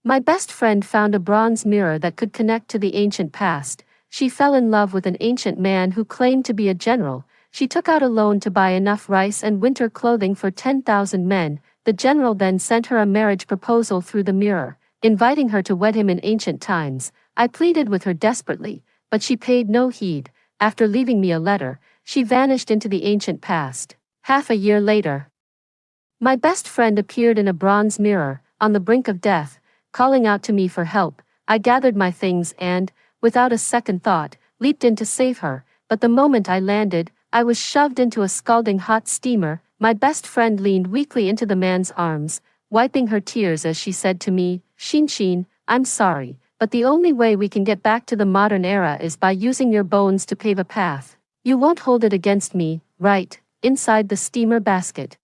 My best friend found a bronze mirror that could connect to the ancient past. She fell in love with an ancient man who claimed to be a general. She took out a loan to buy enough rice and winter clothing for 10,000 men. The general then sent her a marriage proposal through the mirror, inviting her to wed him in ancient times. I pleaded with her desperately, but she paid no heed. After leaving me a letter, she vanished into the ancient past. Half a year later, my best friend appeared in a bronze mirror, on the brink of death, calling out to me for help. I gathered my things and, without a second thought, leaped in to save her, but the moment I landed, I was shoved into a scalding hot steamer. My best friend leaned weakly into the man's arms, wiping her tears as she said to me, Shin, I'm sorry, but the only way we can get back to the modern era is by using your bones to pave a path. You won't hold it against me, right, inside the steamer basket.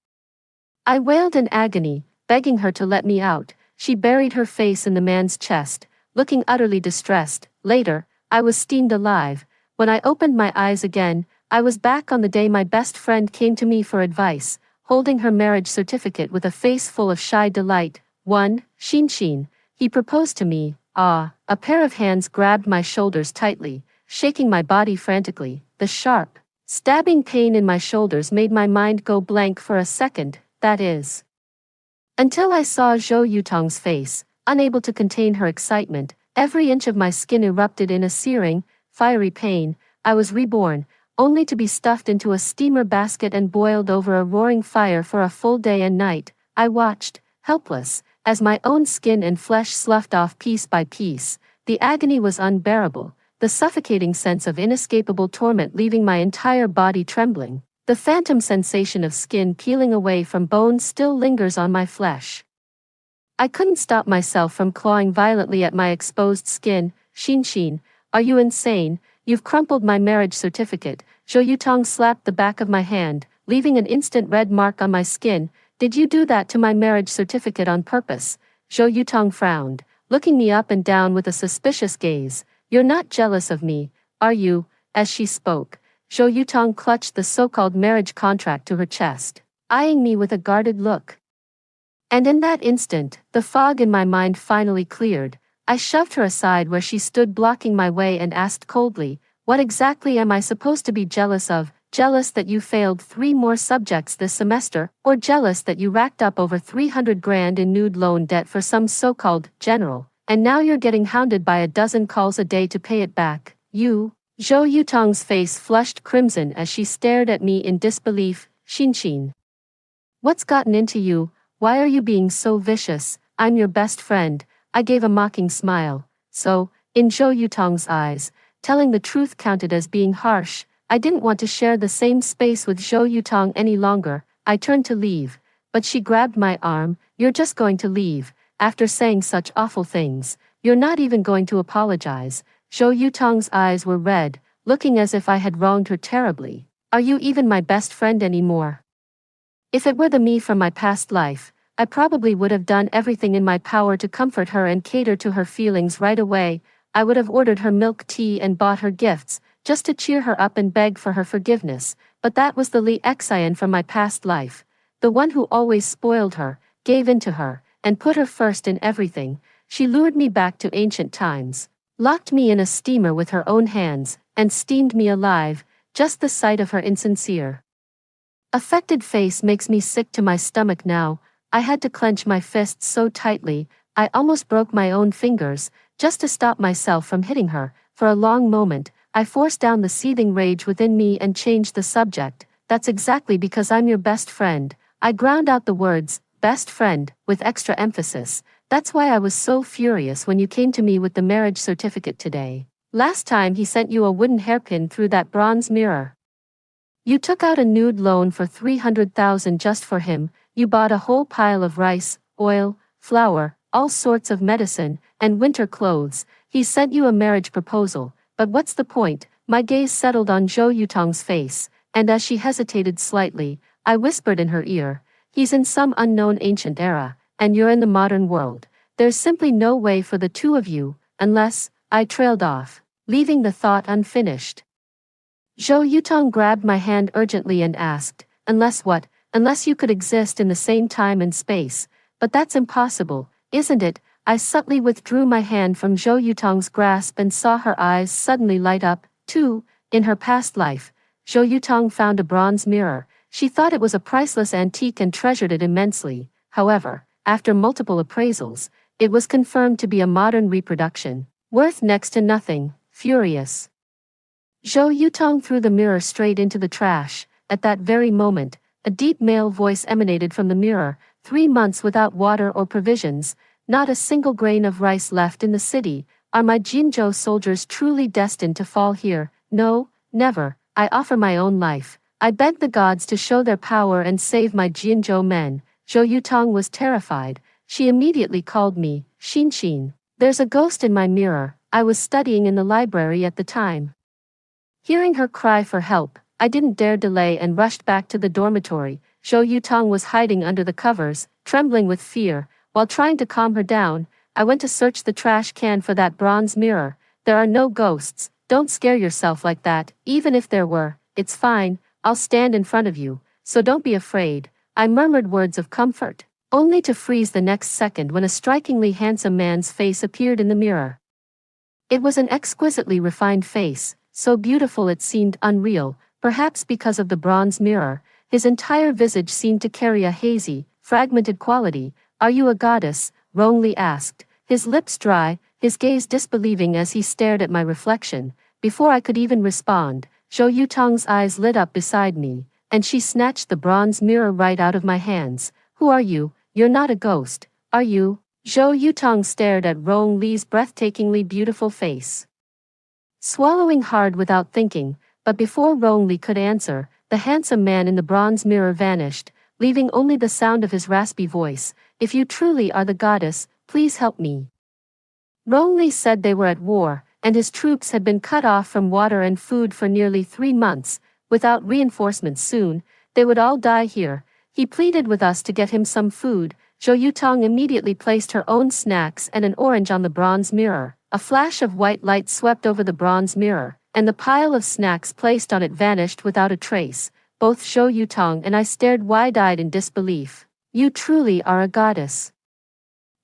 I wailed in agony, begging her to let me out. She buried her face in the man's chest, looking utterly distressed. Later, I was steamed alive. When I opened my eyes again, I was back on the day my best friend came to me for advice, holding her marriage certificate with a face full of shy delight. Shin. He proposed to me. Ah, a pair of hands grabbed my shoulders tightly, shaking my body frantically. The sharp, stabbing pain in my shoulders made my mind go blank for a second, that is, until I saw Zhou Yutong's face. Unable to contain her excitement, every inch of my skin erupted in a searing, fiery pain. I was reborn, only to be stuffed into a steamer basket and boiled over a roaring fire for a full day and night. I watched, helpless, as my own skin and flesh sloughed off piece by piece. The agony was unbearable, the suffocating sense of inescapable torment leaving my entire body trembling. The phantom sensation of skin peeling away from bones still lingers on my flesh. I couldn't stop myself from clawing violently at my exposed skin. Shin, are you insane? You've crumpled my marriage certificate. Zhou Yutong slapped the back of my hand, leaving an instant red mark on my skin. Did you do that to my marriage certificate on purpose? Zhou Yutong frowned, looking me up and down with a suspicious gaze. You're not jealous of me, are you? As she spoke, Zhou Yutong clutched the so-called marriage contract to her chest, eyeing me with a guarded look. And in that instant, the fog in my mind finally cleared. I shoved her aside where she stood blocking my way and asked coldly, what exactly am I supposed to be jealous of? Jealous that you failed 3 more subjects this semester, or jealous that you racked up over 300 grand in nude loan debt for some so-called general, and now you're getting hounded by a dozen calls a day to pay it back? You? Zhou Yutong's face flushed crimson as she stared at me in disbelief. Shin. What's gotten into you? Why are you being so vicious? I'm your best friend. I gave a mocking smile. So, in Zhou Yutong's eyes, telling the truth counted as being harsh. I didn't want to share the same space with Zhou Yutong any longer. I turned to leave, but she grabbed my arm. You're just going to leave, after saying such awful things. You're not even going to apologize. Zhou Yutong's eyes were red, looking as if I had wronged her terribly. Are you even my best friend anymore? If it were the me from my past life, I probably would have done everything in my power to comfort her and cater to her feelings right away. I would have ordered her milk tea and bought her gifts, just to cheer her up and beg for her forgiveness. But that was the Li Xian from my past life, the one who always spoiled her, gave in to her, and put her first in everything. She lured me back to ancient times, locked me in a steamer with her own hands, and steamed me alive. Just the sight of her insincere, affected face makes me sick to my stomach now. I had to clench my fists so tightly, I almost broke my own fingers, just to stop myself from hitting her. For a long moment, I forced down the seething rage within me and changed the subject. That's exactly because I'm your best friend. I ground out the words, best friend, with extra emphasis. That's why I was so furious when you came to me with the marriage certificate today. Last time he sent you a wooden hairpin through that bronze mirror. You took out a nude loan for 300,000 just for him. You bought a whole pile of rice, oil, flour, all sorts of medicine, and winter clothes. He sent you a marriage proposal, but what's the point? My gaze settled on Zhou Yutong's face, and as she hesitated slightly, I whispered in her ear, he's in some unknown ancient era, and you're in the modern world. There's simply no way for the two of you, unless, I trailed off, leaving the thought unfinished. Zhou Yutong grabbed my hand urgently and asked, unless what? Unless you could exist in the same time and space. But that's impossible, isn't it? I subtly withdrew my hand from Zhou Yutong's grasp and saw her eyes suddenly light up, too. In her past life, Zhou Yutong found a bronze mirror. She thought it was a priceless antique and treasured it immensely. However, after multiple appraisals, it was confirmed to be a modern reproduction, worth next to nothing. Furious, Zhou Yutong threw the mirror straight into the trash. At that very moment, a deep male voice emanated from the mirror. 3 months without water or provisions, not a single grain of rice left in the city. Are my Jinzhou soldiers truly destined to fall here? No, never. I offer my own life. I beg the gods to show their power and save my Jinzhou men. Zhou Yutong was terrified. She immediately called me, Xin. There's a ghost in my mirror. I was studying in the library at the time. Hearing her cry for help, I didn't dare delay and rushed back to the dormitory. Zhou Yutong was hiding under the covers, trembling with fear. While trying to calm her down, I went to search the trash can for that bronze mirror. There are no ghosts. Don't scare yourself like that. Even if there were, it's fine. I'll stand in front of you, so don't be afraid. I murmured words of comfort, only to freeze the next second when a strikingly handsome man's face appeared in the mirror. It was an exquisitely refined face, so beautiful it seemed unreal. Perhaps because of the bronze mirror, his entire visage seemed to carry a hazy, fragmented quality. Are you a goddess? Rongli asked, his lips dry, his gaze disbelieving as he stared at my reflection. Before I could even respond, Zhou Yutong's eyes lit up beside me, and she snatched the bronze mirror right out of my hands. Who are you? You're not a ghost, are you? Zhou Yutong stared at Rongli's breathtakingly beautiful face, swallowing hard without thinking. But before Rongli could answer, the handsome man in the bronze mirror vanished, leaving only the sound of his raspy voice. If you truly are the goddess, please help me. Rongli said they were at war, and his troops had been cut off from water and food for nearly 3 months. Without reinforcements soon, they would all die here. He pleaded with us to get him some food. Zhou Yutong immediately placed her own snacks and an orange on the bronze mirror. A flash of white light swept over the bronze mirror, and the pile of snacks placed on it vanished without a trace. Both Zhou Yutong and I stared wide-eyed in disbelief. You truly are a goddess.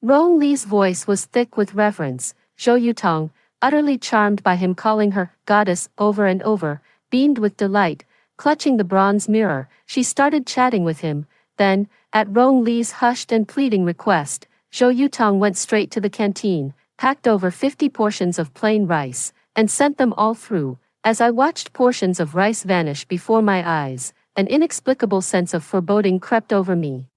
Rongli's voice was thick with reverence. Zhou Yutong, utterly charmed by him calling her goddess over and over, beamed with delight. Clutching the bronze mirror, she started chatting with him. Then, at Rongli's hushed and pleading request, Zhou Yutong went straight to the canteen, packed over 50 portions of plain rice, and sent them all through. As I watched portions of rice vanish before my eyes, an inexplicable sense of foreboding crept over me.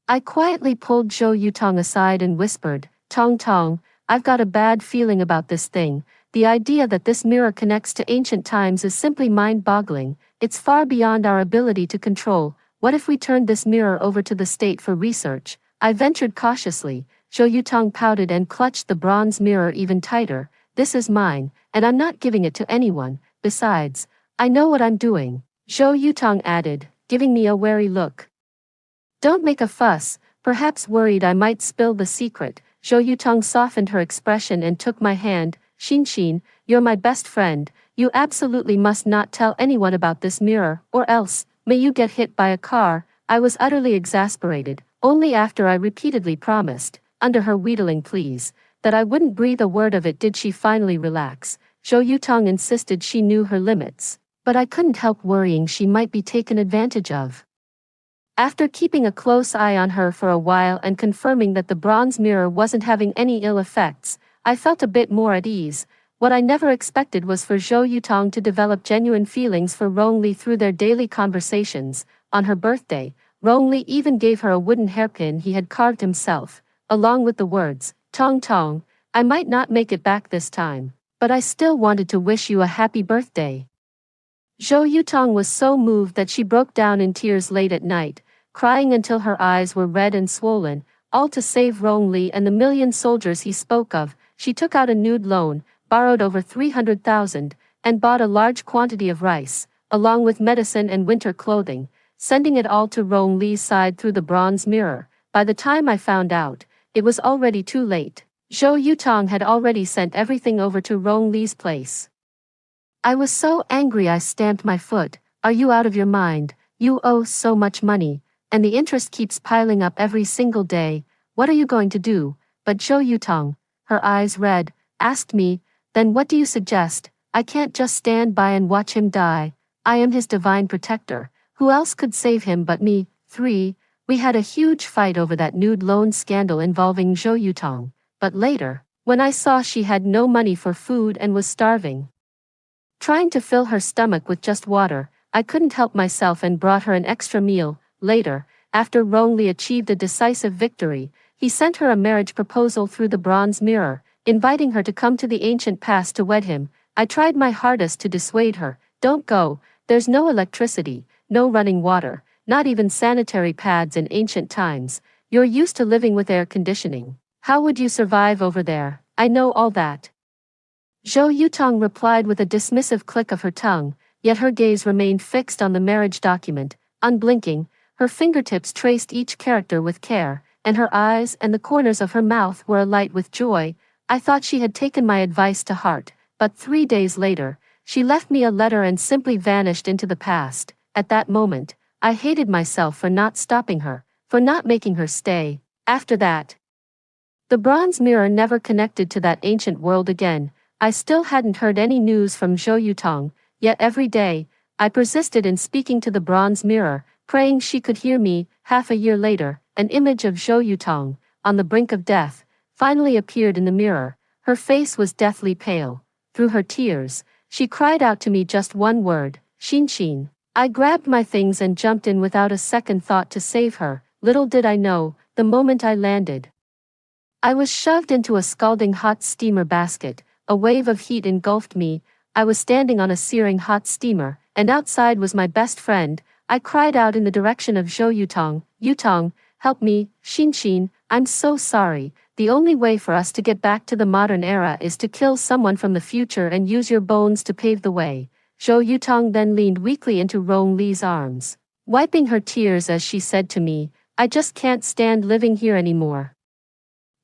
I quietly pulled Zhou Yutong aside and whispered, Tong, I've got a bad feeling about this thing. The idea that this mirror connects to ancient times is simply mind-boggling. It's far beyond our ability to control. What if we turned this mirror over to the state for research? I ventured cautiously. Zhou Yutong pouted and clutched the bronze mirror even tighter. This is mine, and I'm not giving it to anyone. Besides, I know what I'm doing, Zhou Yutong added, giving me a wary look. Don't make a fuss. Perhaps worried I might spill the secret. Zhou Yutong softened her expression and took my hand. Xin, you're my best friend. You absolutely must not tell anyone about this mirror, or else, may you get hit by a car. I was utterly exasperated. Only after I repeatedly promised, under her wheedling pleas, that I wouldn't breathe a word of it did she finally relax. Zhou Yutong insisted she knew her limits, but I couldn't help worrying she might be taken advantage of. After keeping a close eye on her for a while and confirming that the bronze mirror wasn't having any ill effects, I felt a bit more at ease. What I never expected was for Zhou Yutong to develop genuine feelings for Rongli through their daily conversations. On her birthday, Rongli even gave her a wooden hairpin he had carved himself, along with the words, Tong, I might not make it back this time, but I still wanted to wish you a happy birthday. Zhou Yutong was so moved that she broke down in tears late at night, crying until her eyes were red and swollen, all to save Rongli and the million soldiers he spoke of. She took out a nude loan, borrowed over 300,000, and bought a large quantity of rice, along with medicine and winter clothing, sending it all to Rongli's side through the bronze mirror. By the time I found out, it was already too late. Zhou Yutong had already sent everything over to Rongli's place. I was so angry I stamped my foot. Are you out of your mind? You owe so much money, and the interest keeps piling up every single day. What are you going to do? but Zhou Yutong, her eyes red, asked me, then what do you suggest? I can't just stand by and watch him die. I am his divine protector. Who else could save him but me? 3. We had a huge fight over that nude loan scandal involving Zhou Yutong, but later, when I saw she had no money for food and was starving, trying to fill her stomach with just water, I couldn't help myself and brought her an extra meal. Later, after Rongli achieved a decisive victory, he sent her a marriage proposal through the bronze mirror, inviting her to come to the ancient past to wed him. I tried my hardest to dissuade her. Don't go, there's no electricity, no running water, not even sanitary pads in ancient times. You're used to living with air conditioning. How would you survive over there? I know all that. Zhou Yutong replied with a dismissive click of her tongue, yet her gaze remained fixed on the marriage document, unblinking. Her fingertips traced each character with care, and her eyes and the corners of her mouth were alight with joy. I thought she had taken my advice to heart, but 3 days later, she left me a letter and simply vanished into the past. At that moment, I hated myself for not stopping her, for not making her stay. After that, the bronze mirror never connected to that ancient world again. I still hadn't heard any news from Zhou Yutong, yet every day, I persisted in speaking to the bronze mirror, praying she could hear me. Half a year later, an image of Zhou Yutong, on the brink of death, finally appeared in the mirror. Her face was deathly pale. Through her tears, she cried out to me just one word, Xin. I grabbed my things and jumped in without a second thought to save her. Little did I know, the moment I landed, I was shoved into a scalding hot steamer basket. A wave of heat engulfed me. I was standing on a searing hot steamer, and outside was my best friend. I cried out in the direction of Zhou Yutong. Yutong, help me, Xin, I'm so sorry. The only way for us to get back to the modern era is to kill someone from the future and use your bones to pave the way. Zhou Yutong then leaned weakly into Rong Li's arms, wiping her tears as she said to me, I just can't stand living here anymore.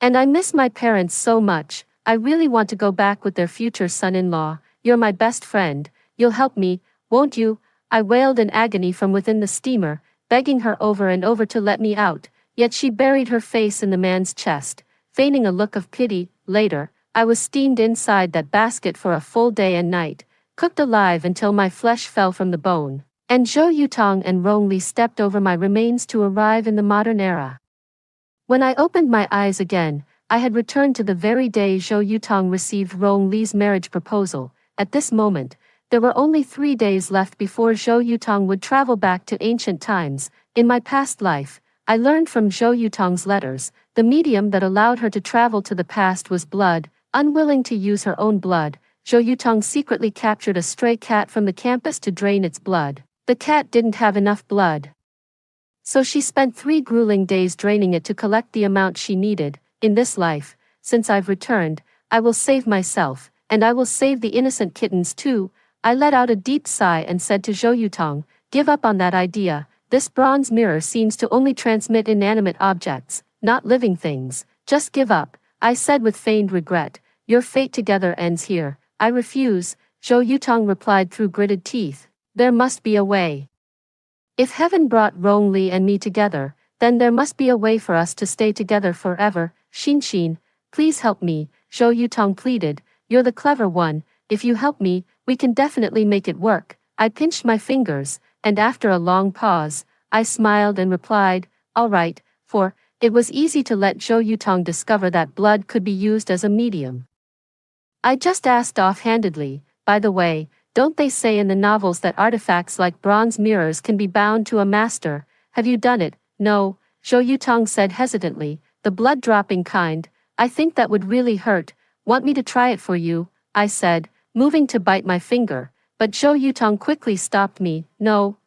And I miss my parents so much. I really want to go back with their future son-in-law. You're my best friend. You'll help me, won't you? I wailed in agony from within the steamer, begging her over and over to let me out, yet she buried her face in the man's chest, feigning a look of pity. Later, I was steamed inside that basket for a full day and night, cooked alive until my flesh fell from the bone, and Zhou Yutong and Rong Li stepped over my remains to arrive in the modern era. When I opened my eyes again, I had returned to the very day Zhou Yutong received Rong Li's marriage proposal. At this moment, there were only 3 days left before Zhou Yutong would travel back to ancient times. In my past life, I learned from Zhou Yutong's letters, the medium that allowed her to travel to the past was blood. Unwilling to use her own blood, Zhou Yutong secretly captured a stray cat from the campus to drain its blood. The cat didn't have enough blood, so she spent 3 grueling days draining it to collect the amount she needed. In this life, since I've returned, I will save myself, and I will save the innocent kittens too. I let out a deep sigh and said to Zhou Yutong, give up on that idea. This bronze mirror seems to only transmit inanimate objects, not living things. Just give up, I said with feigned regret. Your fate together ends here. I refuse, Zhou Yutong replied through gritted teeth. There must be a way. If heaven brought Rong Li and me together, then there must be a way for us to stay together forever. Xin, please help me, Zhou Yutong pleaded. You're the clever one. If you help me, we can definitely make it work. I pinched my fingers, and after a long pause, I smiled and replied, all right, for it was easy to let Zhou Yutong discover that blood could be used as a medium. I just asked offhandedly, by the way, don't they say in the novels that artifacts like bronze mirrors can be bound to a master? Have you done it? No, Zhou Yutong said hesitantly, the blood-dropping kind. I think that would really hurt. Want me to try it for you? I said, moving to bite my finger, but Zhou Yutong quickly stopped me. No,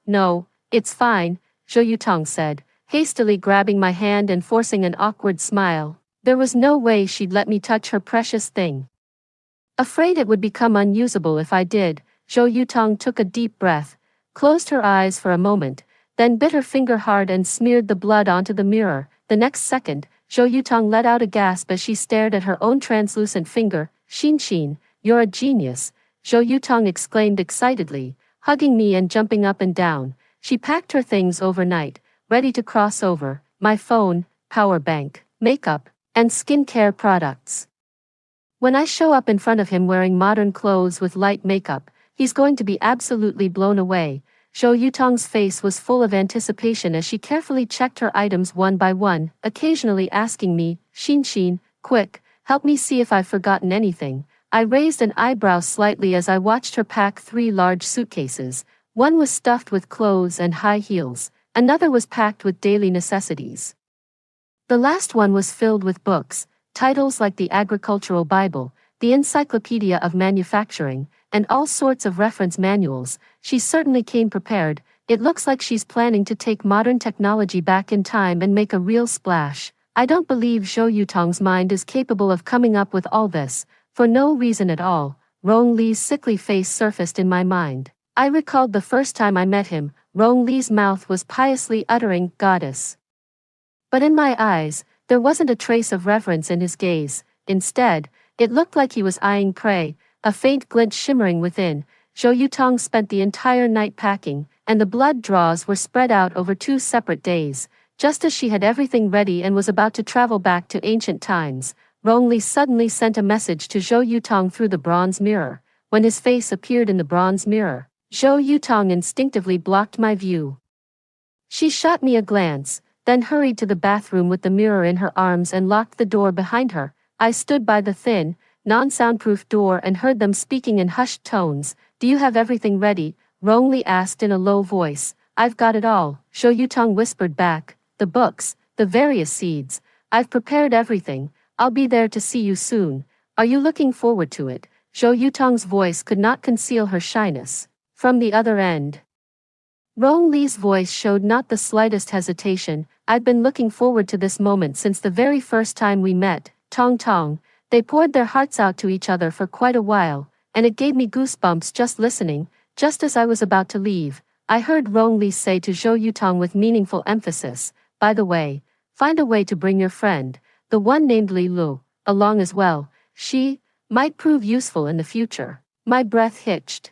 it's fine, Zhou Yutong said, hastily grabbing my hand and forcing an awkward smile. There was no way she'd let me touch her precious thing. Afraid it would become unusable if I did, Zhou Yutong took a deep breath, closed her eyes for a moment, then bit her finger hard and smeared the blood onto the mirror. The next second, Zhou Yutong let out a gasp as she stared at her own translucent finger. Xin, you're a genius, Zhou Yutong exclaimed excitedly, hugging me and jumping up and down. She packed her things overnight, ready to cross over, my phone, power bank, makeup, and skincare products. When I show up in front of him wearing modern clothes with light makeup, he's going to be absolutely blown away. Zhou Yutong's face was full of anticipation as she carefully checked her items one by one, occasionally asking me, Xin, quick, help me see if I've forgotten anything. I raised an eyebrow slightly as I watched her pack 3 large suitcases. One was stuffed with clothes and high heels, another was packed with daily necessities. The last one was filled with books, titles like the Agricultural Bible, the Encyclopedia of Manufacturing, and all sorts of reference manuals. She certainly came prepared. It looks like she's planning to take modern technology back in time and make a real splash. I don't believe Zhou Yutong's mind is capable of coming up with all this, for no reason at all. Rong Li's sickly face surfaced in my mind. I recalled the first time I met him. Rong Li's mouth was piously uttering, "Goddess." But in my eyes, there wasn't a trace of reverence in his gaze. Instead, it looked like he was eyeing prey, a faint glint shimmering within. Zhou Yutong spent the entire night packing, and the blood draws were spread out over 2 separate days. Just as she had everything ready and was about to travel back to ancient times, Rong Li suddenly sent a message to Zhou Yutong through the bronze mirror. When his face appeared in the bronze mirror, Zhou Yutong instinctively blocked my view. She shot me a glance, then hurried to the bathroom with the mirror in her arms and locked the door behind her. I stood by the thin, non-soundproof door and heard them speaking in hushed tones. "Do you have everything ready?" Rong Li asked in a low voice. "I've got it all," Zhou Yutong whispered back. "The books, the various seeds. I've prepared everything. I'll be there to see you soon. Are you looking forward to it?" Zhou Yutong's voice could not conceal her shyness. From the other end, Rong Li's voice showed not the slightest hesitation. "I'd been looking forward to this moment since the very first time we met." Tong. They poured their hearts out to each other for quite a while, and it gave me goosebumps just listening. Just as I was about to leave, I heard Rong Li say to Zhou Yutong with meaningful emphasis, "By the way, find a way to bring your friend, the one named Li Lu, along as well. She might prove useful in the future." My breath hitched,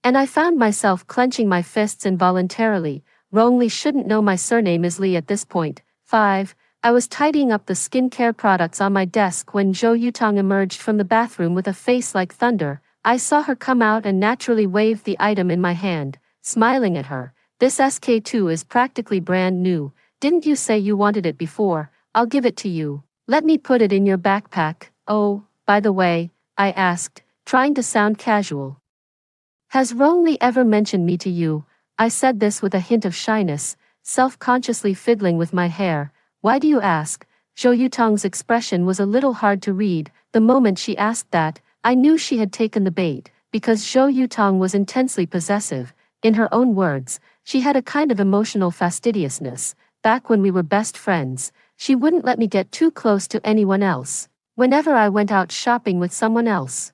and I found myself clenching my fists involuntarily. Rong Li shouldn't know my surname is Li at this point. 5. I was tidying up the skincare products on my desk when Zhou Yutong emerged from the bathroom with a face like thunder. I saw her come out and naturally waved the item in my hand, smiling at her. "This SK2 is practically brand new. Didn't you say you wanted it before? I'll give it to you. Let me put it in your backpack." "Oh, by the way," I asked, trying to sound casual, "has Rong Li ever mentioned me to you?" I said this with a hint of shyness, self-consciously fiddling with my hair. "Why do you ask?" Zhou Yutong's expression was a little hard to read. The moment she asked that, I knew she had taken the bait, because Zhou Yutong was intensely possessive. In her own words, she had a kind of emotional fastidiousness. Back when we were best friends, she wouldn't let me get too close to anyone else. Whenever I went out shopping with someone else,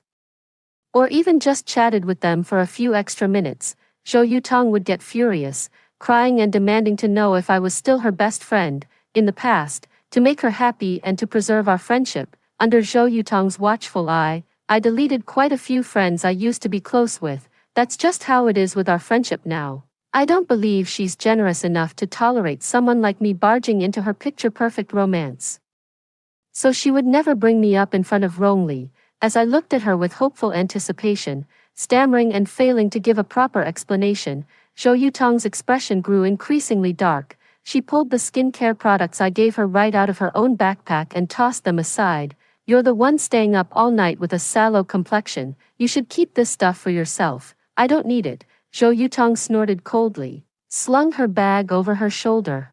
or even just chatted with them for a few extra minutes, Zhou Yutong would get furious, crying and demanding to know if I was still her best friend. In the past, to make her happy and to preserve our friendship, under Zhou Yutong's watchful eye, I deleted quite a few friends I used to be close with. That's just how it is with our friendship now. I don't believe she's generous enough to tolerate someone like me barging into her picture-perfect romance. So she would never bring me up in front of Rong Li. As I looked at her with hopeful anticipation, stammering and failing to give a proper explanation, Zhou Yutong's expression grew increasingly dark. She pulled the skincare products I gave her right out of her own backpack and tossed them aside. "You're the one staying up all night with a sallow complexion. You should keep this stuff for yourself. I don't need it." Zhou Yutong snorted coldly, slung her bag over her shoulder,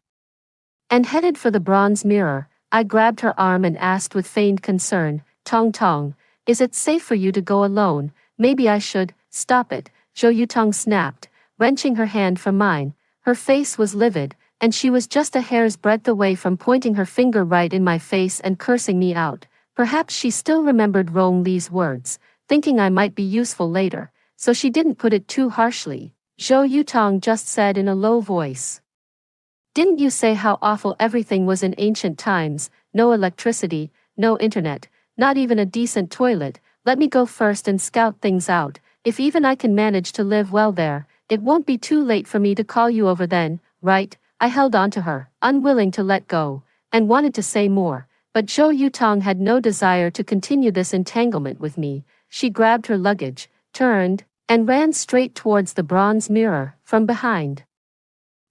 and headed for the bronze mirror. I grabbed her arm and asked with feigned concern, Tong, is it safe for you to go alone? Maybe I should." "Stop it," Zhou Yutong snapped, wrenching her hand from mine. Her face was livid, and she was just a hair's breadth away from pointing her finger right in my face and cursing me out. Perhaps she still remembered Rong Li's words, thinking I might be useful later, so she didn't put it too harshly. Zhou Yutong just said in a low voice, "Didn't you say how awful everything was in ancient times? No electricity, no internet, not even a decent toilet. Let me go first and scout things out. If even I can manage to live well there, it won't be too late for me to call you over then, right?" I held on to her, unwilling to let go, and wanted to say more. but Zhou Yutong had no desire to continue this entanglement with me. She grabbed her luggage, turned, and ran straight towards the bronze mirror, from behind.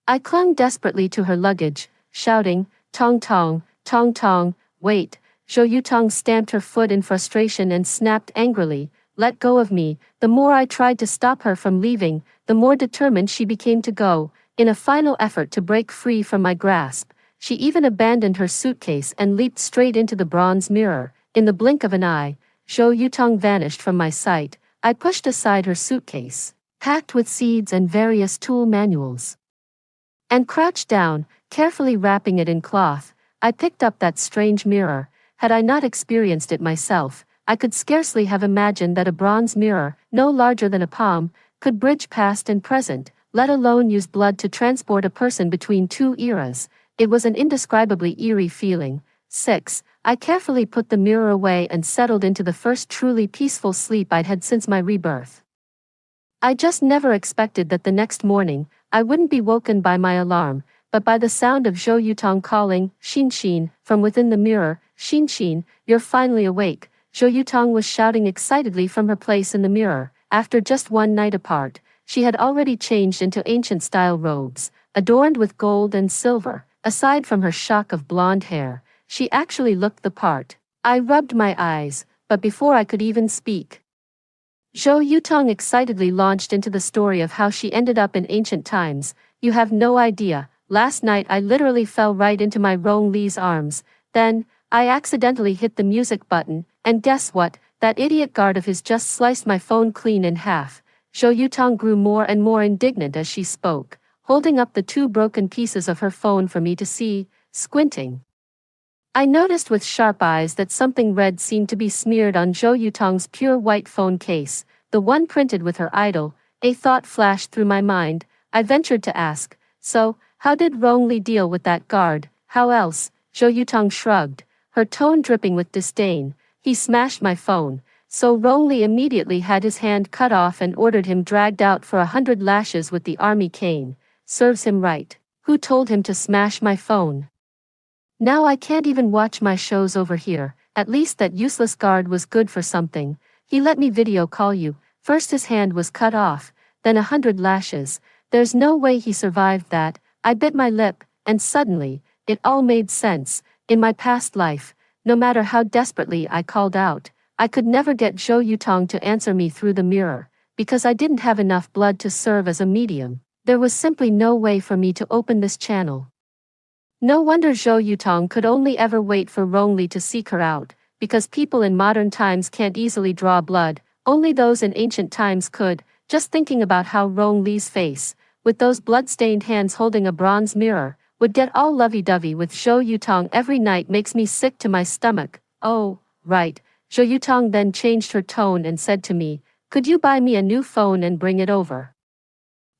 I clung desperately to her luggage, shouting, "Tong Tong, Tong Tong, wait." Zhou Yutong stamped her foot in frustration and snapped angrily, "Let go of me." The more I tried to stop her from leaving, the more determined she became to go. In a final effort to break free from my grasp, she even abandoned her suitcase and leaped straight into the bronze mirror. In the blink of an eye, Zhou Yutong vanished from my sight. I pushed aside her suitcase, packed with seeds and various tool manuals, and crouched down, carefully wrapping it in cloth. I picked up that strange mirror. Had I not experienced it myself, I could scarcely have imagined that a bronze mirror, no larger than a palm, could bridge past and present, let alone use blood to transport a person between two eras. It was an indescribably eerie feeling. 6. I carefully put the mirror away and settled into the first truly peaceful sleep I'd had since my rebirth. I just never expected that the next morning, I wouldn't be woken by my alarm, but by the sound of Zhou Yutong calling, "Xin Xin," from within the mirror. "Xin Xin, you're finally awake." Zhou Yutong was shouting excitedly from her place in the mirror. After just one night apart, she had already changed into ancient-style robes, adorned with gold and silver. Aside from her shock of blonde hair, she actually looked the part. I rubbed my eyes, but before I could even speak, Zhou Yutong excitedly launched into the story of how she ended up in ancient times. "You have no idea. Last night I literally fell right into my Rong Li's arms. Then, I accidentally hit the music button, and guess what? That idiot guard of his just sliced my phone clean in half." Zhou Yutong grew more and more indignant as she spoke, holding up the two broken pieces of her phone for me to see. Squinting, I noticed with sharp eyes that something red seemed to be smeared on Zhou Yutong's pure white phone case, the one printed with her idol. A thought flashed through my mind. I ventured to ask, "So, how did Rong Li deal with that guard?" "How else?" Zhou Yutong shrugged, her tone dripping with disdain. "He smashed my phone, so Rong Li immediately had his hand cut off and ordered him dragged out for 100 lashes with the army cane. Serves him right. Who told him to smash my phone? Now I can't even watch my shows over here." "At least that useless guard was good for something. He let me video call you. First his hand was cut off, then 100 lashes. There's no way he survived that." I bit my lip, and suddenly, it all made sense. In my past life, no matter how desperately I called out, I could never get Zhou Yutong to answer me through the mirror, because I didn't have enough blood to serve as a medium. There was simply no way for me to open this channel. No wonder Zhou Yutong could only ever wait for Rong Li to seek her out, because people in modern times can't easily draw blood, only those in ancient times could. Just thinking about how Rong Li's face, with those blood-stained hands holding a bronze mirror, would get all lovey-dovey with Zhou Yutong every night makes me sick to my stomach. "Oh, right." Zhou Yutong then changed her tone and said to me, "Could you buy me a new phone and bring it over?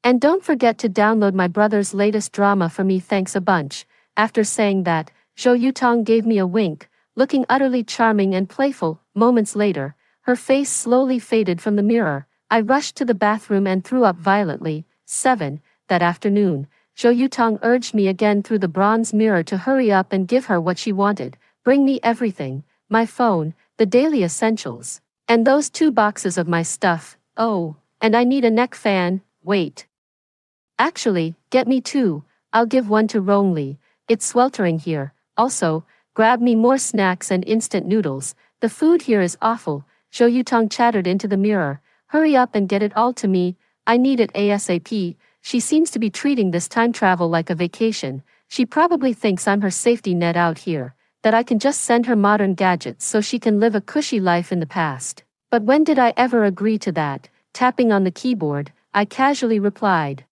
And don't forget to download my brother's latest drama for me, thanks a bunch." After saying that, Zhou Yutong gave me a wink, looking utterly charming and playful. Moments later, her face slowly faded from the mirror. I rushed to the bathroom and threw up violently. 7. That afternoon, Zhou Yutong urged me again through the bronze mirror to hurry up and give her what she wanted. "Bring me everything. My phone, the daily essentials, and those 2 boxes of my stuff. Oh, and I need a neck fan. Wait. Actually, get me 2. I'll give one to Rong Li. It's sweltering here. Also, grab me more snacks and instant noodles. The food here is awful." Zhou Yutong chattered into the mirror. "Hurry up and get it all to me. I need it ASAP." She seems to be treating this time travel like a vacation. She probably thinks I'm her safety net out here, that I can just send her modern gadgets so she can live a cushy life in the past. But when did I ever agree to that? Tapping on the keyboard, I casually replied,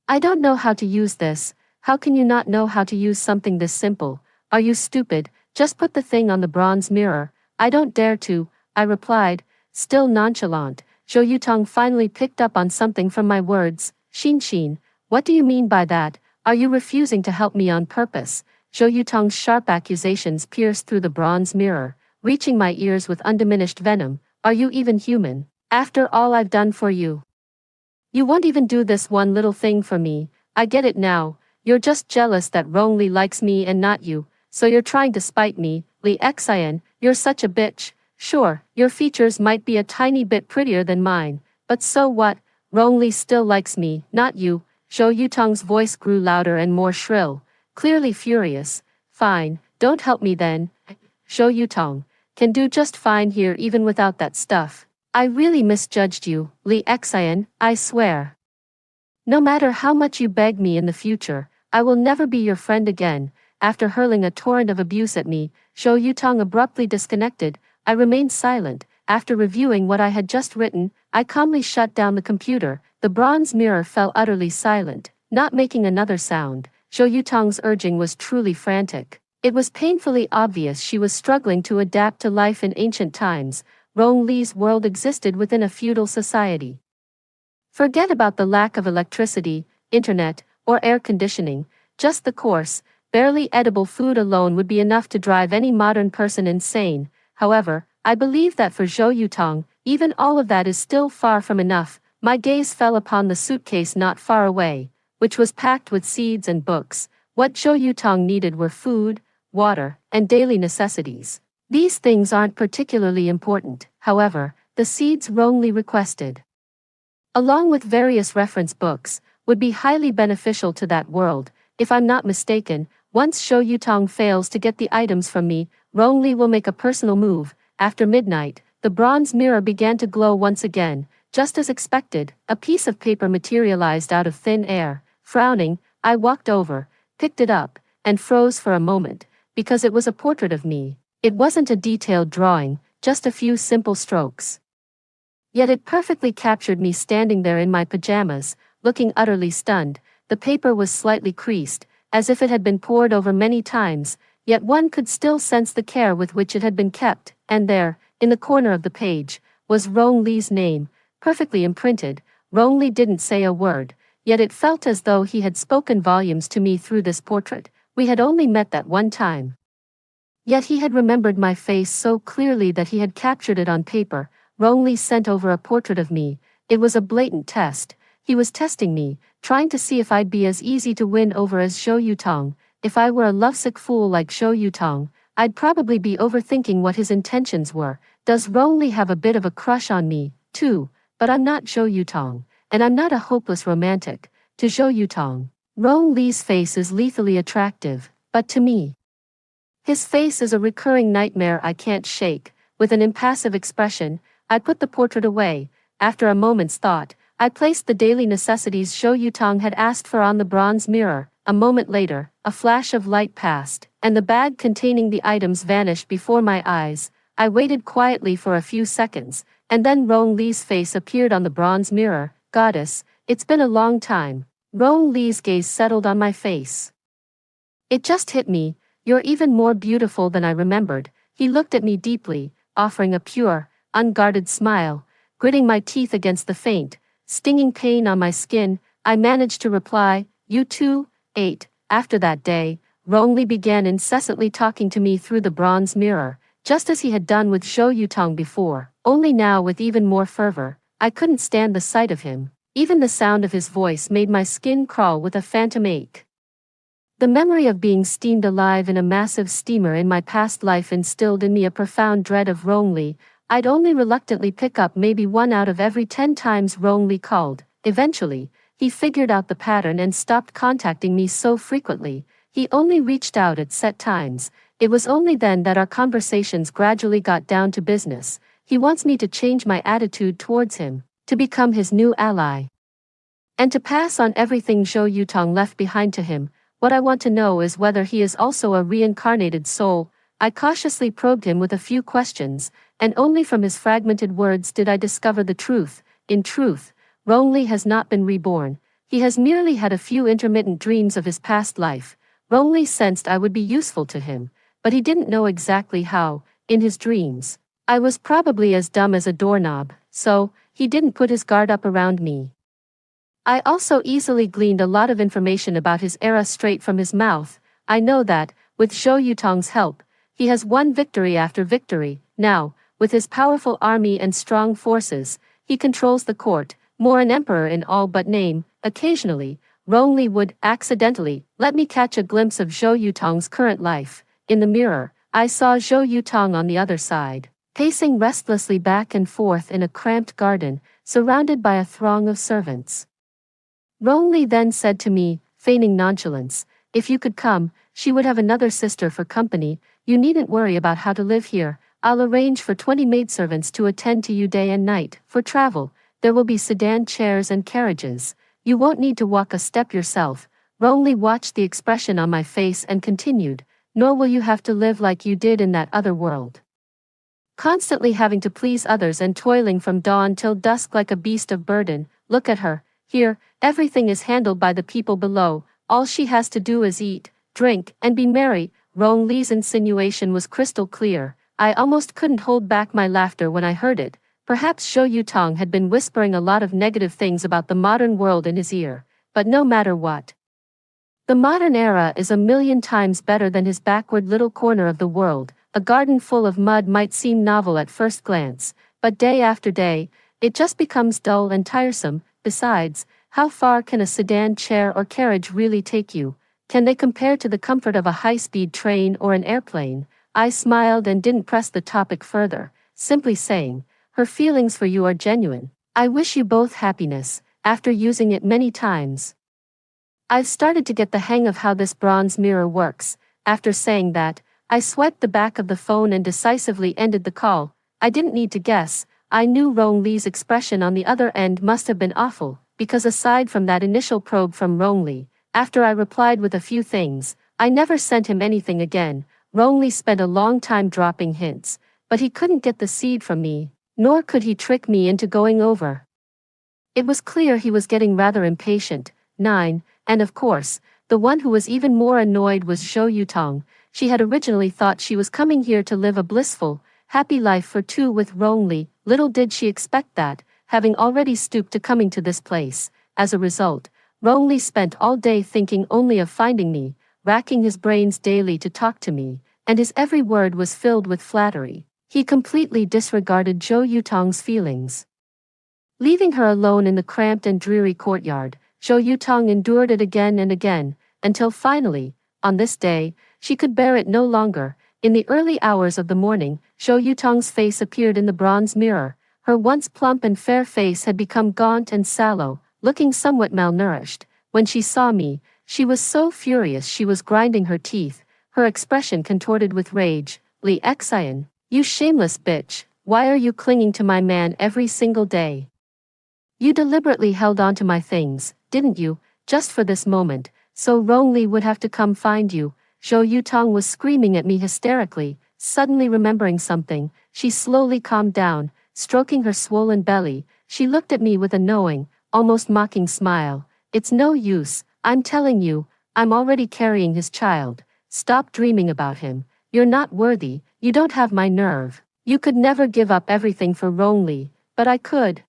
"I don't know how to use this." "How can you not know how to use something this simple? Are you stupid? Just put the thing on the bronze mirror." "I don't dare to," I replied, still nonchalant. Zhou Yutong finally picked up on something from my words. "Xin Xin, what do you mean by that? Are you refusing to help me on purpose?" Zhou Yutong's sharp accusations pierced through the bronze mirror, reaching my ears with undiminished venom. "Are you even human? After all I've done for you, you won't even do this one little thing for me. I get it now. You're just jealous that Rong Li likes me and not you." so you're trying to spite me, Li Xian, you're such a bitch. Sure, your features might be a tiny bit prettier than mine, but so what? Rong Li still likes me, not you. Zhou Yutong's voice grew louder and more shrill, clearly furious. Fine, don't help me then. Zhou Yutong can do just fine here even without that stuff. I really misjudged you, Li Xian, I swear. No matter how much you beg me in the future, I will never be your friend again. After hurling a torrent of abuse at me, Zhou Yutong abruptly disconnected. I remained silent. After reviewing what I had just written, I calmly shut down the computer. The bronze mirror fell utterly silent, not making another sound. Zhou Yutong's urging was truly frantic. It was painfully obvious she was struggling to adapt to life in ancient times. Rong Li's world existed within a feudal society. Forget about the lack of electricity, internet, or air conditioning. Just the coarse, barely edible food alone would be enough to drive any modern person insane. However, I believe that for Zhou Yutong, even all of that is still far from enough. My gaze fell upon the suitcase not far away, which was packed with seeds and books. What Zhou Yutong needed were food, water, and daily necessities. These things aren't particularly important, however, the seeds Rong Li requested, along with various reference books, would be highly beneficial to that world. If I'm not mistaken, once Zhou Yutong fails to get the items from me, Rong Li will make a personal move. After midnight, the bronze mirror began to glow once again. Just as expected, a piece of paper materialized out of thin air. Frowning, I walked over, picked it up, and froze for a moment, because it was a portrait of me. It wasn't a detailed drawing, just a few simple strokes. Yet it perfectly captured me standing there in my pajamas, looking utterly stunned. The paper was slightly creased, as if it had been pored over many times, yet one could still sense the care with which it had been kept, and there, in the corner of the page, was Rong Li's name, perfectly imprinted. Rong Li didn't say a word, yet it felt as though he had spoken volumes to me through this portrait. We had only met that one time. Yet he had remembered my face so clearly that he had captured it on paper. Rong Li sent over a portrait of me. It was a blatant test. He was testing me, trying to see if I'd be as easy to win over as Zhou Yutong. If I were a lovesick fool like Zhou Yutong, I'd probably be overthinking what his intentions were. Does Rong Li have a bit of a crush on me, too? But I'm not Zhou Yutong, and I'm not a hopeless romantic. To Zhou Yutong, Rong Li's face is lethally attractive, but to me, his face is a recurring nightmare I can't shake. With an impassive expression, I put the portrait away. After a moment's thought, I placed the daily necessities Zhou Yutong had asked for on the bronze mirror. A moment later, a flash of light passed, and the bag containing the items vanished before my eyes. I waited quietly for a few seconds, and then Rong Li's face appeared on the bronze mirror. Goddess, it's been a long time. Rong Li's gaze settled on my face. It just hit me. You're even more beautiful than I remembered. He looked at me deeply, offering a pure, unguarded smile. Gritting my teeth against the faint, stinging pain on my skin, I managed to reply, "You too." 8. After that day, Rong Li began incessantly talking to me through the bronze mirror, just as he had done with Zhou Yutong before, only now with even more fervor. I couldn't stand the sight of him. Even the sound of his voice made my skin crawl with a phantom ache. The memory of being steamed alive in a massive steamer in my past life instilled in me a profound dread of Rong Li. I'd only reluctantly pick up maybe 1 out of every 10 times Rong Li called. Eventually, he figured out the pattern and stopped contacting me so frequently. He only reached out at set times. It was only then that our conversations gradually got down to business. He wants me to change my attitude towards him, to become his new ally, and to pass on everything Zhou Yutong left behind to him. What I want to know is whether he is also a reincarnated soul. I cautiously probed him with a few questions, and only from his fragmented words did I discover the truth. In truth, Rong Li has not been reborn. He has merely had a few intermittent dreams of his past life. Rong Li sensed I would be useful to him, but he didn't know exactly how. In his dreams, I was probably as dumb as a doorknob, so he didn't put his guard up around me. I also easily gleaned a lot of information about his era straight from his mouth. I know that, with Zhou Yutong's help, he has won victory after victory. Now, with his powerful army and strong forces, he controls the court, more an emperor in all but name. Occasionally, Rong Li would, accidentally, let me catch a glimpse of Zhou Yutong's current life. In the mirror, I saw Zhou Yutong on the other side, pacing restlessly back and forth in a cramped garden, surrounded by a throng of servants. Rongli then said to me, feigning nonchalance, "If you could come, she would have another sister for company. You needn't worry about how to live here. I'll arrange for 20 maidservants to attend to you day and night. For travel, there will be sedan chairs and carriages. You won't need to walk a step yourself." Rongli watched the expression on my face and continued, "Nor will you have to live like you did in that other world, constantly having to please others and toiling from dawn till dusk like a beast of burden. Look at her. Here, everything is handled by the people below. All she has to do is eat, drink, and be merry." Rong Li's insinuation was crystal clear. I almost couldn't hold back my laughter when I heard it. Perhaps Zhou Yutong had been whispering a lot of negative things about the modern world in his ear, but no matter what, the modern era is a million times better than his backward little corner of the world. A garden full of mud might seem novel at first glance, but day after day, it just becomes dull and tiresome. Besides, how far can a sedan chair or carriage really take you? Can they compare to the comfort of a high-speed train or an airplane? I smiled and didn't press the topic further, simply saying, "Her feelings for you are genuine. I wish you both happiness." After using it many times, I've started to get the hang of how this bronze mirror works. After saying that, I swiped the back of the phone and decisively ended the call. I didn't need to guess. I knew Rong Li's expression on the other end must have been awful, because aside from that initial probe from Rong Li, after I replied with a few things, I never sent him anything again. Rong Li spent a long time dropping hints, but he couldn't get the seed from me, nor could he trick me into going over. It was clear he was getting rather impatient. 9. And of course, the one who was even more annoyed was Zhou Yutong. She had originally thought she was coming here to live a blissful, happy life for two with Rong Li. Little did she expect that, having already stooped to coming to this place. As a result, Rong Li spent all day thinking only of finding me, racking his brains daily to talk to me, and his every word was filled with flattery. He completely disregarded Zhou Yutong's feelings. Leaving her alone in the cramped and dreary courtyard, Zhou Yutong endured it again and again, until finally, on this day, she could bear it no longer. In the early hours of the morning, Zhou Yutong's face appeared in the bronze mirror. Her once plump and fair face had become gaunt and sallow, looking somewhat malnourished. When she saw me, she was so furious she was grinding her teeth, her expression contorted with rage. "Li Xian, you shameless bitch, why are you clinging to my man every single day? You deliberately held on to my things, didn't you, just for this moment, so Rong Li would have to come find you?" Zhou Yutong was screaming at me hysterically. Suddenly remembering something, she slowly calmed down, stroking her swollen belly. She looked at me with a knowing, almost mocking smile. "It's no use, I'm telling you, I'm already carrying his child. Stop dreaming about him. You're not worthy, you don't have my nerve. You could never give up everything for Rong Li, but I could.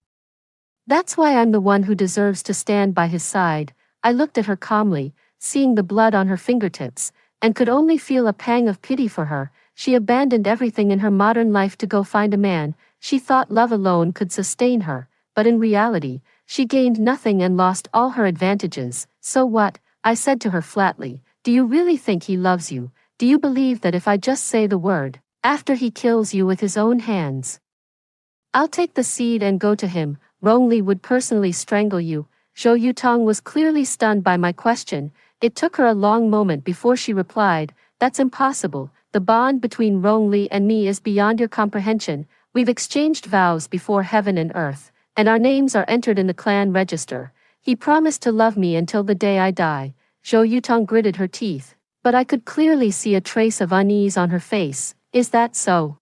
That's why I'm the one who deserves to stand by his side." I looked at her calmly, seeing the blood on her fingertips, and could only feel a pang of pity for her. She abandoned everything in her modern life to go find a man. She thought love alone could sustain her, but in reality, she gained nothing and lost all her advantages. "So what?" I said to her flatly. "Do you really think he loves you? Do you believe that if I just say the word, after he kills you with his own hands, I'll take the seed and go to him, Rong Li would personally strangle you?" Zhou Yutong was clearly stunned by my question. It took her a long moment before she replied, "That's impossible. The bond between Rong Li and me is beyond your comprehension. We've exchanged vows before heaven and earth, and our names are entered in the clan register. He promised to love me until the day I die." Zhou Yutong gritted her teeth, but I could clearly see a trace of unease on her face. "Is that so?"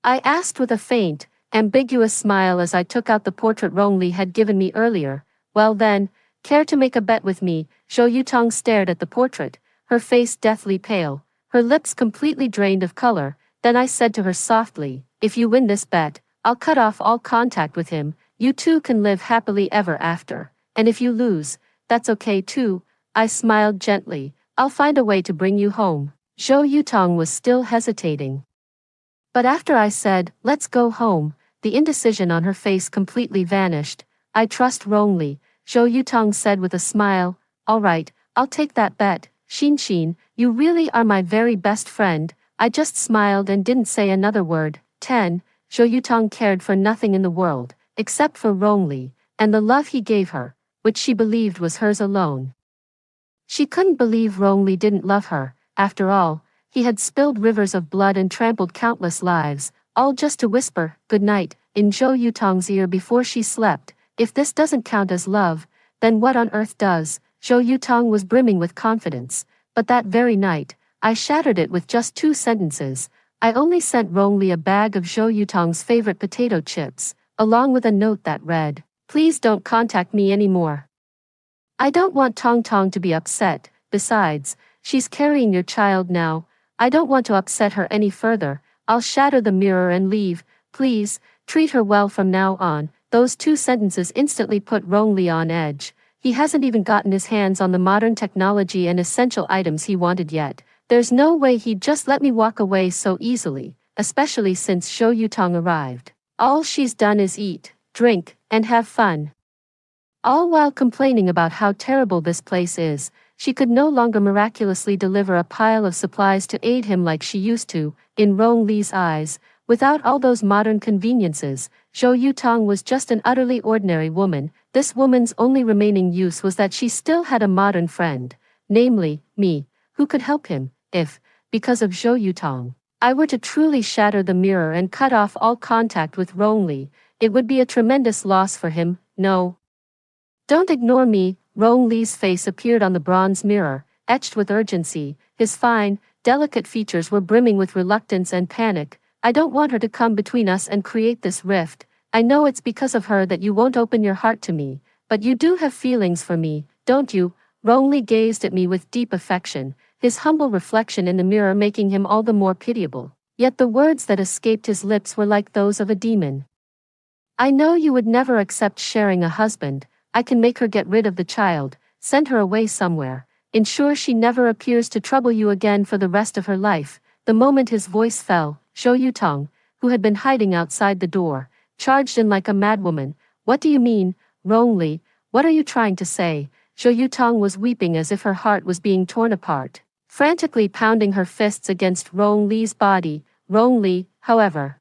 I asked with a faint, ambiguous smile as I took out the portrait Rong Li had given me earlier. "Well then, care to make a bet with me?" Zhou Yutong stared at the portrait, her face deathly pale, her lips completely drained of color. Then I said to her softly, "If you win this bet, I'll cut off all contact with him. You two can live happily ever after. And if you lose, that's okay too." I smiled gently. "I'll find a way to bring you home." Zhou Yutong was still hesitating, but after I said, "Let's go home," the indecision on her face completely vanished. "I trust Rong Li," Zhou Yutong said with a smile. "All right, I'll take that bet." Xin, you really are my very best friend. I just smiled and didn't say another word. 10. Zhou Yutong cared for nothing in the world, except for Rongli, and the love he gave her, which she believed was hers alone. She couldn't believe Rongli didn't love her. After all, he had spilled rivers of blood and trampled countless lives, all just to whisper, "Good night," in Zhou Yutong's ear before she slept. If this doesn't count as love, then what on earth does? Zhou Yutong was brimming with confidence, but that very night, I shattered it with just 2 sentences. I only sent Rongli a bag of Zhou Yutong's favorite potato chips, along with a note that read, "Please don't contact me anymore. I don't want Tong Tong to be upset. Besides, she's carrying your child now. I don't want to upset her any further. I'll shatter the mirror and leave. Please, treat her well from now on." Those 2 sentences instantly put Rongli on edge. He hasn't even gotten his hands on the modern technology and essential items he wanted yet. There's no way he'd just let me walk away so easily, especially since Zhou Yutong arrived. All she's done is eat, drink, and have fun. All while complaining about how terrible this place is. She could no longer miraculously deliver a pile of supplies to aid him like she used to. In Rong Li's eyes, without all those modern conveniences, Zhou Yutong was just an utterly ordinary woman. This woman's only remaining use was that she still had a modern friend, namely, me, who could help him, if, because of Zhou Yutong, I were to truly shatter the mirror and cut off all contact with Rong Li. It would be a tremendous loss for him. No. Don't ignore me. Rong Li's face appeared on the bronze mirror, etched with urgency. His fine, delicate features were brimming with reluctance and panic. I don't want her to come between us and create this rift. I know it's because of her that you won't open your heart to me, but you do have feelings for me, don't you? Rong Li gazed at me with deep affection, his humble reflection in the mirror making him all the more pitiable. Yet the words that escaped his lips were like those of a demon. I know you would never accept sharing a husband. I can make her get rid of the child, send her away somewhere, ensure she never appears to trouble you again for the rest of her life. The moment his voice fell, Zhou Yutong, who had been hiding outside the door, charged in like a madwoman. What do you mean, Rong Li? What are you trying to say? Zhou Yutong was weeping as if her heart was being torn apart, frantically pounding her fists against Rong Li's body. Rong Li, however,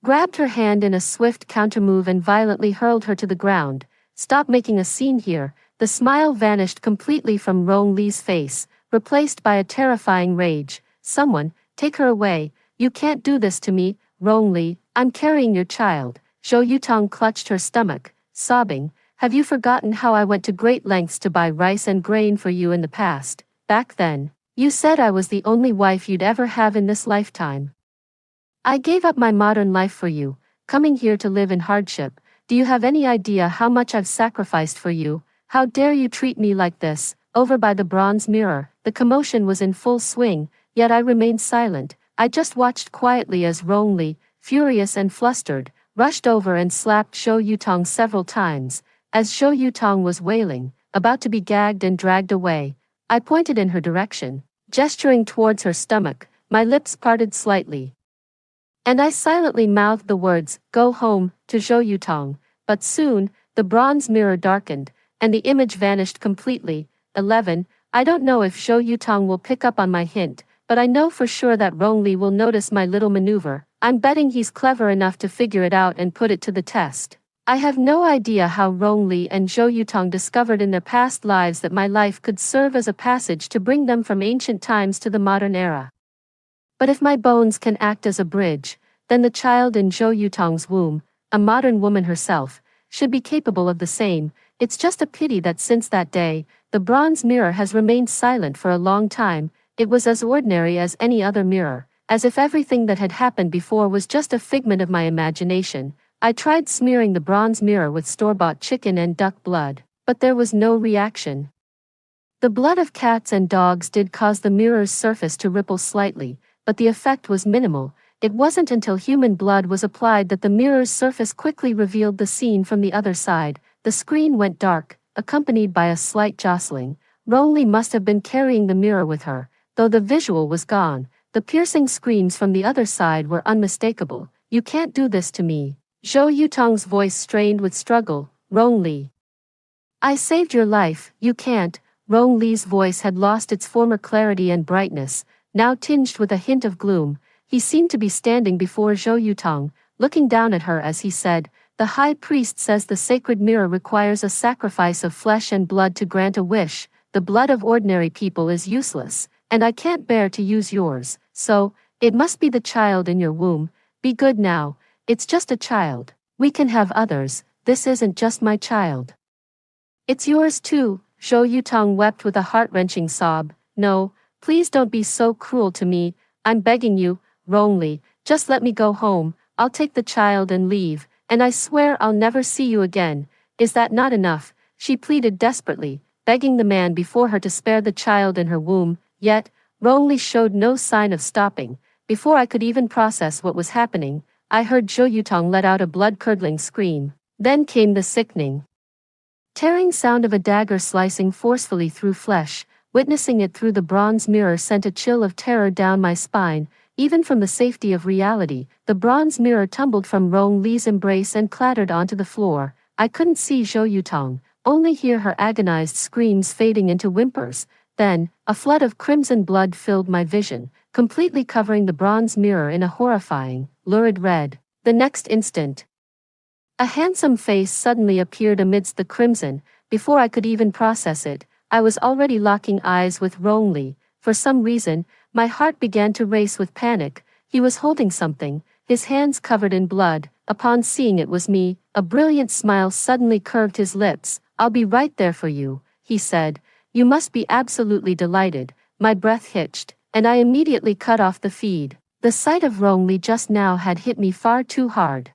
grabbed her hand in a swift countermove and violently hurled her to the ground. Stop making a scene here. The smile vanished completely from Rong Li's face, replaced by a terrifying rage. Someone, take her away. You can't do this to me, Rong Li. I'm carrying your child. Zhou Yutong clutched her stomach, sobbing. Have you forgotten how I went to great lengths to buy rice and grain for you in the past? Back then, you said I was the only wife you'd ever have in this lifetime. I gave up my modern life for you, coming here to live in hardship. Do you have any idea how much I've sacrificed for you? How dare you treat me like this? Over by the bronze mirror, the commotion was in full swing, yet I remained silent. I just watched quietly as Rong Li, furious and flustered, rushed over and slapped Zhou Yutong several times. As Zhou Yutong was wailing, about to be gagged and dragged away, I pointed in her direction, gesturing towards her stomach. My lips parted slightly, and I silently mouthed the words, "Go home," to Zhou Yutong. But soon, the bronze mirror darkened, and the image vanished completely. 11. I don't know if Zhou Yutong will pick up on my hint, but I know for sure that Rong Li will notice my little maneuver. I'm betting he's clever enough to figure it out and put it to the test. I have no idea how Rong Li and Zhou Yutong discovered in their past lives that my life could serve as a passage to bring them from ancient times to the modern era. But if my bones can act as a bridge, then the child in Zhou Yutong's womb, a modern woman herself, should be capable of the same. It's just a pity that since that day, the bronze mirror has remained silent for a long time. It was as ordinary as any other mirror, as if everything that had happened before was just a figment of my imagination. I tried smearing the bronze mirror with store-bought chicken and duck blood, but there was no reaction. The blood of cats and dogs did cause the mirror's surface to ripple slightly, but the effect was minimal. It wasn't until human blood was applied that the mirror's surface quickly revealed the scene from the other side. The screen went dark, accompanied by a slight jostling. Rong Li must have been carrying the mirror with her, though the visual was gone. The piercing screams from the other side were unmistakable. You can't do this to me. Zhou Yutong's voice strained with struggle. Rong Li, I saved your life. You can't. Rong Li's voice had lost its former clarity and brightness, now tinged with a hint of gloom. He seemed to be standing before Zhou Yutong, looking down at her as he said, "The high priest says the sacred mirror requires a sacrifice of flesh and blood to grant a wish. The blood of ordinary people is useless, and I can't bear to use yours, so, it must be the child in your womb. Be good now, it's just a child. We can have others, this isn't just my child. It's yours too." Zhou Yutong wept with a heart-wrenching sob. "No, please don't be so cruel to me, I'm begging you, Rongli, just let me go home, I'll take the child and leave, and I swear I'll never see you again. Is that not enough?" She pleaded desperately, begging the man before her to spare the child in her womb, yet, Rongli showed no sign of stopping. Before I could even process what was happening, I heard Zhou Yutong let out a blood-curdling scream. Then came the sickening, tearing sound of a dagger slicing forcefully through flesh. Witnessing it through the bronze mirror sent a chill of terror down my spine. Even from the safety of reality, the bronze mirror tumbled from Rong Li's embrace and clattered onto the floor. I couldn't see Zhou Yutong, only hear her agonized screams fading into whimpers. Then, a flood of crimson blood filled my vision, completely covering the bronze mirror in a horrifying, lurid red. The next instant, a handsome face suddenly appeared amidst the crimson. Before I could even process it, I was already locking eyes with Rongli. For some reason, my heart began to race with panic. He was holding something, his hands covered in blood. Upon seeing it was me, a brilliant smile suddenly curved his lips. "I'll be right there for you," he said. "You must be absolutely delighted." My breath hitched, and I immediately cut off the feed. The sight of Rongli just now had hit me far too hard.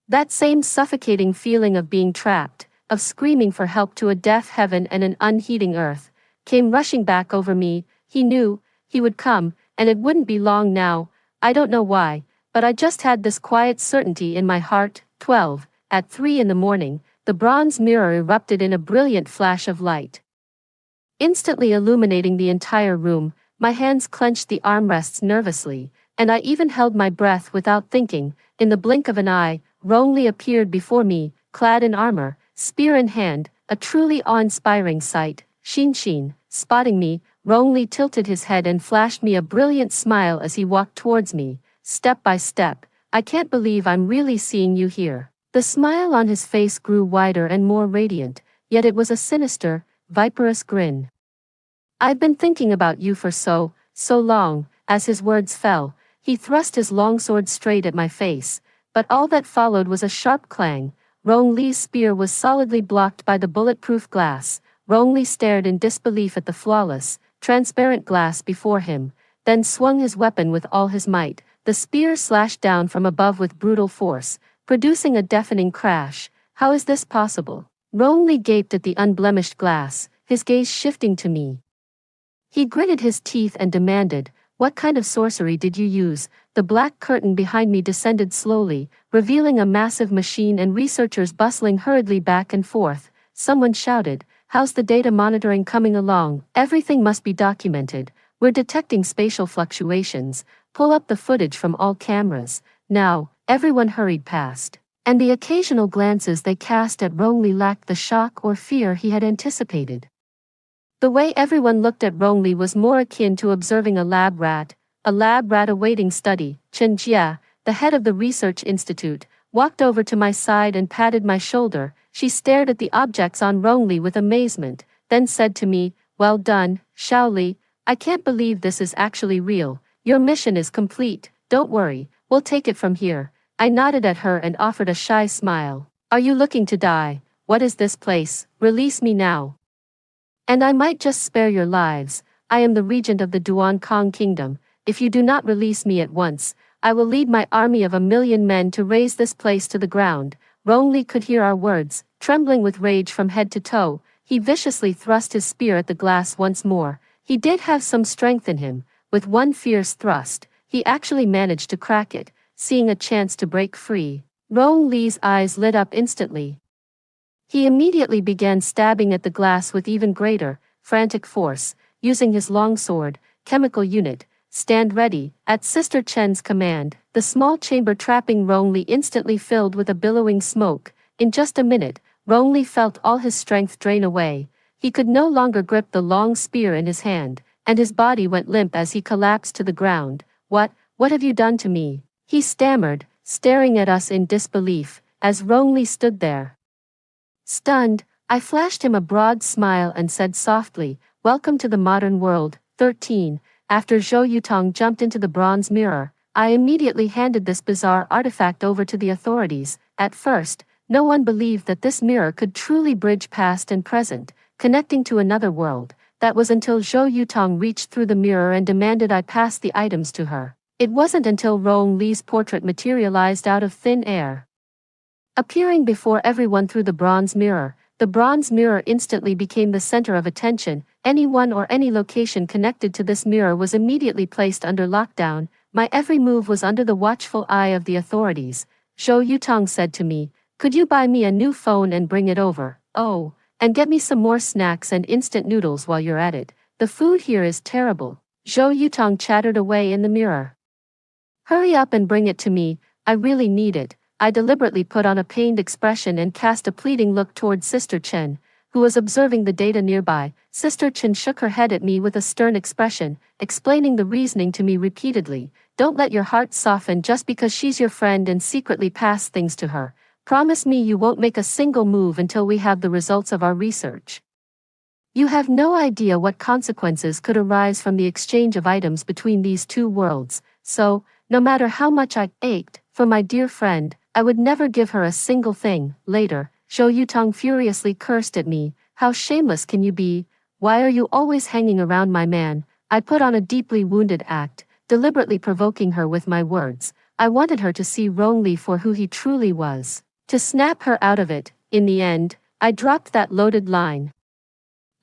That same suffocating feeling of being trapped, of screaming for help to a deaf heaven and an unheeding earth, came rushing back over me. He knew, he would come, and it wouldn't be long now. I don't know why, but I just had this quiet certainty in my heart. 12. At 3 in the morning, the bronze mirror erupted in a brilliant flash of light, instantly illuminating the entire room. My hands clenched the armrests nervously, and I even held my breath without thinking. In the blink of an eye, Rongli appeared before me, clad in armor, spear in hand, a truly awe-inspiring sight. Xin, spotting me, Rongli tilted his head and flashed me a brilliant smile as he walked towards me, step by step. "I can't believe I'm really seeing you here." The smile on his face grew wider and more radiant, yet it was a sinister, viperous grin. "I've been thinking about you for so long." As his words fell, he thrust his longsword straight at my face, but all that followed was a sharp clang. Rong Li's spear was solidly blocked by the bulletproof glass. Rong Li stared in disbelief at the flawless, transparent glass before him, then swung his weapon with all his might. The spear slashed down from above with brutal force, producing a deafening crash. "How is this possible?" Rong Li gaped at the unblemished glass, his gaze shifting to me. He gritted his teeth and demanded, "What kind of sorcery did you use?" The black curtain behind me descended slowly, revealing a massive machine and researchers bustling hurriedly back and forth. Someone shouted, "How's the data monitoring coming along? Everything must be documented. We're detecting spatial fluctuations. Pull up the footage from all cameras." Now, everyone hurried past, and the occasional glances they cast at Rongli lacked the shock or fear he had anticipated. The way everyone looked at Rongli was more akin to observing a lab rat awaiting study. Chen Jia, the head of the research institute, walked over to my side and patted my shoulder. She stared at the objects on Rongli with amazement, then said to me, "Well done, Shaoli. I can't believe this is actually real. Your mission is complete. Don't worry, we'll take it from here." I nodded at her and offered a shy smile. "Are you looking to die? What is this place? Release me now, and I might just spare your lives. I am the regent of the Duan Kong kingdom. If you do not release me at once, I will lead my army of 1,000,000 men to raze this place to the ground." Rongli could hear our words, trembling with rage from head to toe. He viciously thrust his spear at the glass once more. He did have some strength in him. With one fierce thrust, he actually managed to crack it, seeing a chance to break free. Rong Li's eyes lit up instantly. He immediately began stabbing at the glass with even greater, frantic force, using his longsword. "Chemical unit, stand ready." At Sister Chen's command, the small chamber trapping Rongli instantly filled with a billowing smoke. In just a minute, Rongli felt all his strength drain away. He could no longer grip the long spear in his hand, and his body went limp as he collapsed to the ground. What have you done to me? He stammered, staring at us in disbelief, as Rongli stood there. Stunned, I flashed him a broad smile and said softly, "Welcome to the modern world." 13. After Zhou Yutong jumped into the bronze mirror, I immediately handed this bizarre artifact over to the authorities. At first, no one believed that this mirror could truly bridge past and present, connecting to another world. That was until Zhou Yutong reached through the mirror and demanded I pass the items to her. It wasn't until Rong Li's portrait materialized out of thin air, appearing before everyone through the bronze mirror. The bronze mirror instantly became the center of attention. Anyone or any location connected to this mirror was immediately placed under lockdown. My every move was under the watchful eye of the authorities. Zhou Yutong said to me, "Could you buy me a new phone and bring it over? Oh, and get me some more snacks and instant noodles while you're at it. The food here is terrible." Zhou Yutong chattered away in the mirror. "Hurry up and bring it to me, I really need it." I deliberately put on a pained expression and cast a pleading look towards Sister Chen, who was observing the data nearby. Sister Chen shook her head at me with a stern expression, explaining the reasoning to me repeatedly. "Don't let your heart soften just because she's your friend and secretly pass things to her. Promise me you won't make a single move until we have the results of our research. You have no idea what consequences could arise from the exchange of items between these two worlds, so, no matter how much I ached for my dear friend, I would never give her a single thing." Later, Zhou Yutong furiously cursed at me. "How shameless can you be? Why are you always hanging around my man?" I put on a deeply wounded act, deliberately provoking her with my words. I wanted her to see Rongli for who he truly was, to snap her out of it. In the end, I dropped that loaded line.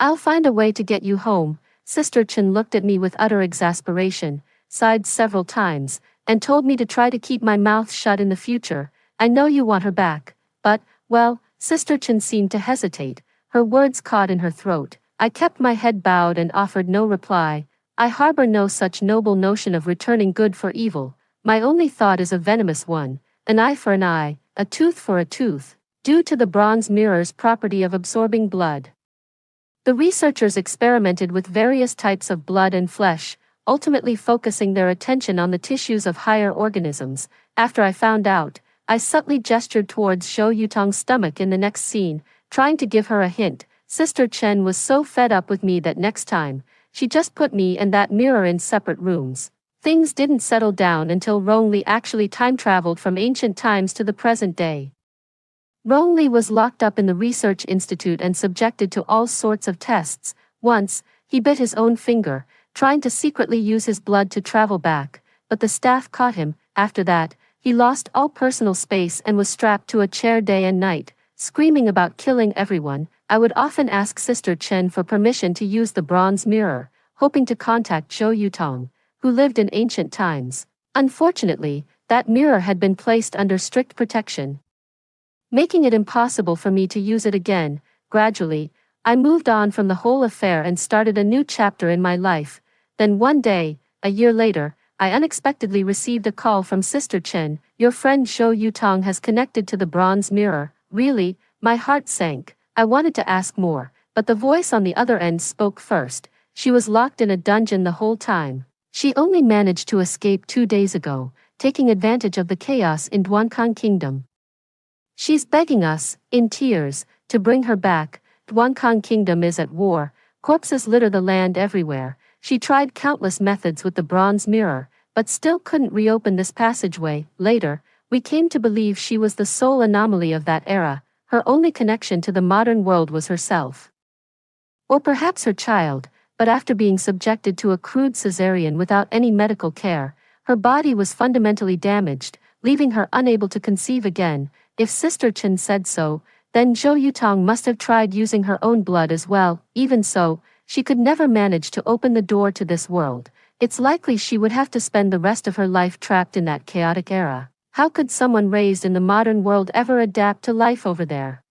"I'll find a way to get you home." Sister Chen looked at me with utter exasperation, sighed several times, and told me to try to keep my mouth shut in the future. "I know you want her back, but, well," Sister Chen seemed to hesitate, her words caught in her throat. I kept my head bowed and offered no reply. I harbor no such noble notion of returning good for evil. My only thought is a venomous one: an eye for an eye, a tooth for a tooth, due to the bronze mirror's property of absorbing blood. The researchers experimented with various types of blood and flesh, ultimately focusing their attention on the tissues of higher organisms. After I found out, I subtly gestured towards Zhou Yutong's stomach in the next scene, trying to give her a hint. Sister Chen was so fed up with me that next time, she just put me and that mirror in separate rooms. Things didn't settle down until Rongli actually time-traveled from ancient times to the present day. Rongli was locked up in the research institute and subjected to all sorts of tests. Once, he bit his own finger, trying to secretly use his blood to travel back, but the staff caught him. After that, he lost all personal space and was strapped to a chair day and night, screaming about killing everyone. I would often ask Sister Chen for permission to use the bronze mirror, hoping to contact Zhou Yutong, who lived in ancient times. Unfortunately, that mirror had been placed under strict protection, making it impossible for me to use it again. Gradually, I moved on from the whole affair and started a new chapter in my life. Then one day, a year later, I unexpectedly received a call from Sister Chen. "Your friend Zhou Yutong has connected to the bronze mirror." Really? My heart sank. I wanted to ask more, but the voice on the other end spoke first. "She was locked in a dungeon the whole time. She only managed to escape 2 days ago, taking advantage of the chaos in Duankang Kingdom. She's begging us, in tears, to bring her back. Duankang Kingdom is at war. Corpses litter the land everywhere. She tried countless methods with the bronze mirror, but still couldn't reopen this passageway." Later, we came to believe she was the sole anomaly of that era. Her only connection to the modern world was herself, or perhaps her child, but after being subjected to a crude cesarean without any medical care, her body was fundamentally damaged, leaving her unable to conceive again. If Sister Chen said so, then Zhou Yutong must have tried using her own blood as well. Even so, she could never manage to open the door to this world. It's likely she would have to spend the rest of her life trapped in that chaotic era. How could someone raised in the modern world ever adapt to life over there?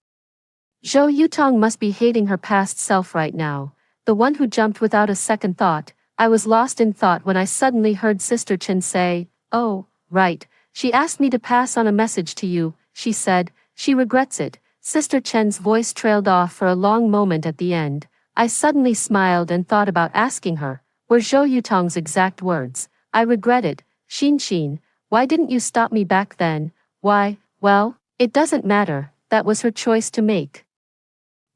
Zhou Yutong must be hating her past self right now, the one who jumped without a second thought. I was lost in thought when I suddenly heard Sister Chen say, "Oh, right, she asked me to pass on a message to you," she said. "She regrets it." Sister Chen's voice trailed off for a long moment at the end. I suddenly smiled and thought about asking her, were Zhou Yutong's exact words, "I regret it, Xin, why didn't you stop me back then?" Why, well, it doesn't matter, that was her choice to make.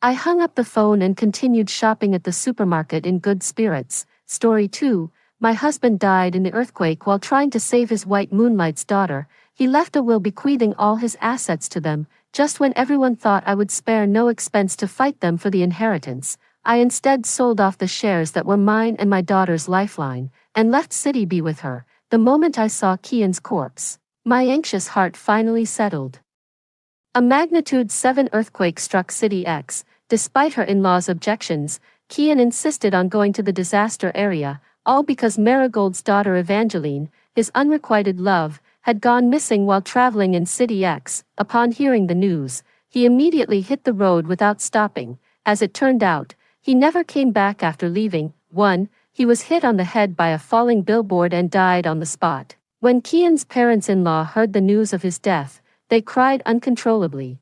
I hung up the phone and continued shopping at the supermarket in good spirits. Story 2. My husband died in the earthquake while trying to save his white moonlight's daughter. He left a will bequeathing all his assets to them. Just when everyone thought I would spare no expense to fight them for the inheritance, I instead sold off the shares that were mine and my daughter's lifeline, and left City B with her. The moment I saw Kian's corpse, my anxious heart finally settled. A magnitude 7 earthquake struck City X. Despite her in-laws' objections, Kian insisted on going to the disaster area, all because Marigold's daughter Evangeline, his unrequited love, had gone missing while traveling in City X. Upon hearing the news, he immediately hit the road without stopping. As it turned out, he never came back after leaving. 1. He was hit on the head by a falling billboard and died on the spot. When Kian's parents-in-law heard the news of his death, they cried uncontrollably.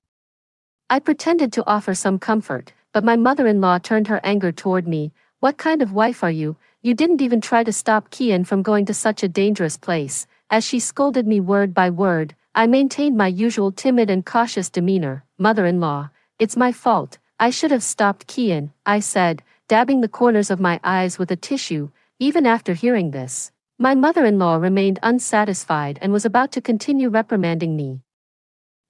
I pretended to offer some comfort, but my mother-in-law turned her anger toward me. "What kind of wife are you? You didn't even try to stop Kian from going to such a dangerous place." As she scolded me word by word, I maintained my usual timid and cautious demeanor. "Mother-in-law, it's my fault. I should have stopped Kian," I said, dabbing the corners of my eyes with a tissue. Even after hearing this, my mother-in-law remained unsatisfied and was about to continue reprimanding me.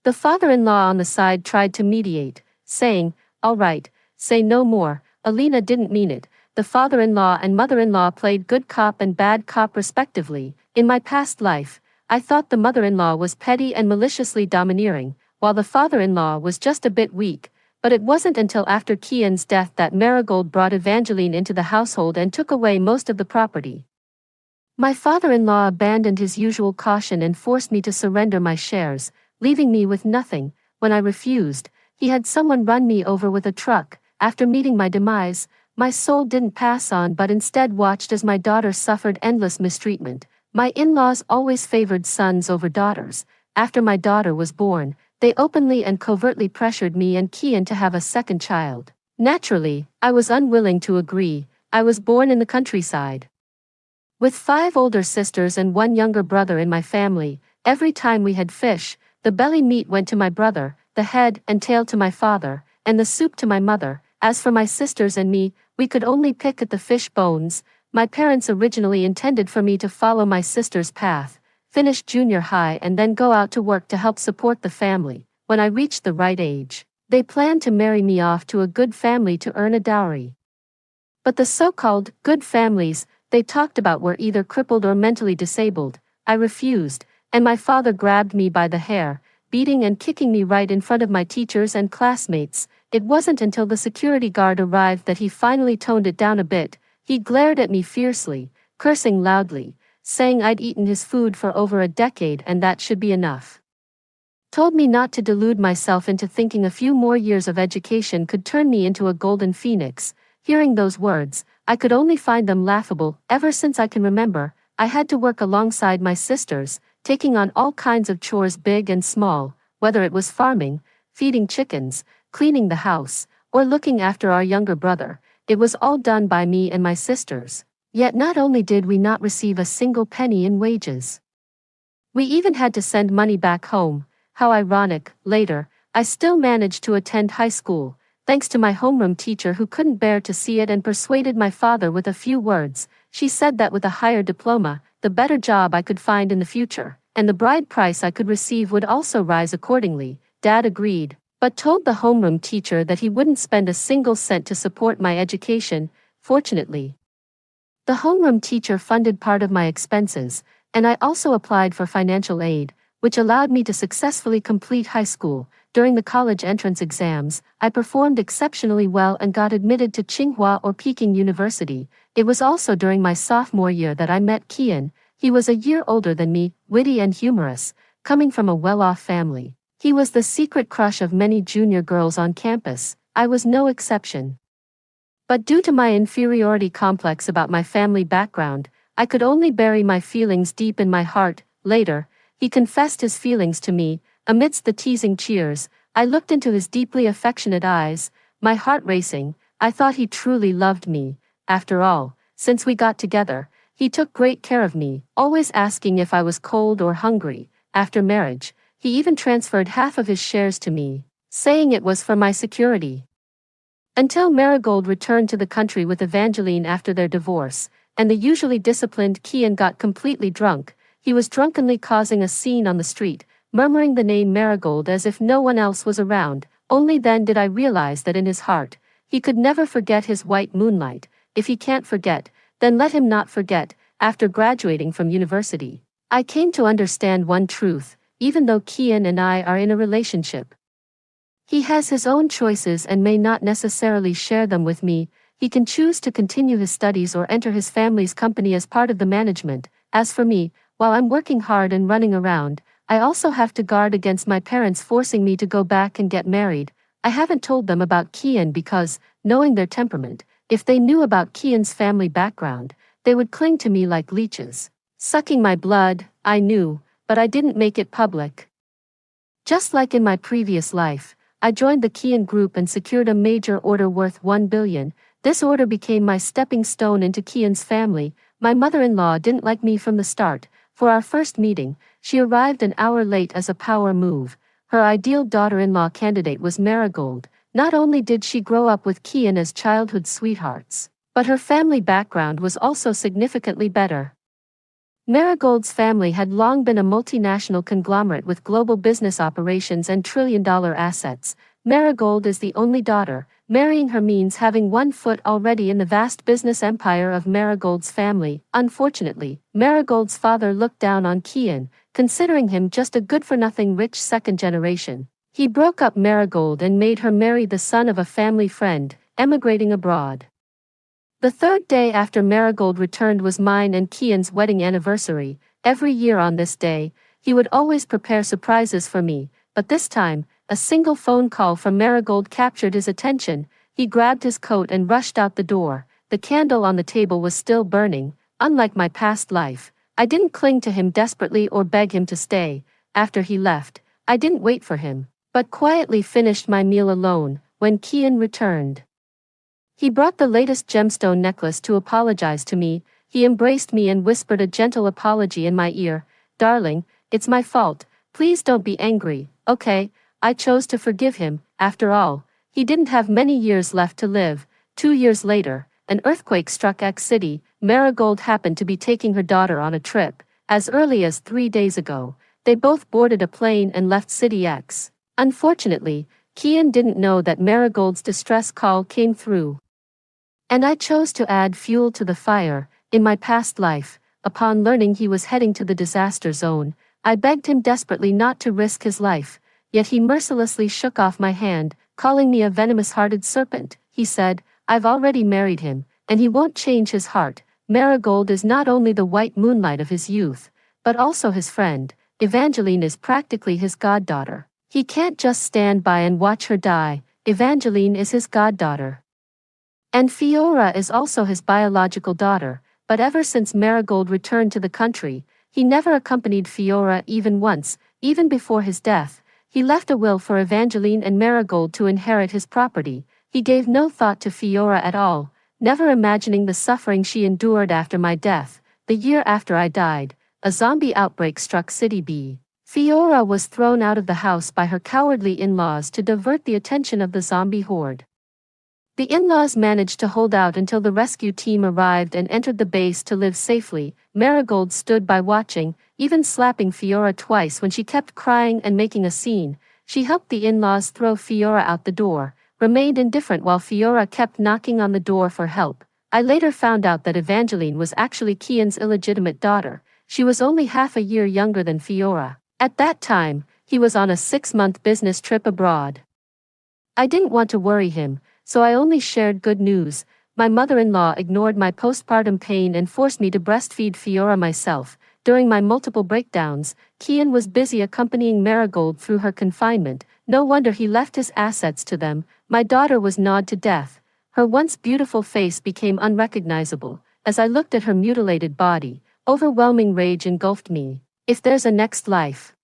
The father-in-law on the side tried to mediate, saying, "All right, say no more, Alina didn't mean it." The father-in-law and mother-in-law played good cop and bad cop respectively. In my past life, I thought the mother-in-law was petty and maliciously domineering, while the father-in-law was just a bit weak, but it wasn't until after Kian's death that Marigold brought Evangeline into the household and took away most of the property. My father-in-law abandoned his usual caution and forced me to surrender my shares, leaving me with nothing. When I refused, he had someone run me over with a truck. After meeting my demise, my soul didn't pass on but instead watched as my daughter suffered endless mistreatment. My in-laws always favored sons over daughters. After my daughter was born, they openly and covertly pressured me and Kian to have a second child. Naturally, I was unwilling to agree. I was born in the countryside, with 5 older sisters and 1 younger brother in my family. Every time we had fish, the belly meat went to my brother, the head and tail to my father, and the soup to my mother. As for my sisters and me, we could only pick at the fish bones. My parents originally intended for me to follow my sister's path, finish junior high and then go out to work to help support the family. When I reached the right age, they planned to marry me off to a good family to earn a dowry. But the so-called good families they talked about were either crippled or mentally disabled. I refused, and my father grabbed me by the hair, beating and kicking me right in front of my teachers and classmates. It wasn't until the security guard arrived that he finally toned it down a bit. He glared at me fiercely, cursing loudly, saying I'd eaten his food for over a decade and that should be enough. Told me not to delude myself into thinking a few more years of education could turn me into a golden phoenix. Hearing those words, I could only find them laughable. Ever since I can remember, I had to work alongside my sisters, taking on all kinds of chores big and small, whether it was farming, feeding chickens, cleaning the house, or looking after our younger brother. It was all done by me and my sisters. Yet not only did we not receive a single penny in wages, we even had to send money back home. How ironic. Later, I still managed to attend high school, thanks to my homeroom teacher who couldn't bear to see it and persuaded my father with a few words. She said that with a higher diploma, the better job I could find in the future, and the bride price I could receive would also rise accordingly. Dad agreed, but told the homeroom teacher that he wouldn't spend a single cent to support my education. Fortunately, the homeroom teacher funded part of my expenses, and I also applied for financial aid, which allowed me to successfully complete high school. During the college entrance exams, I performed exceptionally well and got admitted to Tsinghua or Peking University. It was also during my sophomore year that I met Kian. He was a year older than me, witty and humorous, coming from a well-off family. He was the secret crush of many junior girls on campus. I was no exception. But due to my inferiority complex about my family background, I could only bury my feelings deep in my heart. Later, he confessed his feelings to me. Amidst the teasing cheers, I looked into his deeply affectionate eyes, my heart racing. I thought he truly loved me. After all, since we got together, he took great care of me, always asking if I was cold or hungry. After marriage, he even transferred half of his shares to me, saying it was for my security. Until Marigold returned to the country with Evangeline after their divorce, and the usually disciplined Kian got completely drunk. He was drunkenly causing a scene on the street, murmuring the name Marigold as if no one else was around. Only then did I realize that in his heart, he could never forget his white moonlight. If he can't forget, then let him not forget. After graduating from university, I came to understand one truth: even though Kian and I are in a relationship, he has his own choices and may not necessarily share them with me. He can choose to continue his studies or enter his family's company as part of the management. As for me, while I'm working hard and running around, I also have to guard against my parents forcing me to go back and get married. I haven't told them about Kian because, knowing their temperament, if they knew about Kian's family background, they would cling to me like leeches, sucking my blood. I knew, but I didn't make it public. Just like in my previous life, I joined the Kian group and secured a major order worth 1 billion. This order became my stepping stone into Kian's family. My mother-in-law didn't like me from the start. For our first meeting, she arrived an hour late as a power move. Her ideal daughter-in-law candidate was Marigold. Not only did she grow up with Kian as childhood sweethearts, but her family background was also significantly better. Marigold's family had long been a multinational conglomerate with global business operations and trillion-dollar assets. Marigold is the only daughter. Marrying her means having one foot already in the vast business empire of Marigold's family. Unfortunately, Marigold's father looked down on Kian, considering him just a good-for-nothing rich second generation. He broke up Marigold and made her marry the son of a family friend, emigrating abroad. The third day after Marigold returned was mine and Kian's wedding anniversary. Every year on this day, he would always prepare surprises for me, but this time, a single phone call from Marigold captured his attention. He grabbed his coat and rushed out the door. The candle on the table was still burning. Unlike my past life, I didn't cling to him desperately or beg him to stay. After he left, I didn't wait for him, but quietly finished my meal alone. When Kian returned, he brought the latest gemstone necklace to apologize to me. He embraced me and whispered a gentle apology in my ear. "Darling, it's my fault. Please don't be angry, okay?" I chose to forgive him. After all, he didn't have many years left to live. 2 years later, an earthquake struck X City. Marigold happened to be taking her daughter on a trip. As early as 3 days ago, they both boarded a plane and left City X. Unfortunately, Kian didn't know that Marigold's distress call came through. And I chose to add fuel to the fire. In my past life, upon learning he was heading to the disaster zone, I begged him desperately not to risk his life, yet he mercilessly shook off my hand, calling me a venomous-hearted serpent. He said, "I've already married him, and he won't change his heart." Marigold is not only the white moonlight of his youth, but also his friend. Evangeline is practically his goddaughter. He can't just stand by and watch her die. Evangeline is his goddaughter. And Fiora is also his biological daughter, but ever since Marigold returned to the country, he never accompanied Fiora even once. Even before his death, he left a will for Evangeline and Marigold to inherit his property. He gave no thought to Fiora at all, never imagining the suffering she endured after my death. The year after I died, a zombie outbreak struck City B. Fiora was thrown out of the house by her cowardly in-laws to divert the attention of the zombie horde. The in-laws managed to hold out until the rescue team arrived and entered the base to live safely. Marigold stood by watching, even slapping Fiora twice when she kept crying and making a scene. She helped the in-laws throw Fiora out the door, remained indifferent while Fiora kept knocking on the door for help. I later found out that Evangeline was actually Kian's illegitimate daughter. She was only half a year younger than Fiora. At that time, he was on a 6-month business trip abroad. I didn't want to worry him, so I only shared good news. My mother-in-law ignored my postpartum pain and forced me to breastfeed Fiora myself. During my multiple breakdowns, Kian was busy accompanying Marigold through her confinement. No wonder he left his assets to them. My daughter was gnawed to death. Her once beautiful face became unrecognizable. As I looked at her mutilated body, overwhelming rage engulfed me. If there's a next life,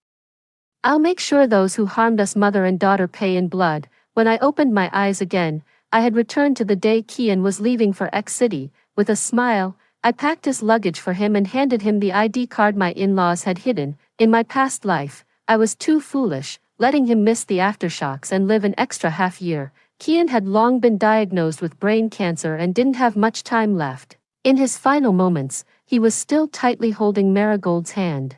I'll make sure those who harmed us mother and daughter pay in blood. When I opened my eyes again, I had returned to the day Kian was leaving for X City. With a smile, I packed his luggage for him and handed him the ID card my in-laws had hidden. In my past life, I was too foolish, letting him miss the aftershocks and live an extra half year. Kian had long been diagnosed with brain cancer and didn't have much time left. In his final moments, he was still tightly holding Marigold's hand,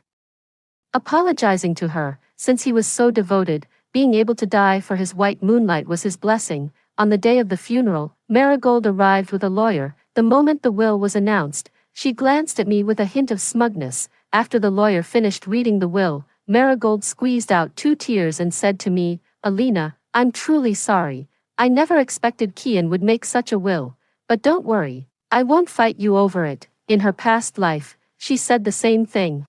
apologizing to her, since he was so devoted. Being able to die for his white moonlight was his blessing. On the day of the funeral, Marigold arrived with a lawyer. The moment the will was announced, she glanced at me with a hint of smugness. After the lawyer finished reading the will, Marigold squeezed out 2 tears and said to me, "Alina, I'm truly sorry. I never expected Kian would make such a will. But don't worry, I won't fight you over it." In her past life, she said the same thing.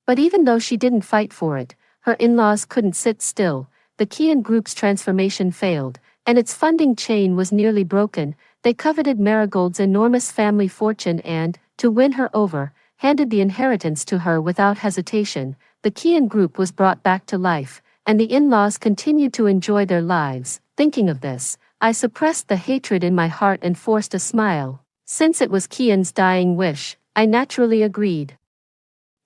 But even though she didn't fight for it, her in-laws couldn't sit still. The Kian Group's transformation failed, and its funding chain was nearly broken. They coveted Marigold's enormous family fortune and, to win her over, handed the inheritance to her without hesitation. The Kian Group was brought back to life, and the in-laws continued to enjoy their lives. Thinking of this, I suppressed the hatred in my heart and forced a smile. Since it was Kian's dying wish, I naturally agreed.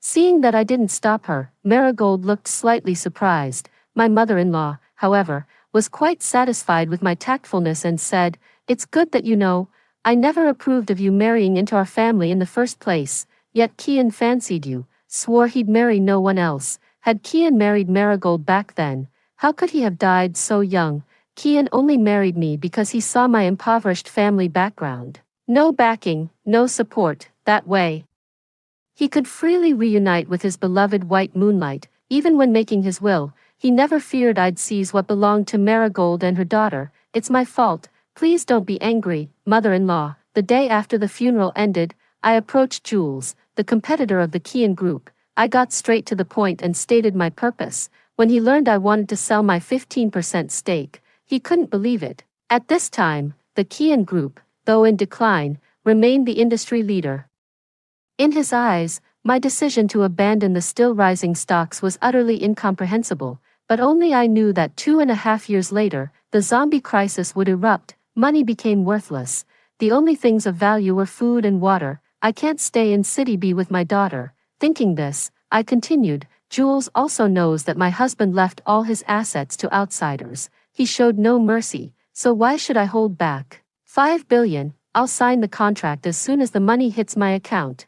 Seeing that I didn't stop her, Marigold looked slightly surprised. My mother-in-law, however, was quite satisfied with my tactfulness and said, "It's good that you know, I never approved of you marrying into our family in the first place, yet Kian fancied you, swore he'd marry no one else." Had Kian married Marigold back then, how could he have died so young? Kian only married me because he saw my impoverished family background. No backing, no support, that way he could freely reunite with his beloved white moonlight. Even when making his will, he never feared I'd seize what belonged to Marigold and her daughter. "It's my fault, please don't be angry, mother-in-law." The day after the funeral ended, I approached Jules, the competitor of the Kian Group. I got straight to the point and stated my purpose. When he learned I wanted to sell my 15% stake, he couldn't believe it. At this time, the Kian Group, though in decline, remained the industry leader. In his eyes, my decision to abandon the still rising stocks was utterly incomprehensible, but only I knew that 2.5 years later, the zombie crisis would erupt. Money became worthless. The only things of value were food and water. I can't stay in City B with my daughter. Thinking this, I continued, Jules also knows that my husband left all his assets to outsiders. He showed no mercy, so why should I hold back? 5 billion, I'll sign the contract as soon as the money hits my account.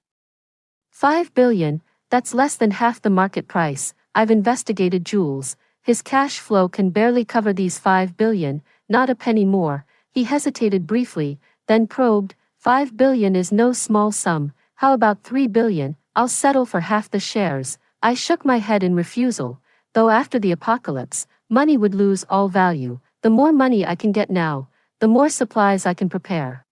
5 billion, that's less than half the market price. I've investigated Jules. His cash flow can barely cover these 5 billion, not a penny more. He hesitated briefly, then probed. 5 billion is no small sum. How about 3 billion? I'll settle for half the shares. I shook my head in refusal, though after the apocalypse, money would lose all value. The more money I can get now, the more supplies I can prepare.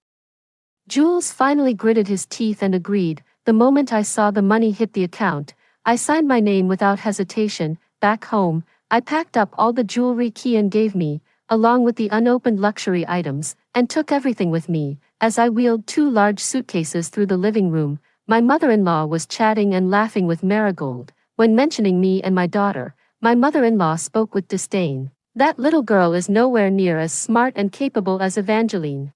Jules finally gritted his teeth and agreed. The moment I saw the money hit the account, I signed my name without hesitation. Back home, I packed up all the jewelry Kian gave me, along with the unopened luxury items, and took everything with me. As I wheeled 2 large suitcases through the living room, my mother-in-law was chatting and laughing with Marigold. When mentioning me and my daughter, my mother-in-law spoke with disdain. "That little girl is nowhere near as smart and capable as Evangeline.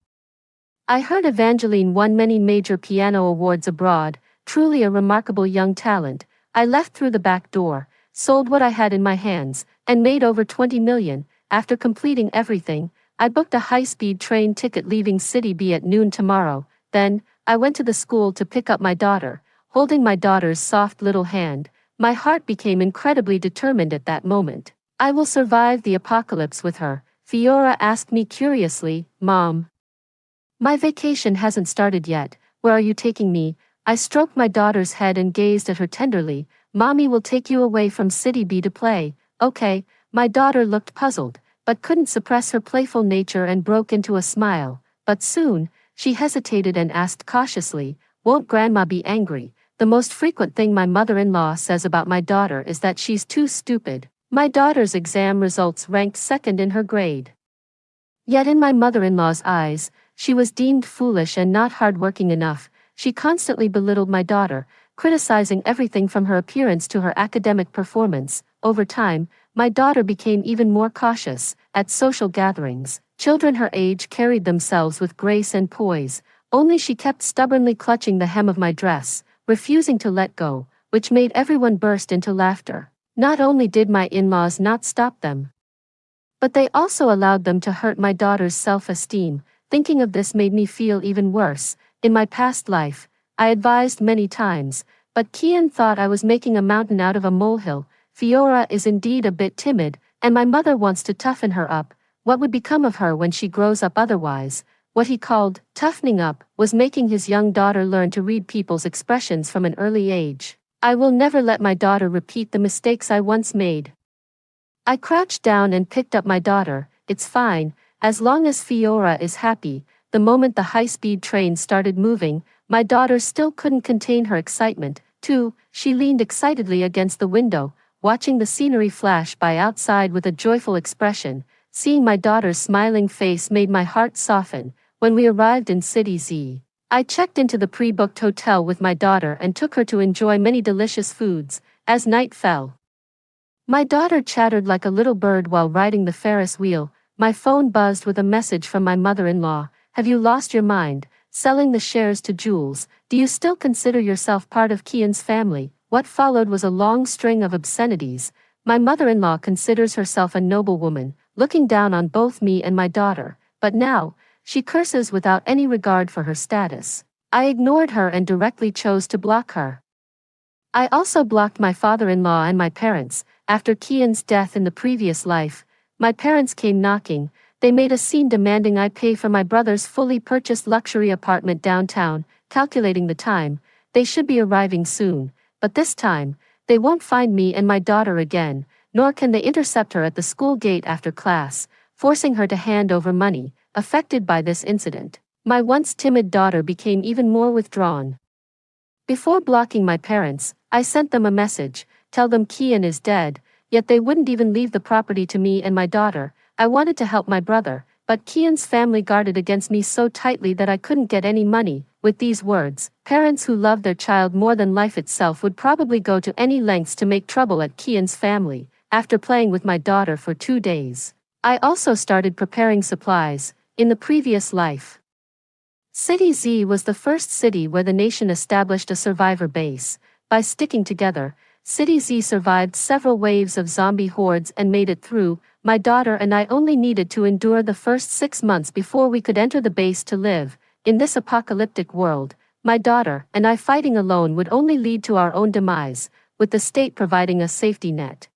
I heard Evangeline won many major piano awards abroad, truly a remarkable young talent." I left through the back door, sold what I had in my hands, and made over 20 million. After completing everything, I booked a high-speed train ticket leaving City B at noon tomorrow. Then, I went to the school to pick up my daughter. Holding my daughter's soft little hand, my heart became incredibly determined at that moment. I will survive the apocalypse with her. Fiora asked me curiously, "Mom, my vacation hasn't started yet. Where are you taking me?" I stroked my daughter's head and gazed at her tenderly. "Mommy will take you away from City B to play." "Okay." My daughter looked puzzled, but couldn't suppress her playful nature and broke into a smile. But soon, she hesitated and asked cautiously, "Won't Grandma be angry?" The most frequent thing my mother-in-law says about my daughter is that she's too stupid. My daughter's exam results ranked second in her grade. Yet in my mother-in-law's eyes, she was deemed foolish and not hardworking enough. She constantly belittled my daughter, criticizing everything from her appearance to her academic performance. Over time, My daughter became even more cautious. At social gatherings, children her age carried themselves with grace and poise, only she kept stubbornly clutching the hem of my dress, refusing to let go, which made everyone burst into laughter. Not only did my in-laws not stop them, but they also allowed them to hurt my daughter's self-esteem. Thinking of this made me feel even worse. In my past life, I advised many times, but Kian thought I was making a mountain out of a molehill. Fiora is indeed a bit timid, and my mother wants to toughen her up. What would become of her when she grows up otherwise? What he called toughening up was making his young daughter learn to read people's expressions from an early age. I will never let my daughter repeat the mistakes I once made. I crouched down and picked up my daughter. It's fine, as long as Fiora is happy. The moment the high-speed train started moving, my daughter still couldn't contain her excitement. Too, she leaned excitedly against the window, watching the scenery flash by outside with a joyful expression. Seeing my daughter's smiling face made my heart soften. When we arrived in City Z, I checked into the pre-booked hotel with my daughter and took her to enjoy many delicious foods. As night fell, my daughter chattered like a little bird while riding the Ferris wheel. My phone buzzed with a message from my mother-in-law. Have you lost your mind, selling the shares to Jules? Do you still consider yourself part of Kian's family? What followed was a long string of obscenities. My mother-in-law considers herself a noble woman, looking down on both me and my daughter, but now, she curses without any regard for her status. I ignored her and directly chose to block her. I also blocked my father-in-law and my parents. After Kian's death in the previous life, my parents came knocking. They made a scene demanding I pay for my brother's fully purchased luxury apartment downtown. Calculating the time, they should be arriving soon, but this time, they won't find me and my daughter again, nor can they intercept her at the school gate after class, forcing her to hand over money. Affected by this incident, my once timid daughter became even more withdrawn. Before blocking my parents, I sent them a message, tell them Kian is dead, yet they wouldn't even leave the property to me and my daughter. I wanted to help my brother, but Kian's family guarded against me so tightly that I couldn't get any money. With these words, parents who love their child more than life itself would probably go to any lengths to make trouble at Kian's family. After playing with my daughter for 2 days, I also started preparing supplies. In the previous life, City Z was the first city where the nation established a survivor base. By sticking together, City Z survived several waves of zombie hordes and made it through. My daughter and I only needed to endure the first 6 months before we could enter the base to live. In this apocalyptic world, my daughter and I fighting alone would only lead to our own demise, with the state providing a safety net.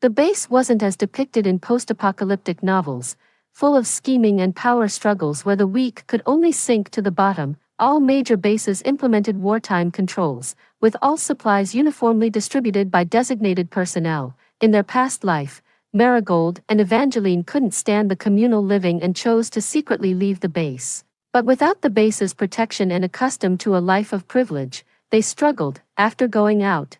The base wasn't as depicted in post-apocalyptic novels, full of scheming and power struggles where the weak could only sink to the bottom. All major bases implemented wartime controls, with all supplies uniformly distributed by designated personnel. In their past life, Marigold and Evangeline couldn't stand the communal living and chose to secretly leave the base. But without the base's protection and accustomed to a life of privilege, they struggled. After going out,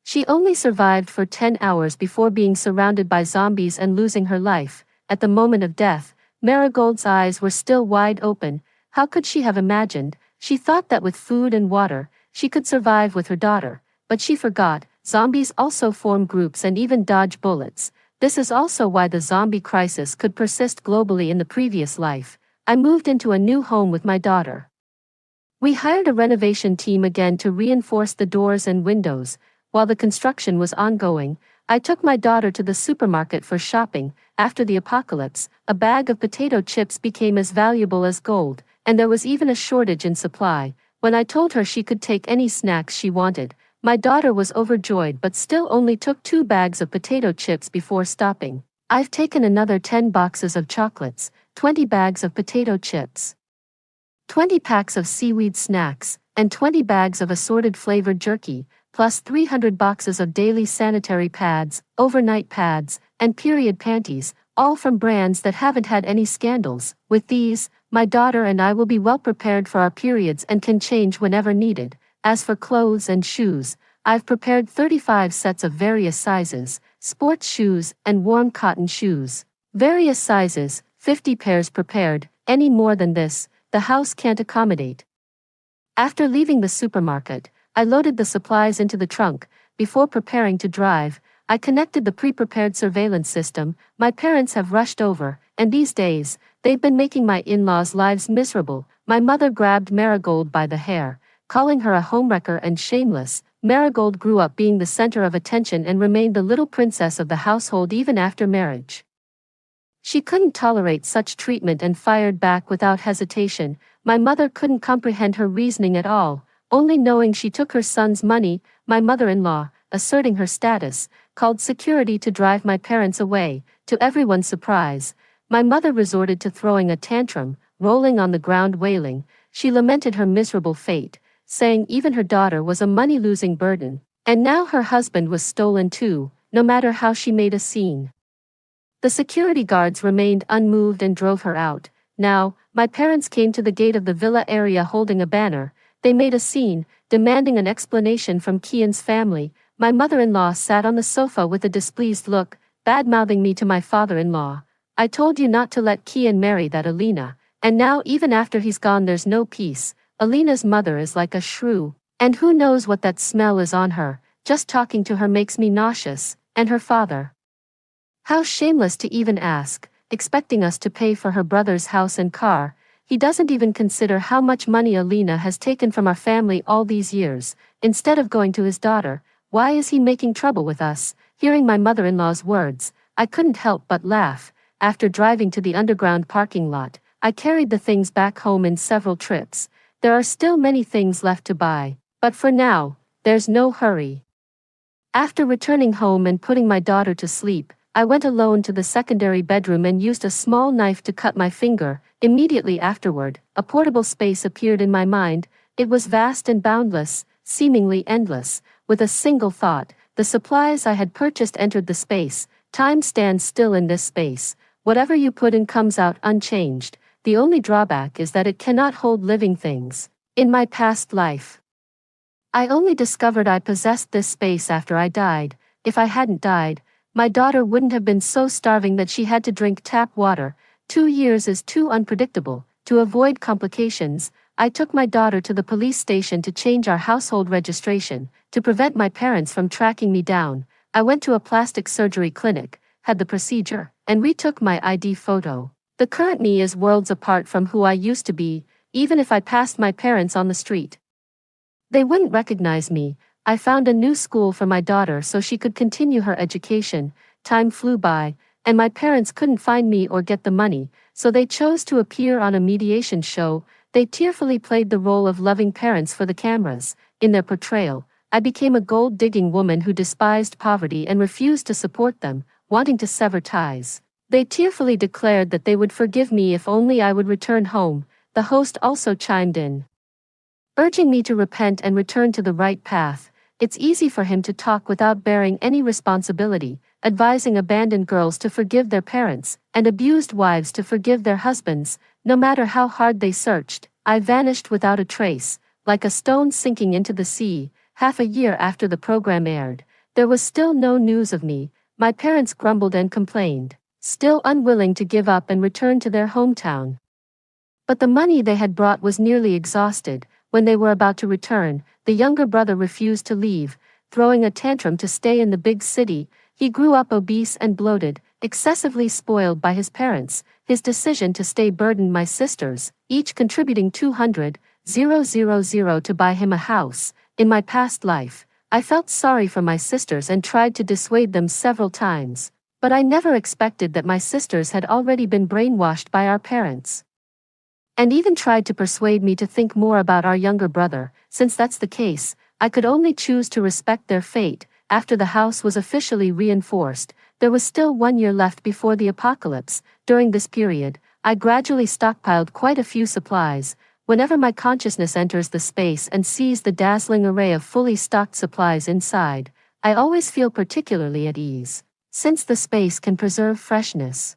she only survived for 10 hours before being surrounded by zombies and losing her life. At the moment of death, Marigold's eyes were still wide open. How could she have imagined? She thought that with food and water, she could survive with her daughter, but she forgot, zombies also form groups and even dodge bullets. This is also why the zombie crisis could persist globally in the previous life. I moved into a new home with my daughter. We hired a renovation team again to reinforce the doors and windows. While the construction was ongoing, I took my daughter to the supermarket for shopping. After the apocalypse, a bag of potato chips became as valuable as gold, and there was even a shortage in supply. When I told her she could take any snacks she wanted, my daughter was overjoyed but still only took 2 bags of potato chips before stopping. I've taken another 10 boxes of chocolates, 20 bags of potato chips, 20 packs of seaweed snacks, and 20 bags of assorted flavored jerky, plus 300 boxes of daily sanitary pads, overnight pads, and period panties, all from brands that haven't had any scandals. With these, my daughter and I will be well prepared for our periods and can change whenever needed. As for clothes and shoes, I've prepared 35 sets of various sizes, sports shoes and warm cotton shoes. Various sizes, 50 pairs prepared. Any more than this, the house can't accommodate. After leaving the supermarket, I loaded the supplies into the trunk. Before preparing to drive, I connected the pre-prepared surveillance system. My parents have rushed over, and these days, they've been making my in-laws' lives miserable. My mother grabbed Marigold by the hair, calling her a homewrecker and shameless. Marigold grew up being the center of attention and remained the little princess of the household even after marriage. She couldn't tolerate such treatment and fired back without hesitation. My mother couldn't comprehend her reasoning at all, only knowing she took her son's money. My mother-in-law, asserting her status, called security to drive my parents away. To everyone's surprise, my mother resorted to throwing a tantrum, rolling on the ground wailing. She lamented her miserable fate, saying even her daughter was a money-losing burden, and now her husband was stolen too, no matter how she made a scene. The security guards remained unmoved and drove her out. Now, my parents came to the gate of the villa area holding a banner. They made a scene, demanding an explanation from Kian's family. My mother-in-law sat on the sofa with a displeased look, bad-mouthing me to my father-in-law. I told you not to let Kian marry that Alina, and now even after he's gone there's no peace. Alina's mother is like a shrew, and who knows what that smell is on her. Just talking to her makes me nauseous, and her father. How shameless to even ask, expecting us to pay for her brother's house and car. He doesn't even consider how much money Alina has taken from our family all these years. Instead of going to his daughter, why is he making trouble with us? Hearing my mother-in-law's words, I couldn't help but laugh. After driving to the underground parking lot, I carried the things back home in several trips. There are still many things left to buy, but for now, there's no hurry. After returning home and putting my daughter to sleep, I went alone to the secondary bedroom and used a small knife to cut my finger. Immediately afterward, a portable space appeared in my mind. It was vast and boundless, seemingly endless. With a single thought, the supplies I had purchased entered the space. Time stands still in this space. Whatever you put in comes out unchanged. The only drawback is that it cannot hold living things. In my past life, I only discovered I possessed this space after I died. If I hadn't died, my daughter wouldn't have been so starving that she had to drink tap water. 2 years is too unpredictable. To avoid complications, I took my daughter to the police station to change our household registration. To prevent my parents from tracking me down, I went to a plastic surgery clinic, had the procedure, and retook my ID photo. The current me is worlds apart from who I used to be. Even if I passed my parents on the street, they wouldn't recognize me. I found a new school for my daughter so she could continue her education. Time flew by, and my parents couldn't find me or get the money, so they chose to appear on a mediation show. They tearfully played the role of loving parents for the cameras. In their portrayal, I became a gold-digging woman who despised poverty and refused to support them, wanting to sever ties. They tearfully declared that they would forgive me if only I would return home. The host also chimed in, urging me to repent and return to the right path. It's easy for him to talk without bearing any responsibility, advising abandoned girls to forgive their parents, and abused wives to forgive their husbands. No matter how hard they searched, I vanished without a trace, like a stone sinking into the sea. Half a year after the program aired, there was still no news of me. My parents grumbled and complained, still unwilling to give up and return to their hometown. But the money they had brought was nearly exhausted. When they were about to return, the younger brother refused to leave, throwing a tantrum to stay in the big city. He grew up obese and bloated, excessively spoiled by his parents. His decision to stay burdened my sisters, each contributing 200,000 to buy him a house. In my past life, I felt sorry for my sisters and tried to dissuade them several times, but I never expected that my sisters had already been brainwashed by our parents, and even tried to persuade me to think more about our younger brother. Since that's the case, I could only choose to respect their fate. After the house was officially reinforced, there was still 1 year left before the apocalypse. During this period, I gradually stockpiled quite a few supplies. Whenever my consciousness enters the space and sees the dazzling array of fully stocked supplies inside, I always feel particularly at ease, since the space can preserve freshness.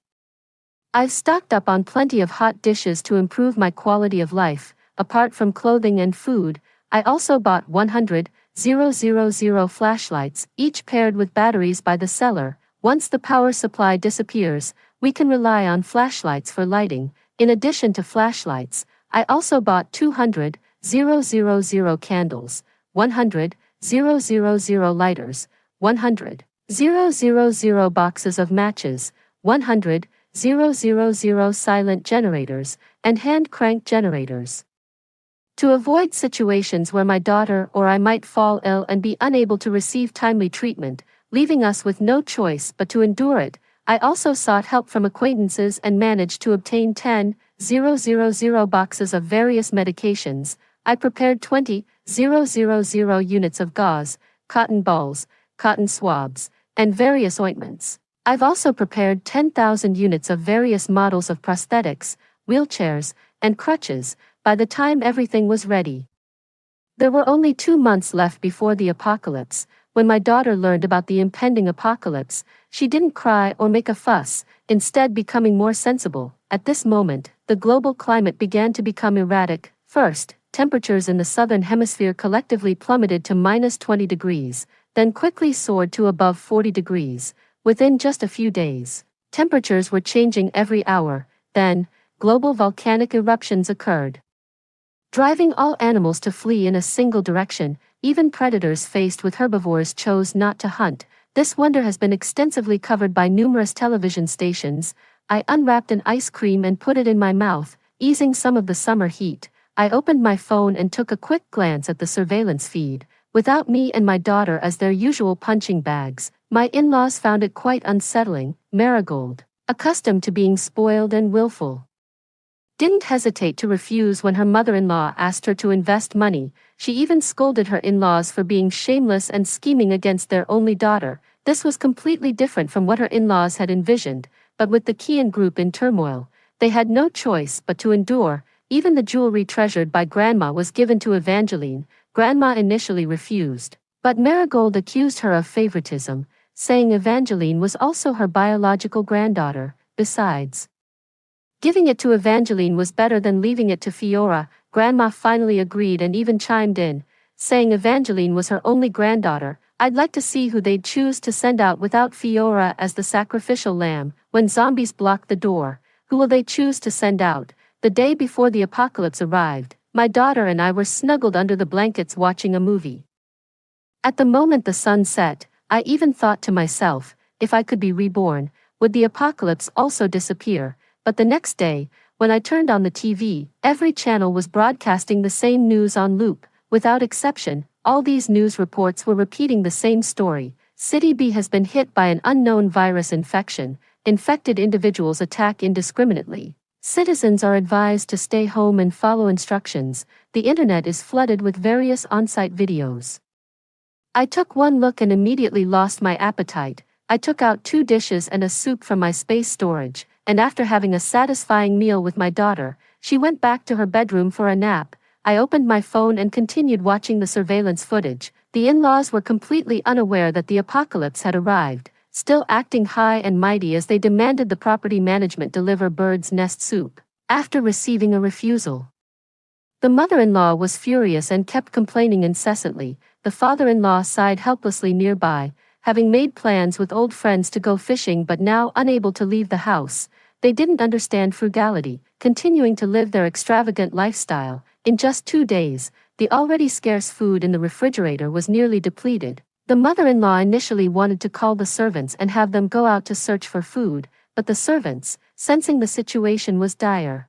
I've stocked up on plenty of hot dishes to improve my quality of life. Apart from clothing and food, I also bought 100,000 flashlights, each paired with batteries by the seller. Once the power supply disappears, we can rely on flashlights for lighting. In addition to flashlights, I also bought 200,000 candles, 100,000 lighters, 100,000 000 boxes of matches, 100,000 silent generators, and hand-cranked generators. To avoid situations where my daughter or I might fall ill and be unable to receive timely treatment, leaving us with no choice but to endure it, I also sought help from acquaintances and managed to obtain 10,000 boxes of various medications. I prepared 20,000 units of gauze, cotton balls, cotton swabs, and various ointments. I've also prepared 10,000 units of various models of prosthetics, wheelchairs, and crutches. By the time everything was ready, there were only 2 months left before the apocalypse. When my daughter learned about the impending apocalypse, she didn't cry or make a fuss, instead becoming more sensible. At this moment, the global climate began to become erratic. First, temperatures in the southern hemisphere collectively plummeted to -20 degrees, then quickly soared to above 40 degrees. Within just a few days, temperatures were changing every hour. Then, global volcanic eruptions occurred, driving all animals to flee in a single direction. Even predators faced with herbivores chose not to hunt. This wonder has been extensively covered by numerous television stations. I unwrapped an ice cream and put it in my mouth, easing some of the summer heat. I opened my phone and took a quick glance at the surveillance feed. Without me and my daughter as their usual punching bags, my in-laws found it quite unsettling. Marigold, accustomed to being spoiled and willful, didn't hesitate to refuse when her mother-in-law asked her to invest money. She even scolded her in-laws for being shameless and scheming against their only daughter. This was completely different from what her in-laws had envisioned, but with the Kian group in turmoil, they had no choice but to endure. Even the jewelry treasured by Grandma was given to Evangeline. Grandma initially refused, but Marigold accused her of favoritism, saying Evangeline was also her biological granddaughter. Besides, giving it to Evangeline was better than leaving it to Fiora. Grandma finally agreed and even chimed in, saying Evangeline was her only granddaughter. I'd like to see who they'd choose to send out without Fiora as the sacrificial lamb. When zombies blocked the door, who will they choose to send out? The day before the apocalypse arrived, my daughter and I were snuggled under the blankets watching a movie. At the moment the sun set, I even thought to myself, if I could be reborn, would the apocalypse also disappear? But the next day, when I turned on the TV, every channel was broadcasting the same news on loop. Without exception, all these news reports were repeating the same story. City B has been hit by an unknown virus infection. Infected individuals attack indiscriminately. Citizens are advised to stay home and follow instructions. The internet is flooded with various on-site videos. I took one look and immediately lost my appetite. I took out 2 dishes and a soup from my space storage, and after having a satisfying meal with my daughter, she went back to her bedroom for a nap. I opened my phone and continued watching the surveillance footage. The in-laws were completely unaware that the apocalypse had arrived, still acting high and mighty as they demanded the property management deliver bird's nest soup. After receiving a refusal, the mother-in-law was furious and kept complaining incessantly. The father-in-law sighed helplessly nearby, having made plans with old friends to go fishing but now unable to leave the house. They didn't understand frugality, continuing to live their extravagant lifestyle. In just 2 days, the already scarce food in the refrigerator was nearly depleted. The mother-in-law initially wanted to call the servants and have them go out to search for food, but the servants, sensing the situation was dire,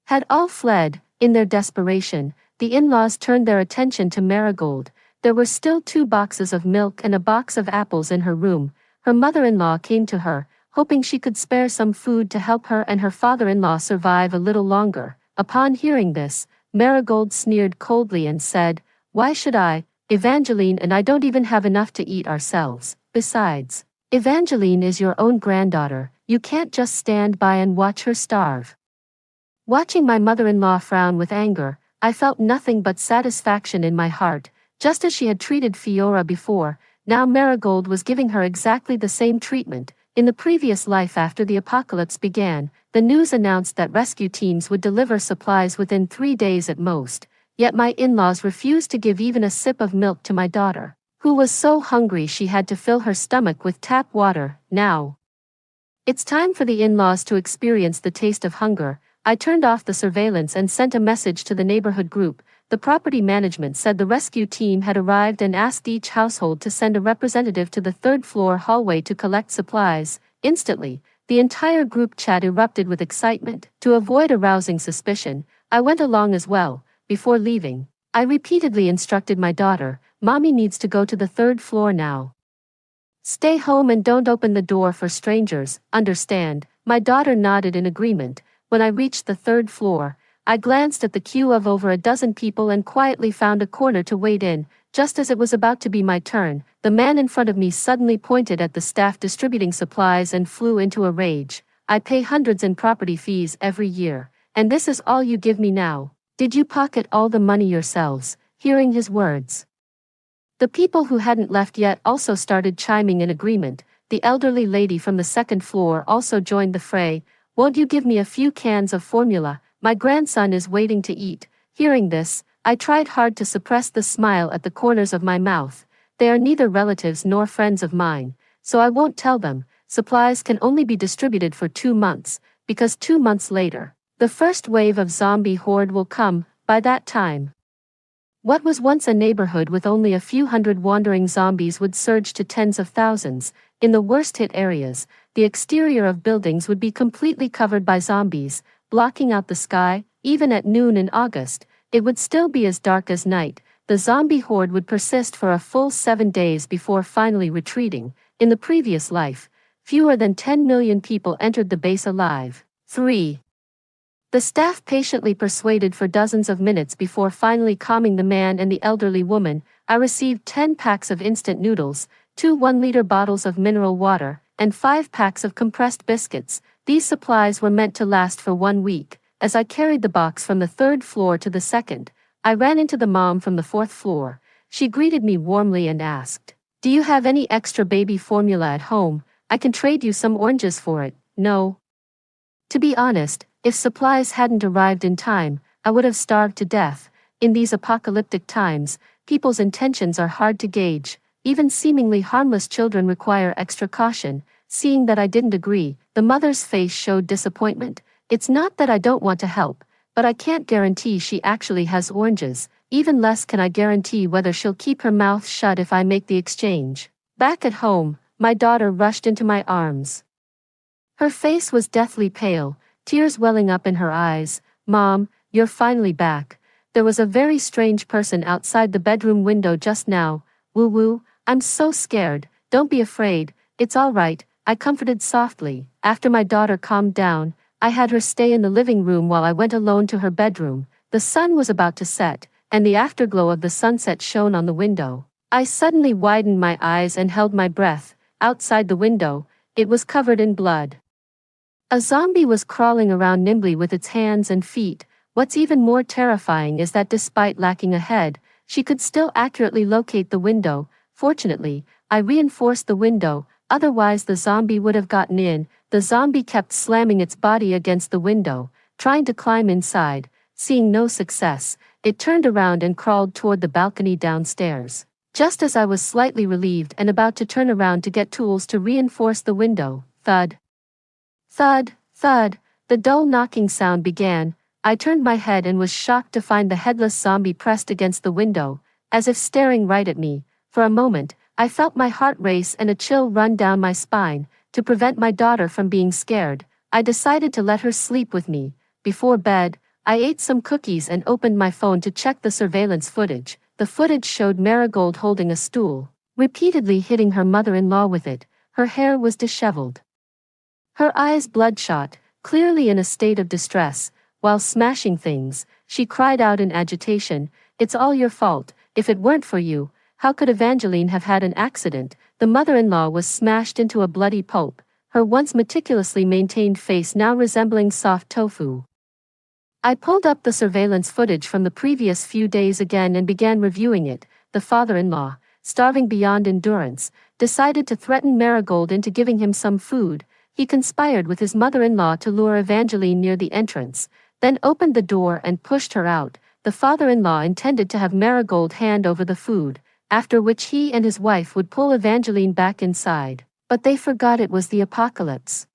had all fled. In their desperation, the in-laws turned their attention to Marigold. There were still 2 boxes of milk and a box of apples in her room. Her mother-in-law came to her, hoping she could spare some food to help her and her father-in-law survive a little longer. Upon hearing this, Marigold sneered coldly and said, "Why should I? Evangeline and I don't even have enough to eat ourselves. Besides, Evangeline is your own granddaughter. You can't just stand by and watch her starve." Watching my mother-in-law frown with anger, I felt nothing but satisfaction in my heart. Just as she had treated Fiora before, now Marigold was giving her exactly the same treatment. In the previous life after the apocalypse began, the news announced that rescue teams would deliver supplies within 3 days at most, yet my in-laws refused to give even a sip of milk to my daughter, who was so hungry she had to fill her stomach with tap water. Now it's time for the in-laws to experience the taste of hunger. I turned off the surveillance and sent a message to the neighborhood group. the property management said the rescue team had arrived and asked each household to send a representative to the third-floor hallway to collect supplies. Instantly, the entire group chat erupted with excitement. To avoid arousing suspicion, I went along as well. Before leaving, I repeatedly instructed my daughter, "Mommy needs to go to the third floor now. Stay home and don't open the door for strangers, understand?" My daughter nodded in agreement. When I reached the third floor, I glanced at the queue of over a dozen people and quietly found a corner to wait in. Just as it was about to be my turn, the man in front of me suddenly pointed at the staff distributing supplies and flew into a rage. "I pay hundreds in property fees every year, and this is all you give me now? Did you pocket all the money yourselves?" Hearing his words, the people who hadn't left yet also started chiming in agreement. The elderly lady from the second floor also joined the fray. "Won't you give me a few cans of formula? My grandson is waiting to eat." Hearing this, I tried hard to suppress the smile at the corners of my mouth. They are neither relatives nor friends of mine, so I won't tell them. Supplies can only be distributed for 2 months, because 2 months later, the first wave of zombie horde will come. By that time, what was once a neighborhood with only a few hundred wandering zombies would surge to tens of thousands. In the worst-hit areas, the exterior of buildings would be completely covered by zombies, blocking out the sky. Even at noon in August, it would still be as dark as night. The zombie horde would persist for a full 7 days before finally retreating. In the previous life, fewer than 10 million people entered the base alive. 3. The staff patiently persuaded for dozens of minutes before finally calming the man and the elderly woman. I received 10 packs of instant noodles, 2 1-liter bottles of mineral water, and 5 packs of compressed biscuits. These supplies were meant to last for 1 week. As I carried the box from the third floor to the second, I ran into the mom from the fourth floor. She greeted me warmly and asked, "Do you have any extra baby formula at home? I can trade you some oranges for it." No. To be honest, if supplies hadn't arrived in time, I would have starved to death. In these apocalyptic times, people's intentions are hard to gauge. Even seemingly harmless children require extra caution. Seeing that I didn't agree, the mother's face showed disappointment. "It's not that I don't want to help, but I can't guarantee she actually has oranges. Even less can I guarantee whether she'll keep her mouth shut if I make the exchange." Back at home, my daughter rushed into my arms. Her face was deathly pale, tears welling up in her eyes. "Mom, you're finally back. There was a very strange person outside the bedroom window just now. Woo-woo, I'm so scared." "Don't be afraid, it's all right," I comforted softly. After my daughter calmed down, I had her stay in the living room while I went alone to her bedroom. The sun was about to set, and the afterglow of the sunset shone on the window. I suddenly widened my eyes and held my breath. Outside the window, it was covered in blood. A zombie was crawling around nimbly with its hands and feet. What's even more terrifying is that despite lacking a head, she could still accurately locate the window. Fortunately, I reinforced the window, otherwise the zombie would have gotten in. The zombie kept slamming its body against the window, trying to climb inside. Seeing no success, it turned around and crawled toward the balcony downstairs. Just as I was slightly relieved and about to turn around to get tools to reinforce the window, thud, thud, thud, the dull knocking sound began. I turned my head and was shocked to find the headless zombie pressed against the window, as if staring right at me. For a moment, I felt my heart race and a chill run down my spine. To prevent my daughter from being scared, I decided to let her sleep with me. Before bed, I ate some cookies and opened my phone to check the surveillance footage. The footage showed Marigold holding a stool, repeatedly hitting her mother-in-law with it. Her hair was disheveled, her eyes bloodshot, clearly in a state of distress. While smashing things, she cried out in agitation, "It's all your fault. If it weren't for you, how could Evangeline have had an accident?" The mother-in-law was smashed into a bloody pulp, her once meticulously maintained face now resembling soft tofu. I pulled up the surveillance footage from the previous few days again and began reviewing it. The father-in-law, starving beyond endurance, decided to threaten Marigold into giving him some food. He conspired with his mother-in-law to lure Evangeline near the entrance, then opened the door and pushed her out. The father-in-law intended to have Marigold hand over the food, after which he and his wife would pull Evangeline back inside. But they forgot it was the apocalypse.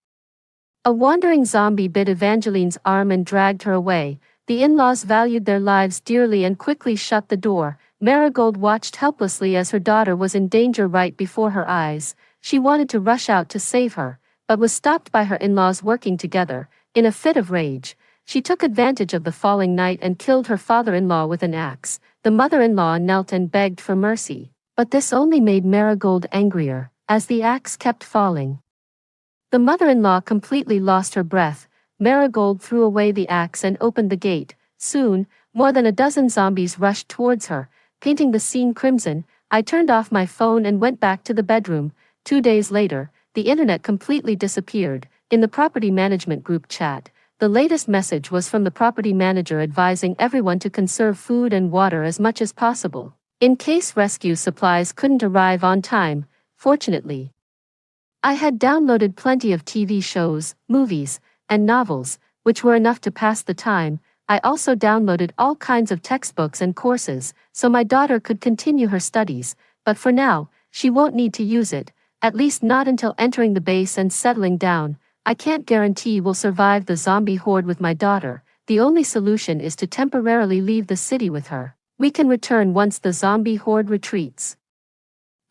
A wandering zombie bit Evangeline's arm and dragged her away. The in-laws valued their lives dearly and quickly shut the door. Marigold watched helplessly as her daughter was in danger right before her eyes. She wanted to rush out to save her, but was stopped by her in-laws working together. In a fit of rage, she took advantage of the falling night and killed her father-in-law with an axe. The mother-in-law knelt and begged for mercy, but this only made Marigold angrier, as the axe kept falling. The mother-in-law completely lost her breath. Marigold threw away the axe and opened the gate. Soon, more than a dozen zombies rushed towards her, painting the scene crimson. I turned off my phone and went back to the bedroom. 2 days later, the internet completely disappeared. In the property management group chat, the latest message was from the property manager advising everyone to conserve food and water as much as possible, in case rescue supplies couldn't arrive on time. Fortunately, I had downloaded plenty of TV shows, movies, and novels, which were enough to pass the time. I also downloaded all kinds of textbooks and courses, so my daughter could continue her studies, but for now, she won't need to use it, at least not until entering the base and settling down. I can't guarantee we'll survive the zombie horde with my daughter. The only solution is to temporarily leave the city with her. We can return once the zombie horde retreats.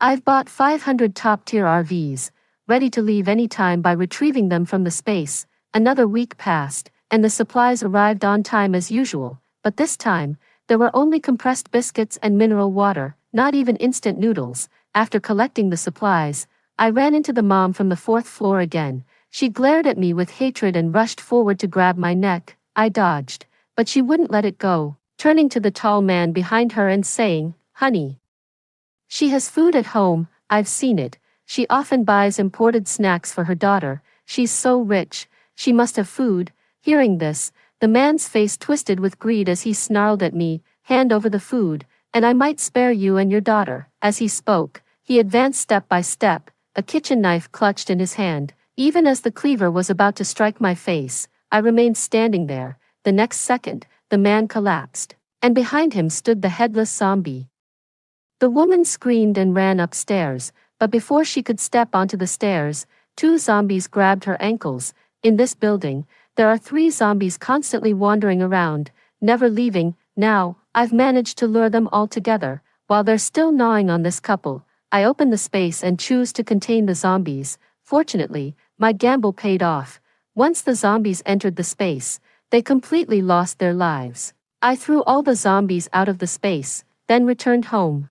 I've bought 500 top-tier RVs, ready to leave anytime by retrieving them from the space. Another week passed, and the supplies arrived on time as usual, but this time, there were only compressed biscuits and mineral water, not even instant noodles. After collecting the supplies, I ran into the mom from the 4th floor again. She glared at me with hatred and rushed forward to grab my neck. I dodged, but she wouldn't let it go, turning to the tall man behind her and saying, "Honey, she has food at home, I've seen it. She often buys imported snacks for her daughter. She's so rich, she must have food." Hearing this, the man's face twisted with greed as he snarled at me, "Hand over the food, and I might spare you and your daughter." As he spoke, he advanced step by step, a kitchen knife clutched in his hand. Even as the cleaver was about to strike my face, I remained standing there. The next second, the man collapsed, and behind him stood the headless zombie. The woman screamed and ran upstairs, but before she could step onto the stairs, 2 zombies grabbed her ankles. In this building, there are 3 zombies constantly wandering around, never leaving. Now, I've managed to lure them all together. While they're still gnawing on this couple, I open the space and choose to contain the zombies. Fortunately, my gamble paid off. Once the zombies entered the space, they completely lost their lives. I threw all the zombies out of the space, then returned home.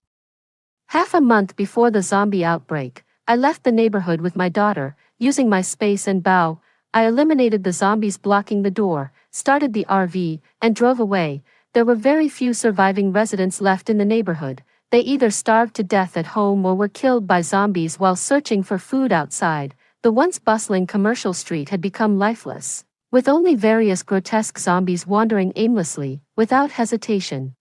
Half a month before the zombie outbreak, I left the neighborhood with my daughter. Using my space and bow, I eliminated the zombies blocking the door, started the RV, and drove away. There were very few surviving residents left in the neighborhood. They either starved to death at home or were killed by zombies while searching for food outside. The once bustling commercial street had become lifeless, with only various grotesque zombies wandering aimlessly, without hesitation.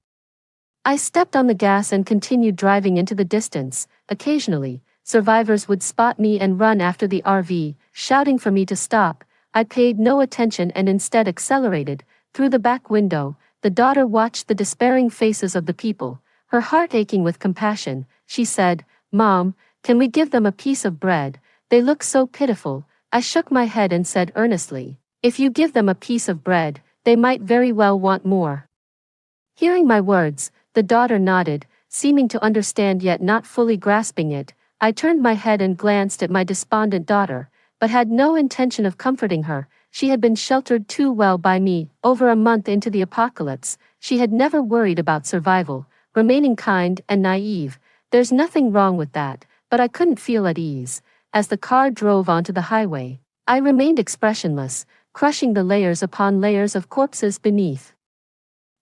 I stepped on the gas and continued driving into the distance. Occasionally, survivors would spot me and run after the RV, shouting for me to stop. I paid no attention and instead accelerated. Through the back window, the daughter watched the despairing faces of the people, her heart aching with compassion. She said, "Mom, can we give them a piece of bread? They look so pitiful." I shook my head and said earnestly, "If you give them a piece of bread, they might very well want more." Hearing my words, the daughter nodded, seeming to understand yet not fully grasping it. I turned my head and glanced at my despondent daughter, but had no intention of comforting her. She had been sheltered too well by me. Over a month into the apocalypse, she had never worried about survival, remaining kind and naive. There's nothing wrong with that, but I couldn't feel at ease. As the car drove onto the highway, I remained expressionless, crushing the layers upon layers of corpses beneath.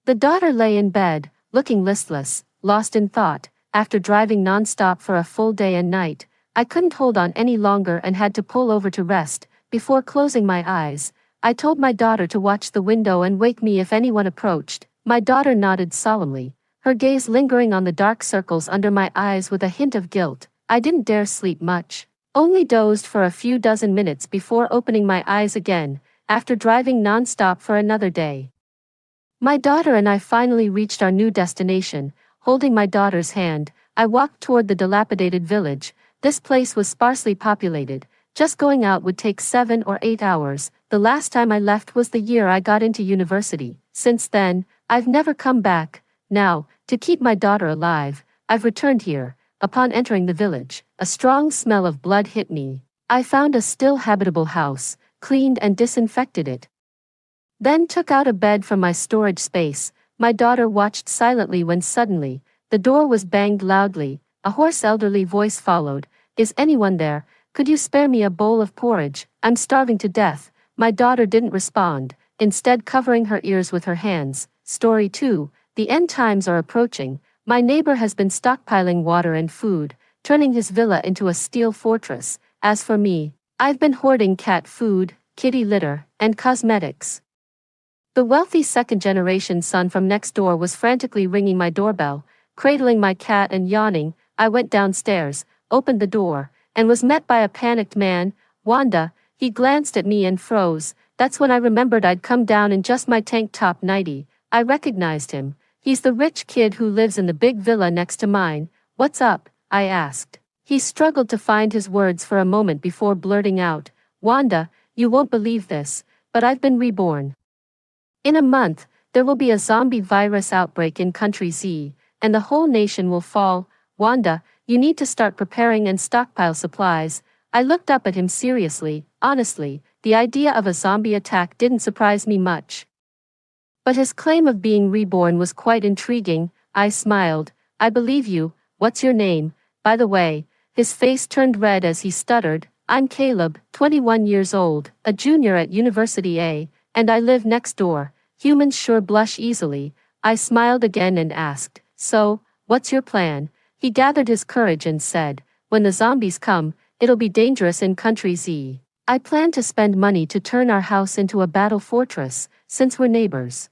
The daughter lay in bed, looking listless, lost in thought. After driving non-stop for a full day and night, I couldn't hold on any longer and had to pull over to rest. Before closing my eyes, I told my daughter to watch the window and wake me if anyone approached. My daughter nodded solemnly, her gaze lingering on the dark circles under my eyes with a hint of guilt. I didn't dare sleep much, only dozed for a few dozen minutes before opening my eyes again, after driving non-stop for another day. My daughter and I finally reached our new destination. Holding my daughter's hand, I walked toward the dilapidated village. This place was sparsely populated. Just going out would take 7 or 8 hours. The last time I left was the year I got into university. Since then, I've never come back. Now, to keep my daughter alive, I've returned here. Upon entering the village, a strong smell of blood hit me. I found a still habitable house, cleaned and disinfected it. Then took out a bed from my storage space. My daughter watched silently when suddenly, the door was banged loudly. A hoarse elderly voice followed. "Is anyone there? Could you spare me a bowl of porridge? I'm starving to death." My daughter didn't respond, instead covering her ears with her hands. Story 2. The end times are approaching. My neighbor has been stockpiling water and food, turning his villa into a steel fortress. As for me, I've been hoarding cat food, kitty litter, and cosmetics. The wealthy second-generation son from next door was frantically ringing my doorbell, cradling my cat and yawning. I went downstairs, opened the door, and was met by a panicked man. "Wanda." He glanced at me and froze. That's when I remembered I'd come down in just my tank top nightie. I recognized him. He's the rich kid who lives in the big villa next to mine. "What's up?" I asked. He struggled to find his words for a moment before blurting out, "Wanda, you won't believe this, but I've been reborn. In a month, there will be a zombie virus outbreak in Country Z, and the whole nation will fall. Wanda, you need to start preparing and stockpile supplies." I looked up at him seriously. Honestly, the idea of a zombie attack didn't surprise me much. But his claim of being reborn was quite intriguing. I smiled. "I believe you. What's your name, by the way?" His face turned red as he stuttered. "I'm Caleb, 21 years old, a junior at University A, and I live next door." Humans sure blush easily. I smiled again and asked, "So, what's your plan?" He gathered his courage and said, "When the zombies come, it'll be dangerous in Country Z. I plan to spend money to turn our house into a battle fortress, since we're neighbors.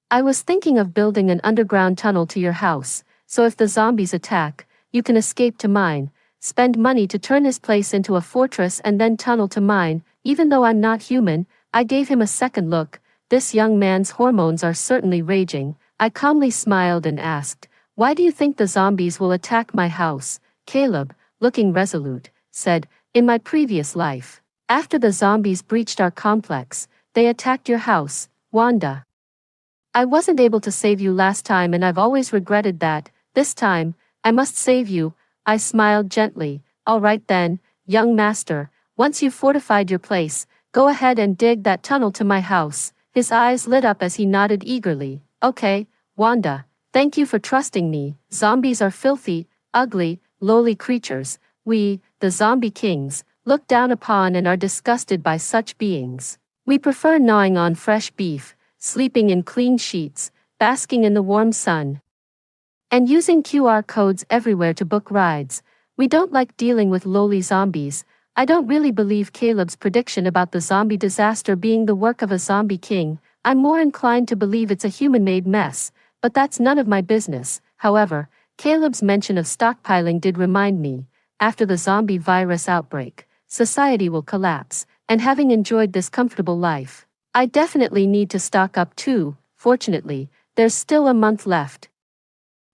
I was thinking of building an underground tunnel to your house, so if the zombies attack, you can escape to mine. Spend money to turn his place into a fortress and then tunnel to mine." Even though I'm not human, I gave him a second look. This young man's hormones are certainly raging. I calmly smiled and asked, "Why do you think the zombies will attack my house?" Caleb, looking resolute, said, "In my previous life, after the zombies breached our complex, they attacked your house, Wanda. I wasn't able to save you last time and I've always regretted that. This time, I must save you." I smiled gently. "All right then, young master, once you've fortified your place, go ahead and dig that tunnel to my house." His eyes lit up as he nodded eagerly. "Okay, Wanda, thank you for trusting me." Zombies are filthy, ugly, lowly creatures. We, the zombie kings, look down upon and are disgusted by such beings. We prefer gnawing on fresh beef, sleeping in clean sheets, basking in the warm sun, and using QR codes everywhere to book rides. We don't like dealing with lowly zombies. I don't really believe Caleb's prediction about the zombie disaster being the work of a zombie king. I'm more inclined to believe it's a human-made mess, but that's none of my business. However, Caleb's mention of stockpiling did remind me, after the zombie virus outbreak, society will collapse, and having enjoyed this comfortable life, I definitely need to stock up too. Fortunately, there's still a month left.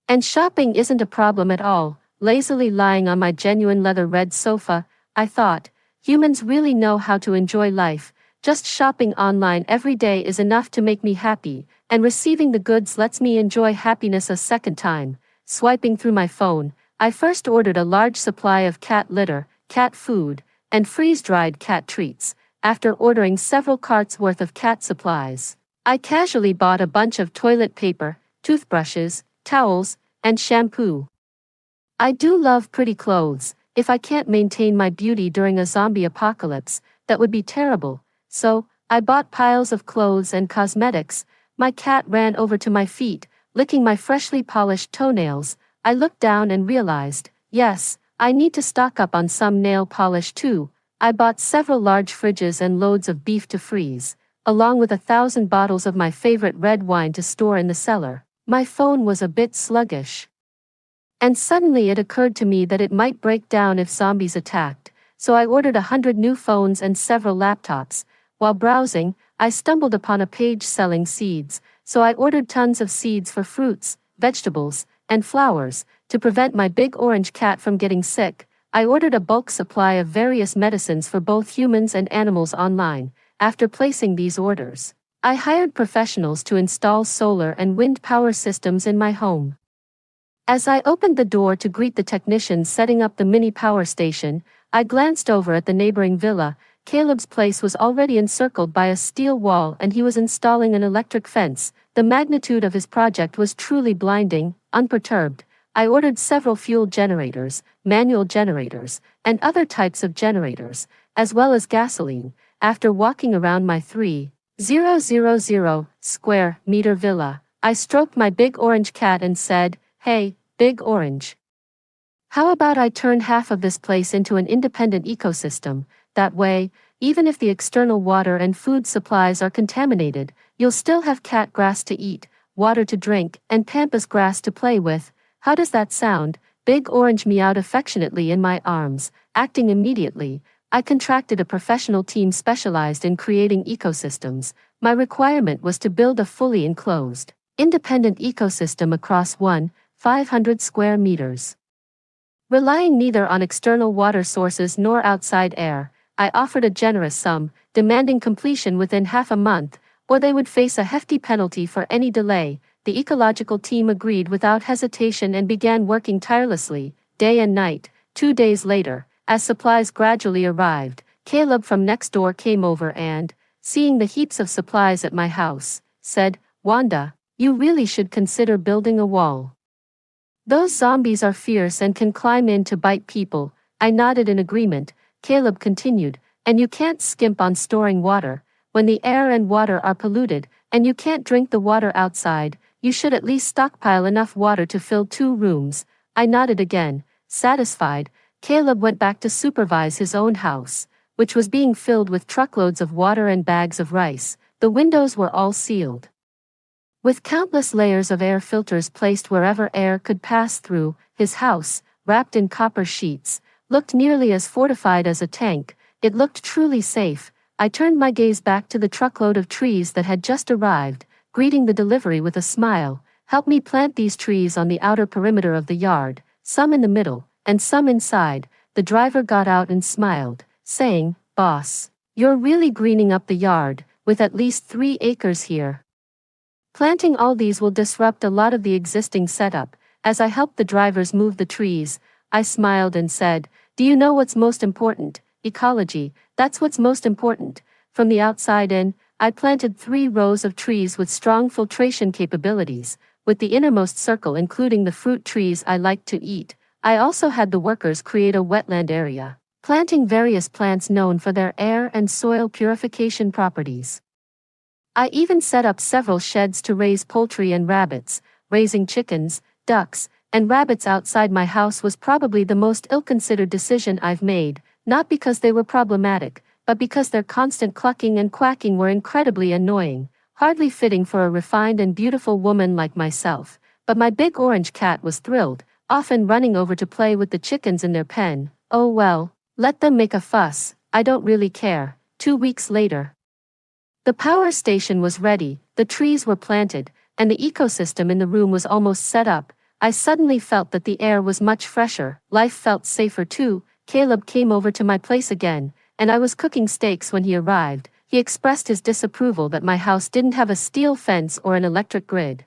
And shopping isn't a problem at all. Lazily lying on my genuine leather red sofa, I thought, humans really know how to enjoy life. Just shopping online every day is enough to make me happy, and receiving the goods lets me enjoy happiness a second time. Swiping through my phone, I first ordered a large supply of cat litter, cat food, and freeze-dried cat treats. After ordering several carts worth of cat supplies, I casually bought a bunch of toilet paper, toothbrushes, towels, and shampoo. I do love pretty clothes. If I can't maintain my beauty during a zombie apocalypse, that would be terrible. So, I bought piles of clothes and cosmetics. My cat ran over to my feet, licking my freshly polished toenails. I looked down and realized, yes, I need to stock up on some nail polish too. I bought several large fridges and loads of beef to freeze, along with 1,000 bottles of my favorite red wine to store in the cellar. My phone was a bit sluggish, and suddenly it occurred to me that it might break down if zombies attacked, so I ordered 100 new phones and several laptops. While browsing, I stumbled upon a page selling seeds, so I ordered tons of seeds for fruits, vegetables, and flowers. To prevent my big orange cat from getting sick, I ordered a bulk supply of various medicines for both humans and animals online. After placing these orders, I hired professionals to install solar and wind power systems in my home. As I opened the door to greet the technicians setting up the mini power station, I glanced over at the neighboring villa. Caleb's place was already encircled by a steel wall and he was installing an electric fence. The magnitude of his project was truly blinding. Unperturbed, I ordered several fuel generators, manual generators, and other types of generators, as well as gasoline. After walking around my 3,000 square meter villa, I stroked my big orange cat and said, "Hey, Big Orange. How about I turn half of this place into an independent ecosystem? That way, even if the external water and food supplies are contaminated, you'll still have cat grass to eat, water to drink, and pampas grass to play with. How does that sound?" Big Orange meowed affectionately in my arms. Acting immediately, I contracted a professional team specialized in creating ecosystems. My requirement was to build a fully enclosed, independent ecosystem across 1,500 square meters. Relying neither on external water sources nor outside air, I offered a generous sum, demanding completion within half a month, or they would face a hefty penalty for any delay. The ecological team agreed without hesitation and began working tirelessly, day and night. 2 days later, as supplies gradually arrived, Caleb from next door came over and, seeing the heaps of supplies at my house, said, "Wanda, you really should consider building a wall. Those zombies are fierce and can climb in to bite people." I nodded in agreement. Caleb continued, "And you can't skimp on storing water. When the air and water are polluted, and you can't drink the water outside, you should at least stockpile enough water to fill 2 rooms. I nodded again. Satisfied, Caleb went back to supervise his own house, which was being filled with truckloads of water and bags of rice. The windows were all sealed, with countless layers of air filters placed wherever air could pass through. His house, wrapped in copper sheets, looked nearly as fortified as a tank. It looked truly safe. I turned my gaze back to the truckload of trees that had just arrived, greeting the delivery with a smile. "Help me plant these trees on the outer perimeter of the yard, some in the middle, and some inside." The driver got out and smiled, saying, "Boss, you're really greening up the yard, with at least 3 acres here. Planting all these will disrupt a lot of the existing setup." As I helped the drivers move the trees, I smiled and said, "Do you know what's most important? Ecology. That's what's most important." From the outside in, I planted 3 rows of trees with strong filtration capabilities, with the innermost circle including the fruit trees I liked to eat. I also had the workers create a wetland area, planting various plants known for their air and soil purification properties. I even set up several sheds to raise poultry and rabbits. Raising chickens, ducks, and rabbits outside my house was probably the most ill-considered decision I've made, not because they were problematic, but because their constant clucking and quacking were incredibly annoying, hardly fitting for a refined and beautiful woman like myself. But my big orange cat was thrilled, often running over to play with the chickens in their pen. "Oh well, let them make a fuss, I don't really care." 2 weeks later, the power station was ready, the trees were planted, and the ecosystem in the room was almost set up. I suddenly felt that the air was much fresher, life felt safer too. Caleb came over to my place again, and I was cooking steaks when he arrived. He expressed his disapproval that my house didn't have a steel fence or an electric grid.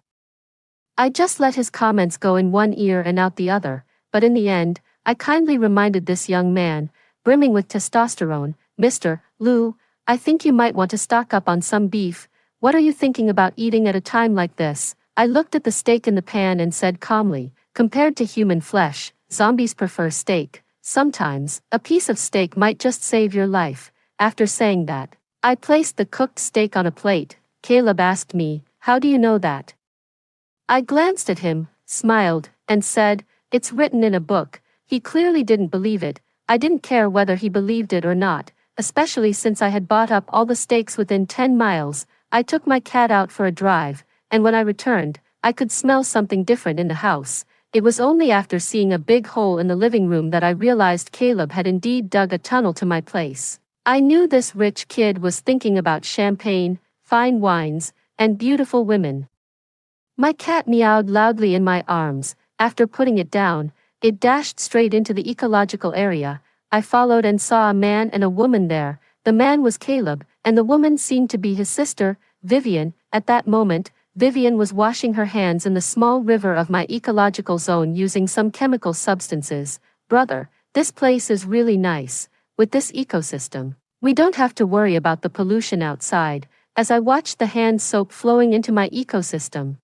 I just let his comments go in one ear and out the other, but in the end, I kindly reminded this young man, brimming with testosterone, "Mr. Lou, I think you might want to stock up on some beef. What are you thinking about eating at a time like this?" I looked at the steak in the pan and said calmly, "Compared to human flesh, zombies prefer steak. Sometimes, a piece of steak might just save your life." After saying that, I placed the cooked steak on a plate. Caleb asked me, "How do you know that?" I glanced at him, smiled, and said, "It's written in a book." He clearly didn't believe it. I didn't care whether he believed it or not, especially since I had bought up all the steaks within 10 miles. I took my cat out for a drive, and when I returned, I could smell something different in the house. It was only after seeing a big hole in the living room that I realized Caleb had indeed dug a tunnel to my place. I knew this rich kid was thinking about champagne, fine wines, and beautiful women. My cat meowed loudly in my arms. After putting it down, It dashed straight into the ecological area. I followed and saw a man and a woman there. The man was Caleb, and the woman seemed to be his sister, Vivian. At that moment, Vivian was washing her hands in the small river of my ecological zone using some chemical substances. Brother, this place is really nice. With this ecosystem, we don't have to worry about the pollution outside. As I watched the hand soap flowing into my ecosystem,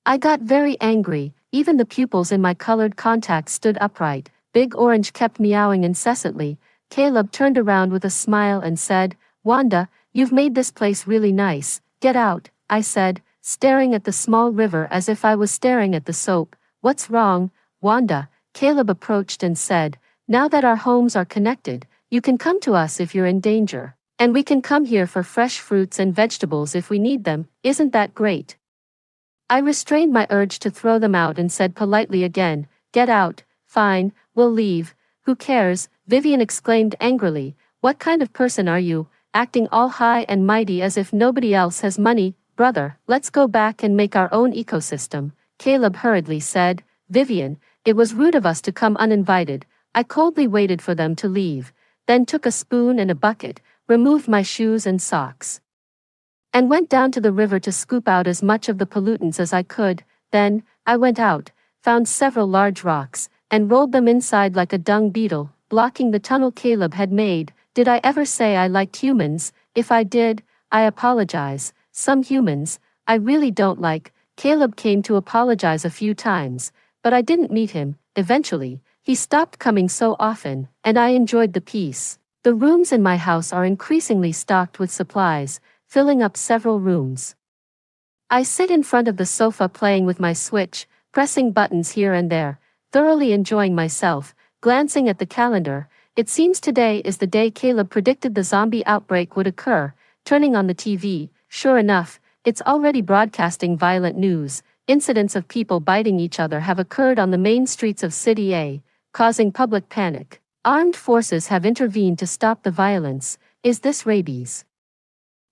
I got very angry. Even the pupils in my colored contacts stood upright. Big Orange kept meowing incessantly. Caleb turned around with a smile and said, "Wanda, you've made this place really nice. Get out," I said, staring at the small river as if I was staring at the soap. "What's wrong, Wanda?" Caleb approached and said, "Now that our homes are connected, you can come to us if you're in danger. And we can come here for fresh fruits and vegetables if we need them. Isn't that great?" I restrained my urge to throw them out and said politely again, "Get out, fine, we'll leave." "Who cares?" Vivian exclaimed angrily. "What kind of person are you, acting all high and mighty as if nobody else has money?" "Brother, let's go back and make our own ecosystem," Caleb hurriedly said. "Vivian, it was rude of us to come uninvited." I coldly waited for them to leave, then took a spoon and a bucket, removed my shoes and socks, and went down to the river to scoop out as much of the pollutants as I could. Then, I went out, found several large rocks, and rolled them inside like a dung beetle, blocking the tunnel Caleb had made. Did I ever say I liked humans? If I did, I apologize. Some humans, I really don't like. Caleb came to apologize a few times, but I didn't meet him. Eventually, he stopped coming so often, and I enjoyed the peace. The rooms in my house are increasingly stocked with supplies, filling up several rooms. I sit in front of the sofa playing with my Switch, pressing buttons here and there, thoroughly enjoying myself, glancing at the calendar. It seems today is the day Caleb predicted the zombie outbreak would occur. Turning on the TV, sure enough, it's already broadcasting violent news. Incidents of people biting each other have occurred on the main streets of City A, causing public panic. Armed forces have intervened to stop the violence. Is this rabies?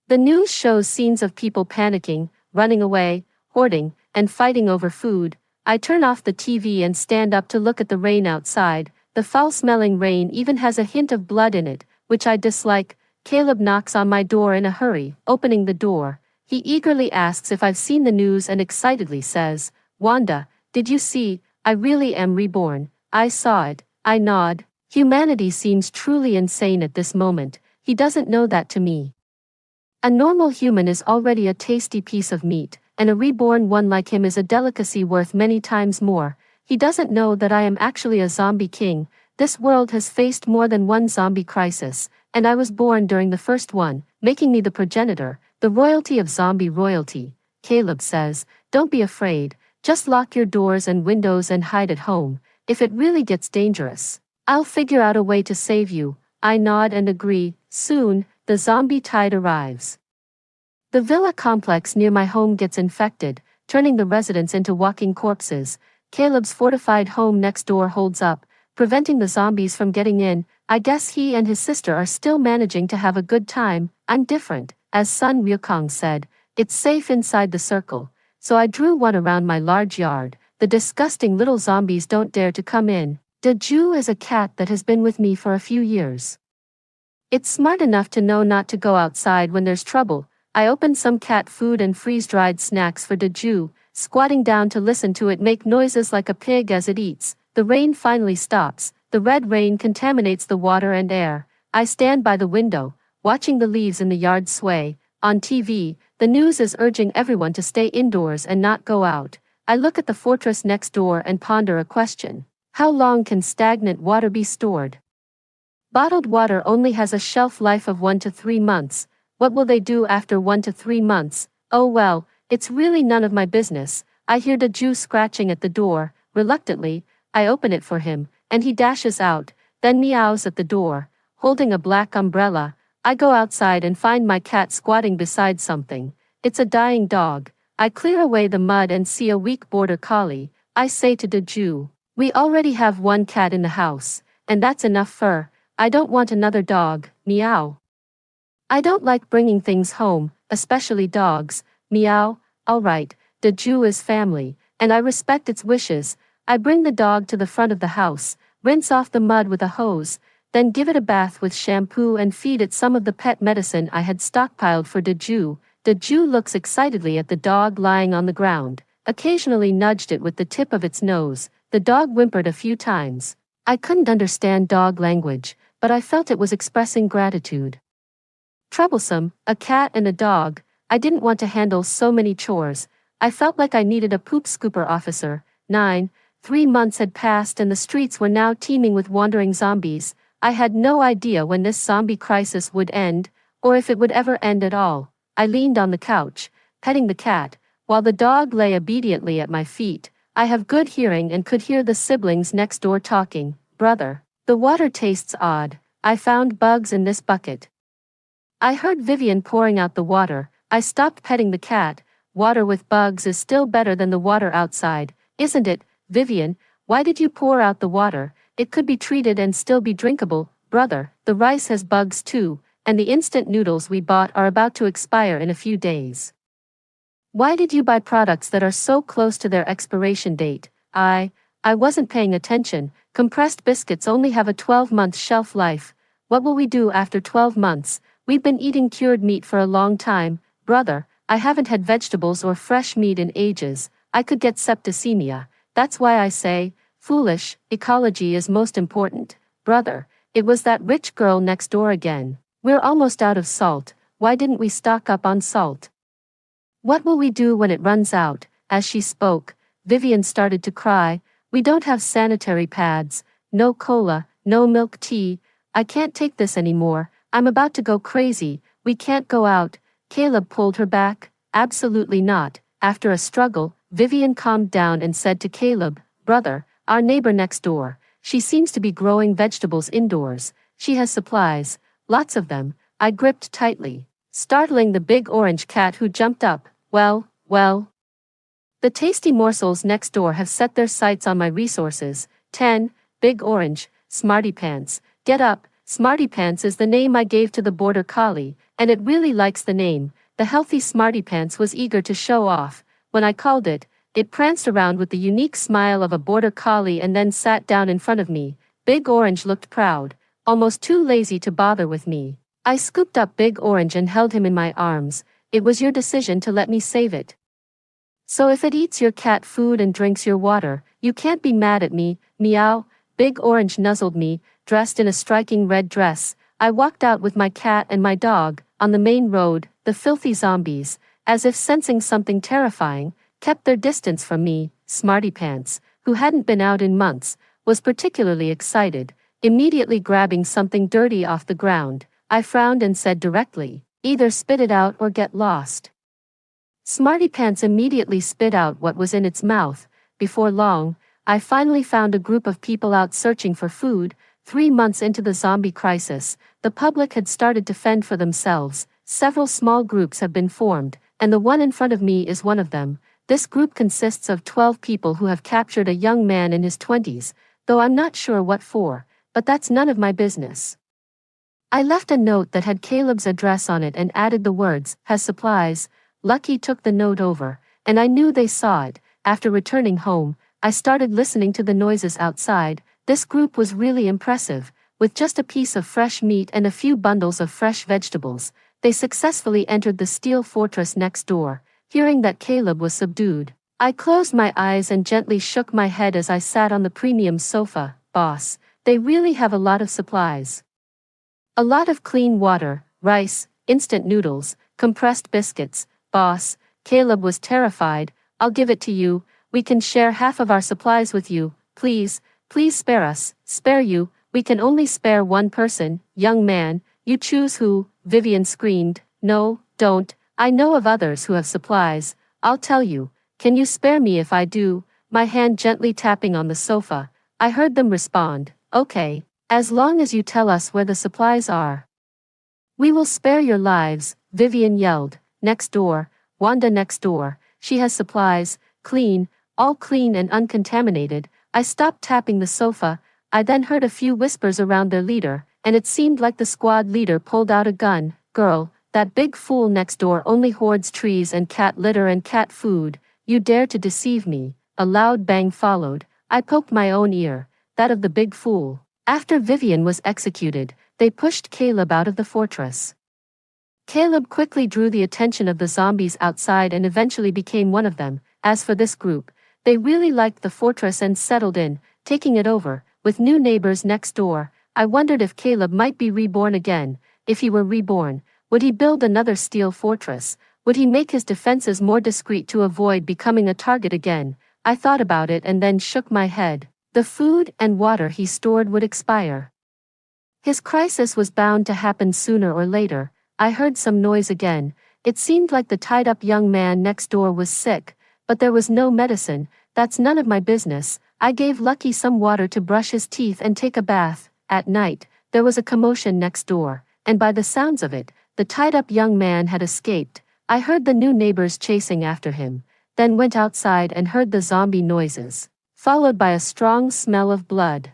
The news shows scenes of people panicking, running away, hoarding, and fighting over food. I turn off the TV and stand up to look at the rain outside. The foul-smelling rain even has a hint of blood in it, which I dislike. Caleb knocks on my door in a hurry. Opening the door, he eagerly asks if I've seen the news and excitedly says, "Wanda, did you see? I really am reborn." "I saw it," I nod. Humanity seems truly insane at this moment. He doesn't know that to me. A normal human is already a tasty piece of meat, and a reborn one like him is a delicacy worth many times more. He doesn't know that I am actually a zombie king. This world has faced more than one zombie crisis, and I was born during the first one, making me the progenitor, the royalty of zombie royalty. Caleb says, "Don't be afraid, just lock your doors and windows and hide at home. If it really gets dangerous, I'll figure out a way to save you." I nod and agree. Soon, the zombie tide arrives. The villa complex near my home gets infected, turning the residents into walking corpses. Caleb's fortified home next door holds up, preventing the zombies from getting in. I guess he and his sister are still managing to have a good time. "I'm different," as Sun Ryukong said. "It's safe inside the circle." So I drew one around my large yard. The disgusting little zombies don't dare to come in. Daju is a cat that has been with me for a few years. It's smart enough to know not to go outside when there's trouble. I opened some cat food and freeze-dried snacks for Daju, squatting down to listen to it make noises like a pig as it eats. The rain finally stops. The red rain contaminates the water and air. I stand by the window, watching the leaves in the yard sway. On TV, the news is urging everyone to stay indoors and not go out. I look at the fortress next door and ponder a question. How long can stagnant water be stored? Bottled water only has a shelf life of 1 to 3 months. What will they do after 1 to 3 months? Oh well, it's really none of my business. I hear Daju scratching at the door. Reluctantly, I open it for him, and he dashes out, then meows at the door, holding a black umbrella. I go outside and find my cat squatting beside something. It's a dying dog. I clear away the mud and see a weak border collie. I say to Daju, "We already have one cat in the house, and that's enough fur. I don't want another dog." Meow. I don't like bringing things home, especially dogs. Meow. All right, Daju is family, and I respect its wishes. I bring the dog to the front of the house, rinse off the mud with a hose, then give it a bath with shampoo and feed it some of the pet medicine I had stockpiled for Daju. Daju looks excitedly at the dog lying on the ground, occasionally nudged it with the tip of its nose. The dog whimpered a few times. I couldn't understand dog language, but I felt it was expressing gratitude. Troublesome, a cat and a dog. I didn't want to handle so many chores. I felt like I needed a poop scooper officer. 3 months had passed and the streets were now teeming with wandering zombies. I had no idea when this zombie crisis would end, or if it would ever end at all. I leaned on the couch, petting the cat, while the dog lay obediently at my feet. I have good hearing and could hear the siblings next door talking. Brother, the water tastes odd. I found bugs in this bucket. I heard Vivian pouring out the water. I stopped petting the cat. Water with bugs is still better than the water outside, isn't it, Vivian? Why did you pour out the water? It could be treated and still be drinkable. Brother, the rice has bugs too, and the instant noodles we bought are about to expire in a few days. Why did you buy products that are so close to their expiration date? I wasn't paying attention. Compressed biscuits only have a 12-month shelf life. What will we do after 12 months? We've been eating cured meat for a long time. Brother, I haven't had vegetables or fresh meat in ages. I could get septicemia. That's why I say, foolish, ecology is most important. Brother, it was that rich girl next door again. We're almost out of salt. Why didn't we stock up on salt? What will we do when it runs out? As she spoke, Vivian started to cry. We don't have sanitary pads, no cola, no milk tea. I can't take this anymore. I'm about to go crazy. We can't go out. Caleb pulled her back. Absolutely not. After a struggle, Vivian calmed down and said to Caleb, Brother, our neighbor next door, she seems to be growing vegetables indoors. She has supplies, lots of them. I gripped tightly, startling the big orange cat who jumped up. Well. The tasty morsels next door have set their sights on my resources. 10. Big Orange, Smarty Pants. Get up. Smarty Pants is the name I gave to the border collie, and it really likes the name. The healthy Smarty Pants was eager to show off. When I called it, it pranced around with the unique smile of a border collie and then sat down in front of me. Big Orange looked proud, almost too lazy to bother with me. I scooped up Big Orange and held him in my arms. It was your decision to let me save it. So if it eats your cat food and drinks your water, you can't be mad at me. Meow. Big Orange nuzzled me, dressed in a striking red dress. I walked out with my cat and my dog. On the main road, the filthy zombies, as if sensing something terrifying, kept their distance from me. Smarty Pants, who hadn't been out in months, was particularly excited, immediately grabbing something dirty off the ground. I frowned and said directly, either spit it out or get lost. Smarty Pants immediately spit out what was in its mouth. Before long, I finally found a group of people out searching for food. 3 months into the zombie crisis, the public had started to fend for themselves. Several small groups have been formed, and the one in front of me is one of them. This group consists of 12 people who have captured a young man in his 20s, though I'm not sure what for, but that's none of my business. I left a note that had Caleb's address on it and added the words, has supplies. Lucky took the note over, and I knew they saw it. After returning home, I started listening to the noises outside. This group was really impressive. With just a piece of fresh meat and a few bundles of fresh vegetables, they successfully entered the steel fortress next door. Hearing that Caleb was subdued, I closed my eyes and gently shook my head as I sat on the premium sofa. Boss, they really have a lot of supplies. A lot of clean water, rice, instant noodles, compressed biscuits. Boss, Caleb was terrified. I'll give it to you. We can share half of our supplies with you. Please spare us. Spare you? We can only spare one person. Young man, you choose who. Vivian screamed. No, don't. I know of others who have supplies. I'll tell you. Can you spare me if I do? My hand gently tapping on the sofa. I heard them respond. Okay, as long as you tell us where the supplies are. We will spare your lives, Vivian yelled. Next door, Wanda next door. She has supplies, clean, all clean and uncontaminated. I stopped tapping the sofa. I then heard a few whispers around their leader, and it seemed like the squad leader pulled out a gun. Girl, that big fool next door only hoards trees and cat litter and cat food. You dare to deceive me. A loud bang followed. I poked my own ear, that of the big fool. After Vivian was executed, they pushed Caleb out of the fortress. Caleb quickly drew the attention of the zombies outside and eventually became one of them. As for this group, they really liked the fortress and settled in, taking it over, with new neighbors next door. I wondered if Caleb might be reborn again. If he were reborn, would he build another steel fortress? Would he make his defenses more discreet to avoid becoming a target again? I thought about it and then shook my head. The food and water he stored would expire. His crisis was bound to happen sooner or later. I heard some noise again. It seemed like the tied-up young man next door was sick, but there was no medicine. That's none of my business. I gave Lucky some water to brush his teeth and take a bath. At night, there was a commotion next door, and by the sounds of it, the tied-up young man had escaped. I heard the new neighbors chasing after him, then went outside and heard the zombie noises, followed by a strong smell of blood.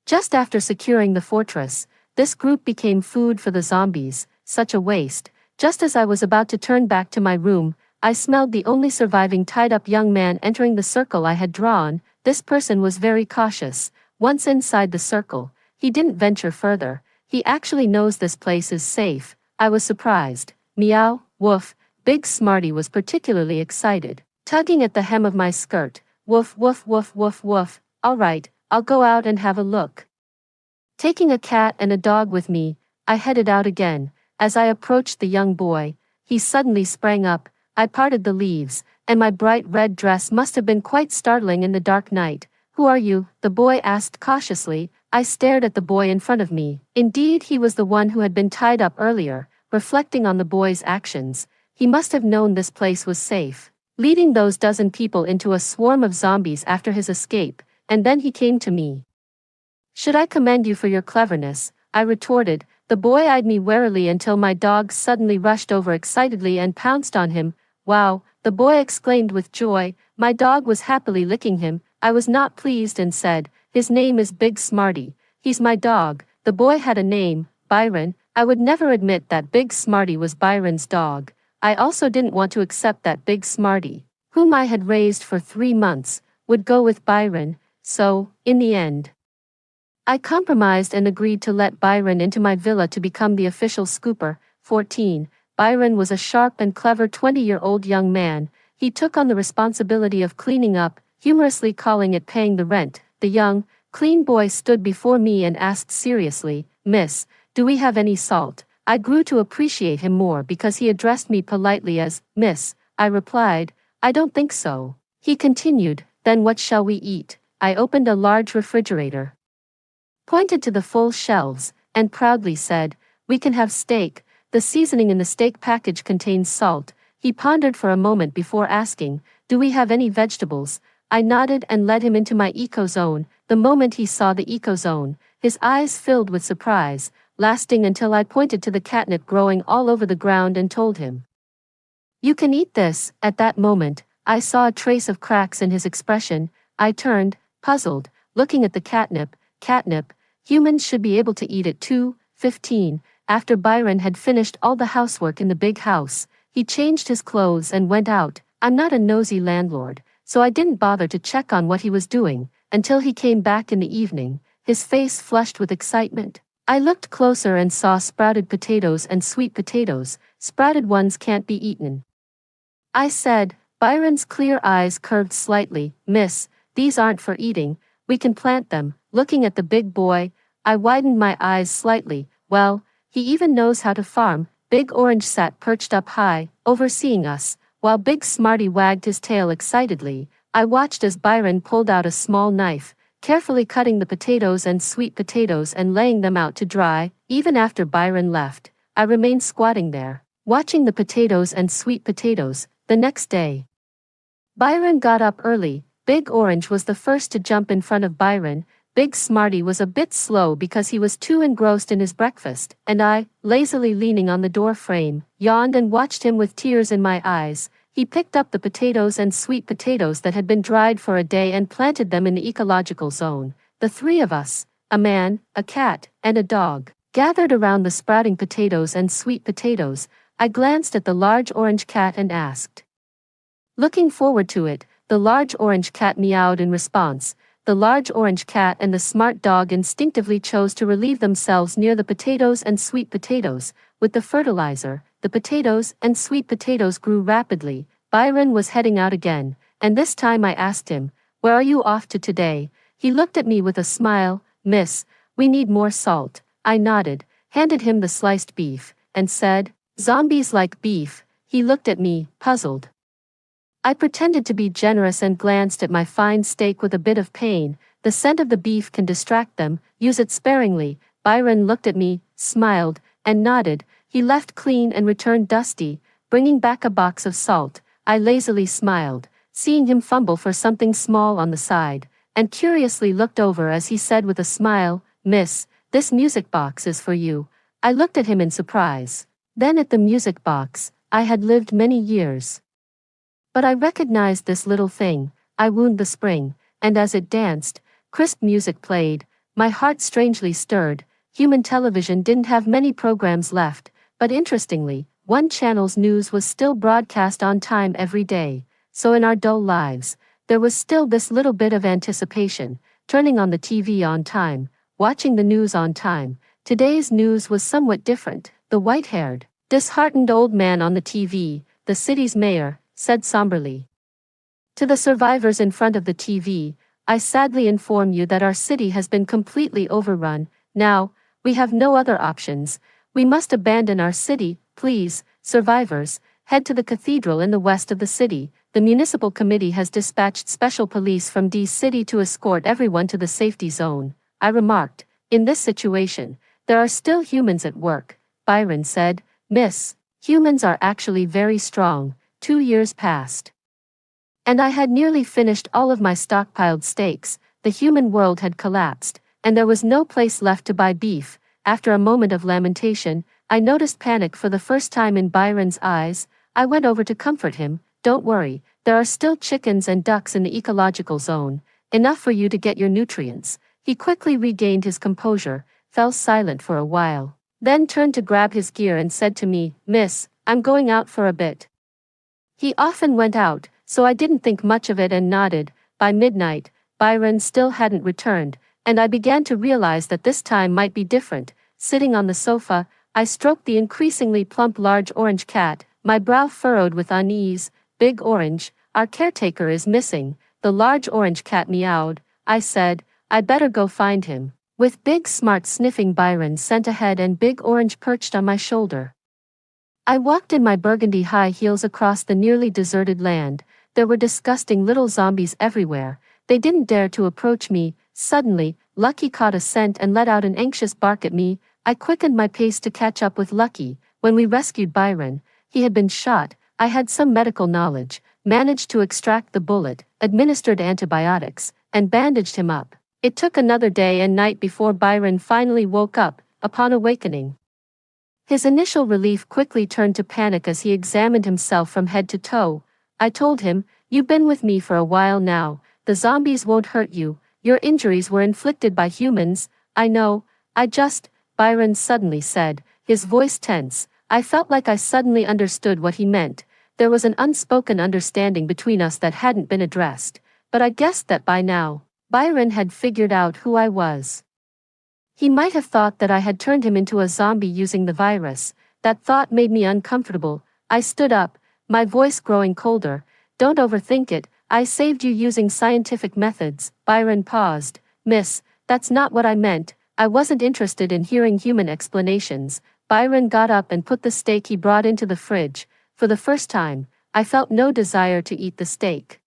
Just after securing the fortress, this group became food for the zombies. Such a waste. Just as I was about to turn back to my room, I smelled the only surviving tied-up young man entering the circle I had drawn. This person was very cautious. Once inside the circle, he didn't venture further. He actually knows this place is safe. I was surprised. Meow, woof. Big Smarty was particularly excited, tugging at the hem of my skirt. Woof woof woof woof woof. All right, I'll go out and have a look. Taking a cat and a dog with me, I headed out again. As I approached the young boy, he suddenly sprang up. I parted the leaves, and my bright red dress must have been quite startling in the dark night. Who are you? The boy asked cautiously. I stared at the boy in front of me. Indeed, he was the one who had been tied up earlier. Reflecting on the boy's actions, he must have known this place was safe, leading those dozen people into a swarm of zombies after his escape, and then he came to me. Should I commend you for your cleverness? I retorted. The boy eyed me warily until my dog suddenly rushed over excitedly and pounced on him. Wow, the boy exclaimed with joy. My dog was happily licking him. I was not pleased and said, his name is Big Smarty. He's my dog. The boy had a name, Byron. I would never admit that Big Smarty was Byron's dog. I also didn't want to accept that Big Smarty, whom I had raised for 3 months, would go with Byron. So, in the end, I compromised and agreed to let Byron into my villa to become the official scooper. 14. Byron was a sharp and clever 20-year-old young man. He took on the responsibility of cleaning up, humorously calling it paying the rent. The young, clean boy stood before me and asked seriously, Miss, do we have any salt? I grew to appreciate him more because he addressed me politely as, Miss. I replied, I don't think so. He continued, then what shall we eat? I opened a large refrigerator, pointed to the full shelves, and proudly said, we can have steak. The seasoning in the steak package contains salt. He pondered for a moment before asking, do we have any vegetables? I nodded and led him into my eco-zone. The moment he saw the eco-zone, his eyes filled with surprise, lasting until I pointed to the catnip growing all over the ground and told him, you can eat this. At that moment, I saw a trace of cracks in his expression. I turned, puzzled, looking at the catnip. Catnip, humans should be able to eat it too. 15. After Byron had finished all the housework in the big house, he changed his clothes and went out. I'm not a nosy landlord, so I didn't bother to check on what he was doing, until he came back in the evening, his face flushed with excitement. I looked closer and saw sprouted potatoes and sweet potatoes. Sprouted ones can't be eaten, I said. Byron's clear eyes curved slightly. Miss, these aren't for eating. We can plant them. Looking at the big boy, I widened my eyes slightly. Well, he even knows how to farm. Big Orange sat perched up high, overseeing us, while Big Smarty wagged his tail excitedly. I watched as Byron pulled out a small knife, carefully cutting the potatoes and sweet potatoes and laying them out to dry. Even after Byron left, I remained squatting there, watching the potatoes and sweet potatoes. The next day, Byron got up early. Big Orange was the first to jump in front of Byron. Big Smarty was a bit slow because he was too engrossed in his breakfast, and I, lazily leaning on the door frame, yawned and watched him with tears in my eyes. He picked up the potatoes and sweet potatoes that had been dried for a day and planted them in the ecological zone. The three of us, a man, a cat, and a dog, gathered around the sprouting potatoes and sweet potatoes. I glanced at the large orange cat and asked, looking forward to it, The large orange cat meowed in response. The large orange cat and the smart dog instinctively chose to relieve themselves near the potatoes and sweet potatoes. With the fertilizer, the potatoes and sweet potatoes grew rapidly. Byron was heading out again, and this time I asked him, "Where are you off to today?" He looked at me with a smile. "Miss, we need more salt." I nodded, handed him the sliced beef, and said, "Zombies like beef." He looked at me, puzzled. I pretended to be generous and glanced at my fine steak with a bit of pain. "The scent of the beef can distract them, use it sparingly." Byron looked at me, smiled, and nodded. He left clean and returned dusty, bringing back a box of salt. I lazily smiled, seeing him fumble for something small on the side, and curiously looked over as he said with a smile, "Miss, this music box is for you." I looked at him in surprise. Then at the music box. I had lived many years, but I recognized this little thing. I wound the spring, and as it danced, crisp music played. My heart strangely stirred. Human television didn't have many programs left, but interestingly, one channel's news was still broadcast on time every day. So in our dull lives, there was still this little bit of anticipation, turning on the TV on time, watching the news on time. Today's news was somewhat different. The white-haired, disheartened old man on the TV, the city's mayor, said somberly to the survivors in front of the TV, "I sadly inform you that our city has been completely overrun. Now, we have no other options. We must abandon our city. Please, survivors, head to the cathedral in the west of the city. The municipal committee has dispatched special police from D City to escort everyone to the safety zone." I remarked, "In this situation, there are still humans at work." Byron said, "Miss, humans are actually very strong." 2 years passed, and I had nearly finished all of my stockpiled steaks. The human world had collapsed, and there was no place left to buy beef. After a moment of lamentation, I noticed panic for the first time in Byron's eyes. I went over to comfort him. "Don't worry, there are still chickens and ducks in the ecological zone, enough for you to get your nutrients." He quickly regained his composure, fell silent for a while, then turned to grab his gear and said to me, "Miss, I'm going out for a bit." He often went out, so I didn't think much of it and nodded. By midnight, Byron still hadn't returned, and I began to realize that this time might be different. Sitting on the sofa, I stroked the increasingly plump large orange cat, my brow furrowed with unease. "Big Orange, our caretaker is missing." The large orange cat meowed. I said, "I'd better go find him." With Big Smart sniffing, Byron sent ahead and Big Orange perched on my shoulder. I walked in my burgundy high heels across the nearly deserted land. There were disgusting little zombies everywhere. They didn't dare to approach me. Suddenly, Lucky caught a scent and let out an anxious bark at me. I quickened my pace to catch up with Lucky. When we rescued Byron, he had been shot. I had some medical knowledge, managed to extract the bullet, administered antibiotics, and bandaged him up. It took another day and night before Byron finally woke up. Upon awakening, his initial relief quickly turned to panic as he examined himself from head to toe. I told him, "You've been with me for a while now. The zombies won't hurt you. Your injuries were inflicted by humans." "I know, Byron suddenly said, his voice tense. I felt like I suddenly understood what he meant. There was an unspoken understanding between us that hadn't been addressed, but I guessed that by now, Byron had figured out who I was. He might have thought that I had turned him into a zombie using the virus. That thought made me uncomfortable. I stood up, my voice growing colder. "Don't overthink it. I saved you using scientific methods." Byron paused. "Miss, that's not what I meant. I wasn't interested in hearing human explanations." Byron got up and put the steak he brought into the fridge. For the first time, I felt no desire to eat the steak.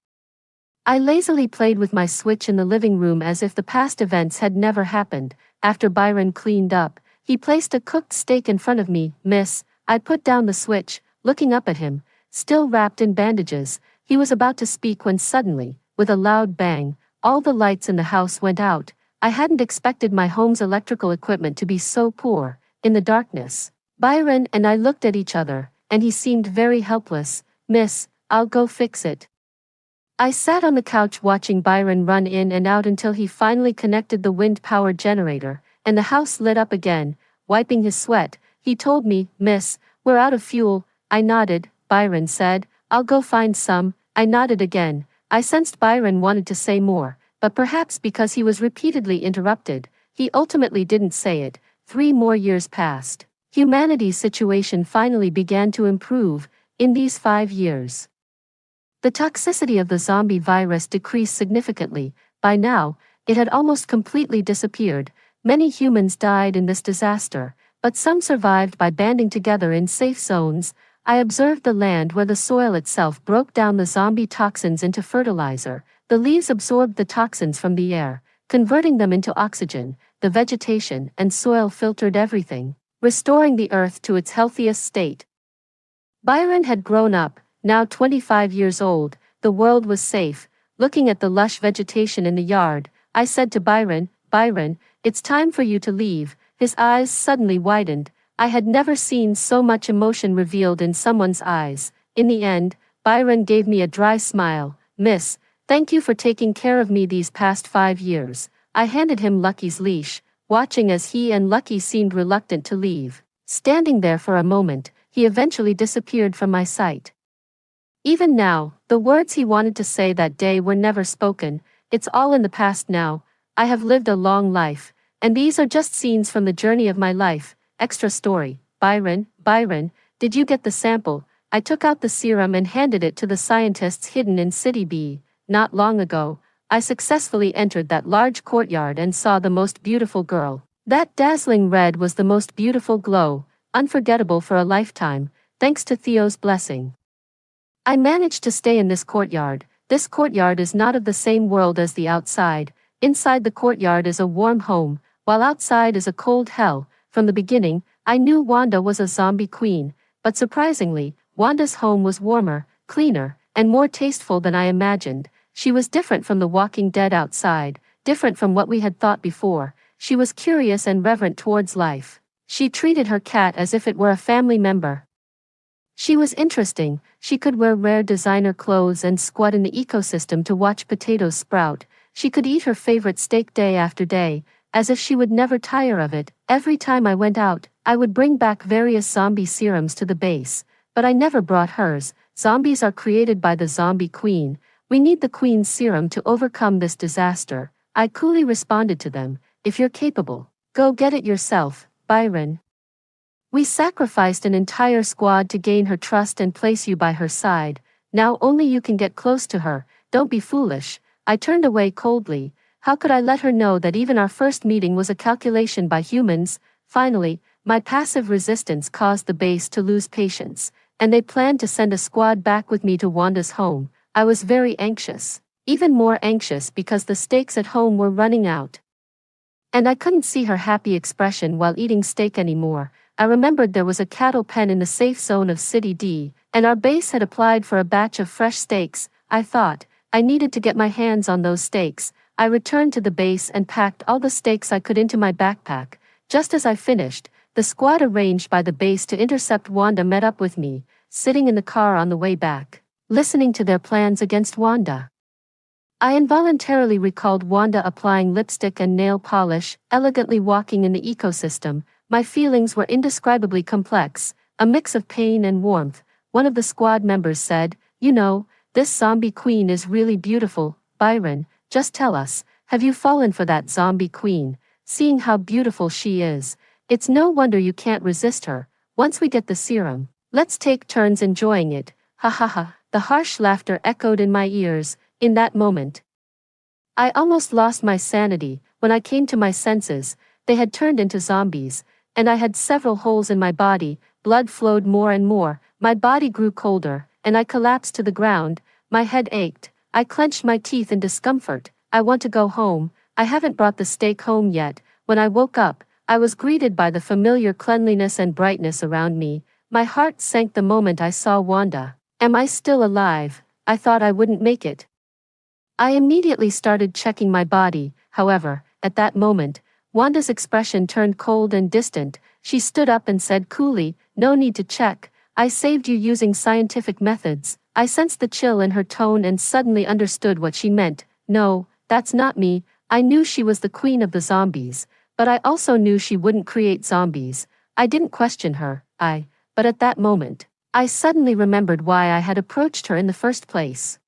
I lazily played with my Switch in the living room as if the past events had never happened. After Byron cleaned up, he placed a cooked steak in front of me. "Miss," I put down the Switch, looking up at him, still wrapped in bandages. He was about to speak when suddenly, with a loud bang, all the lights in the house went out. I hadn't expected my home's electrical equipment to be so poor. In the darkness, Byron and I looked at each other, and he seemed very helpless. "Miss, I'll go fix it." I sat on the couch watching Byron run in and out until he finally connected the wind-powered generator, and the house lit up again. Wiping his sweat, he told me, "Miss, we're out of fuel." I nodded. Byron said, "I'll go find some." I nodded again. I sensed Byron wanted to say more, but perhaps because he was repeatedly interrupted, he ultimately didn't say it. 3 more years passed. Humanity's situation finally began to improve in these 5 years. The toxicity of the zombie virus decreased significantly. By now, it had almost completely disappeared. Many humans died in this disaster, but some survived by banding together in safe zones. I observed the land where the soil itself broke down the zombie toxins into fertilizer. The leaves absorbed the toxins from the air, converting them into oxygen. The vegetation and soil filtered everything, restoring the earth to its healthiest state. Byron had grown up, now 25 years old. The world was safe. Looking at the lush vegetation in the yard, I said to Byron, "Byron, it's time for you to leave." His eyes suddenly widened. I had never seen so much emotion revealed in someone's eyes. In the end, Byron gave me a dry smile. "Miss, thank you for taking care of me these past 5 years." I handed him Lucky's leash, watching as he and Lucky seemed reluctant to leave. Standing there for a moment, he eventually disappeared from my sight. Even now, the words he wanted to say that day were never spoken. It's all in the past now. I have lived a long life, and these are just scenes from the journey of my life. Extra story. Byron, did you get the sample? I took out the serum and handed it to the scientists hidden in City B. Not long ago, I successfully entered that large courtyard and saw the most beautiful girl. That dazzling red was the most beautiful glow, unforgettable for a lifetime, thanks to Theo's blessing. I managed to stay in this courtyard. This courtyard is not of the same world as the outside. Inside the courtyard is a warm home, while outside is a cold hell. From the beginning, I knew Wanda was a zombie queen, but surprisingly, Wanda's home was warmer, cleaner, and more tasteful than I imagined. She was different from the Walking Dead outside, different from what we had thought before. She was curious and reverent towards life. She treated her cat as if it were a family member. She was interesting. She could wear rare designer clothes and squat in the ecosystem to watch potatoes sprout. She could eat her favorite steak day after day, as if she would never tire of it. Every time I went out, I would bring back various zombie serums to the base, but I never brought hers. Zombies are created by the zombie queen. We need the queen's serum to overcome this disaster. I coolly responded to them, "If you're capable, go get it yourself, Byron." We sacrificed an entire squad to gain her trust and place you by her side. Now only you can get close to her. Don't be foolish. I turned away coldly. How could I let her know that even our first meeting was a calculation by humans? Finally, my passive resistance caused the base to lose patience, and they planned to send a squad back with me to Wanda's home. I was very anxious. Even more anxious because the steaks at home were running out. And I couldn't see her happy expression while eating steak anymore. I remembered there was a cattle pen in the safe zone of City D, and our base had applied for a batch of fresh steaks. I thought, I needed to get my hands on those steaks. I returned to the base and packed all the steaks I could into my backpack. Just as I finished, the squad arranged by the base to intercept Wanda met up with me, sitting in the car on the way back, listening to their plans against Wanda. I involuntarily recalled Wanda applying lipstick and nail polish, elegantly walking in the ecosystem. My feelings were indescribably complex, a mix of pain and warmth. One of the squad members said, "You know, this zombie queen is really beautiful, Byron. Just tell us, have you fallen for that zombie queen? Seeing how beautiful she is, it's no wonder you can't resist her. Once we get the serum, let's take turns enjoying it." Ha ha ha. The harsh laughter echoed in my ears. In that moment, I almost lost my sanity. When I came to my senses, they had turned into zombies, and I had several holes in my body. Blood flowed more and more. My body grew colder, and I collapsed to the ground. My head ached. I clenched my teeth in discomfort. I want to go home. I haven't brought the steak home yet. When I woke up, I was greeted by the familiar cleanliness and brightness around me. My heart sank the moment I saw Wanda. Am I still alive? I thought I wouldn't make it. I immediately started checking my body. However, at that moment, Wanda's expression turned cold and distant. She stood up and said coolly, "No need to check. I saved you using scientific methods." I sensed the chill in her tone and suddenly understood what she meant. "No, that's not me." I knew she was the queen of the zombies, but I also knew she wouldn't create zombies. I didn't question her. But at that moment, I suddenly remembered why I had approached her in the first place.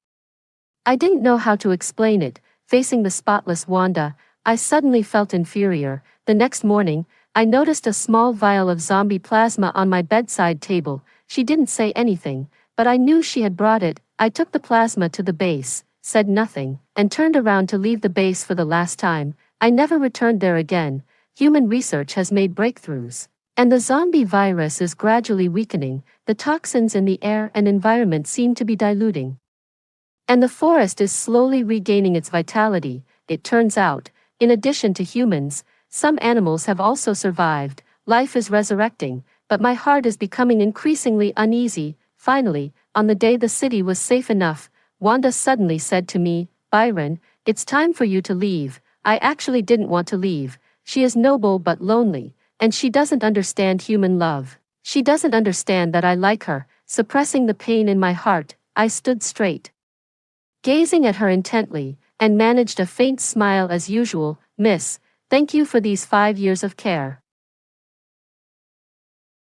I didn't know how to explain it. Facing the spotless Wanda, I suddenly felt inferior. The next morning, I noticed a small vial of zombie plasma on my bedside table. She didn't say anything, but I knew she had brought it. I took the plasma to the base, said nothing, and turned around to leave the base for the last time. I never returned there again. Human research has made breakthroughs, and the zombie virus is gradually weakening. The toxins in the air and environment seem to be diluting, and the forest is slowly regaining its vitality. It turns out, in addition to humans, some animals have also survived. Life is resurrecting, but my heart is becoming increasingly uneasy. Finally, on the day the city was safe enough, Wanda suddenly said to me, "Byron, it's time for you to leave." I actually didn't want to leave. She is noble but lonely, and she doesn't understand human love. She doesn't understand that I like her. Suppressing the pain in my heart, I stood straight, gazing at her intently, and managed a faint smile as usual. "Miss, thank you for these 5 years of care.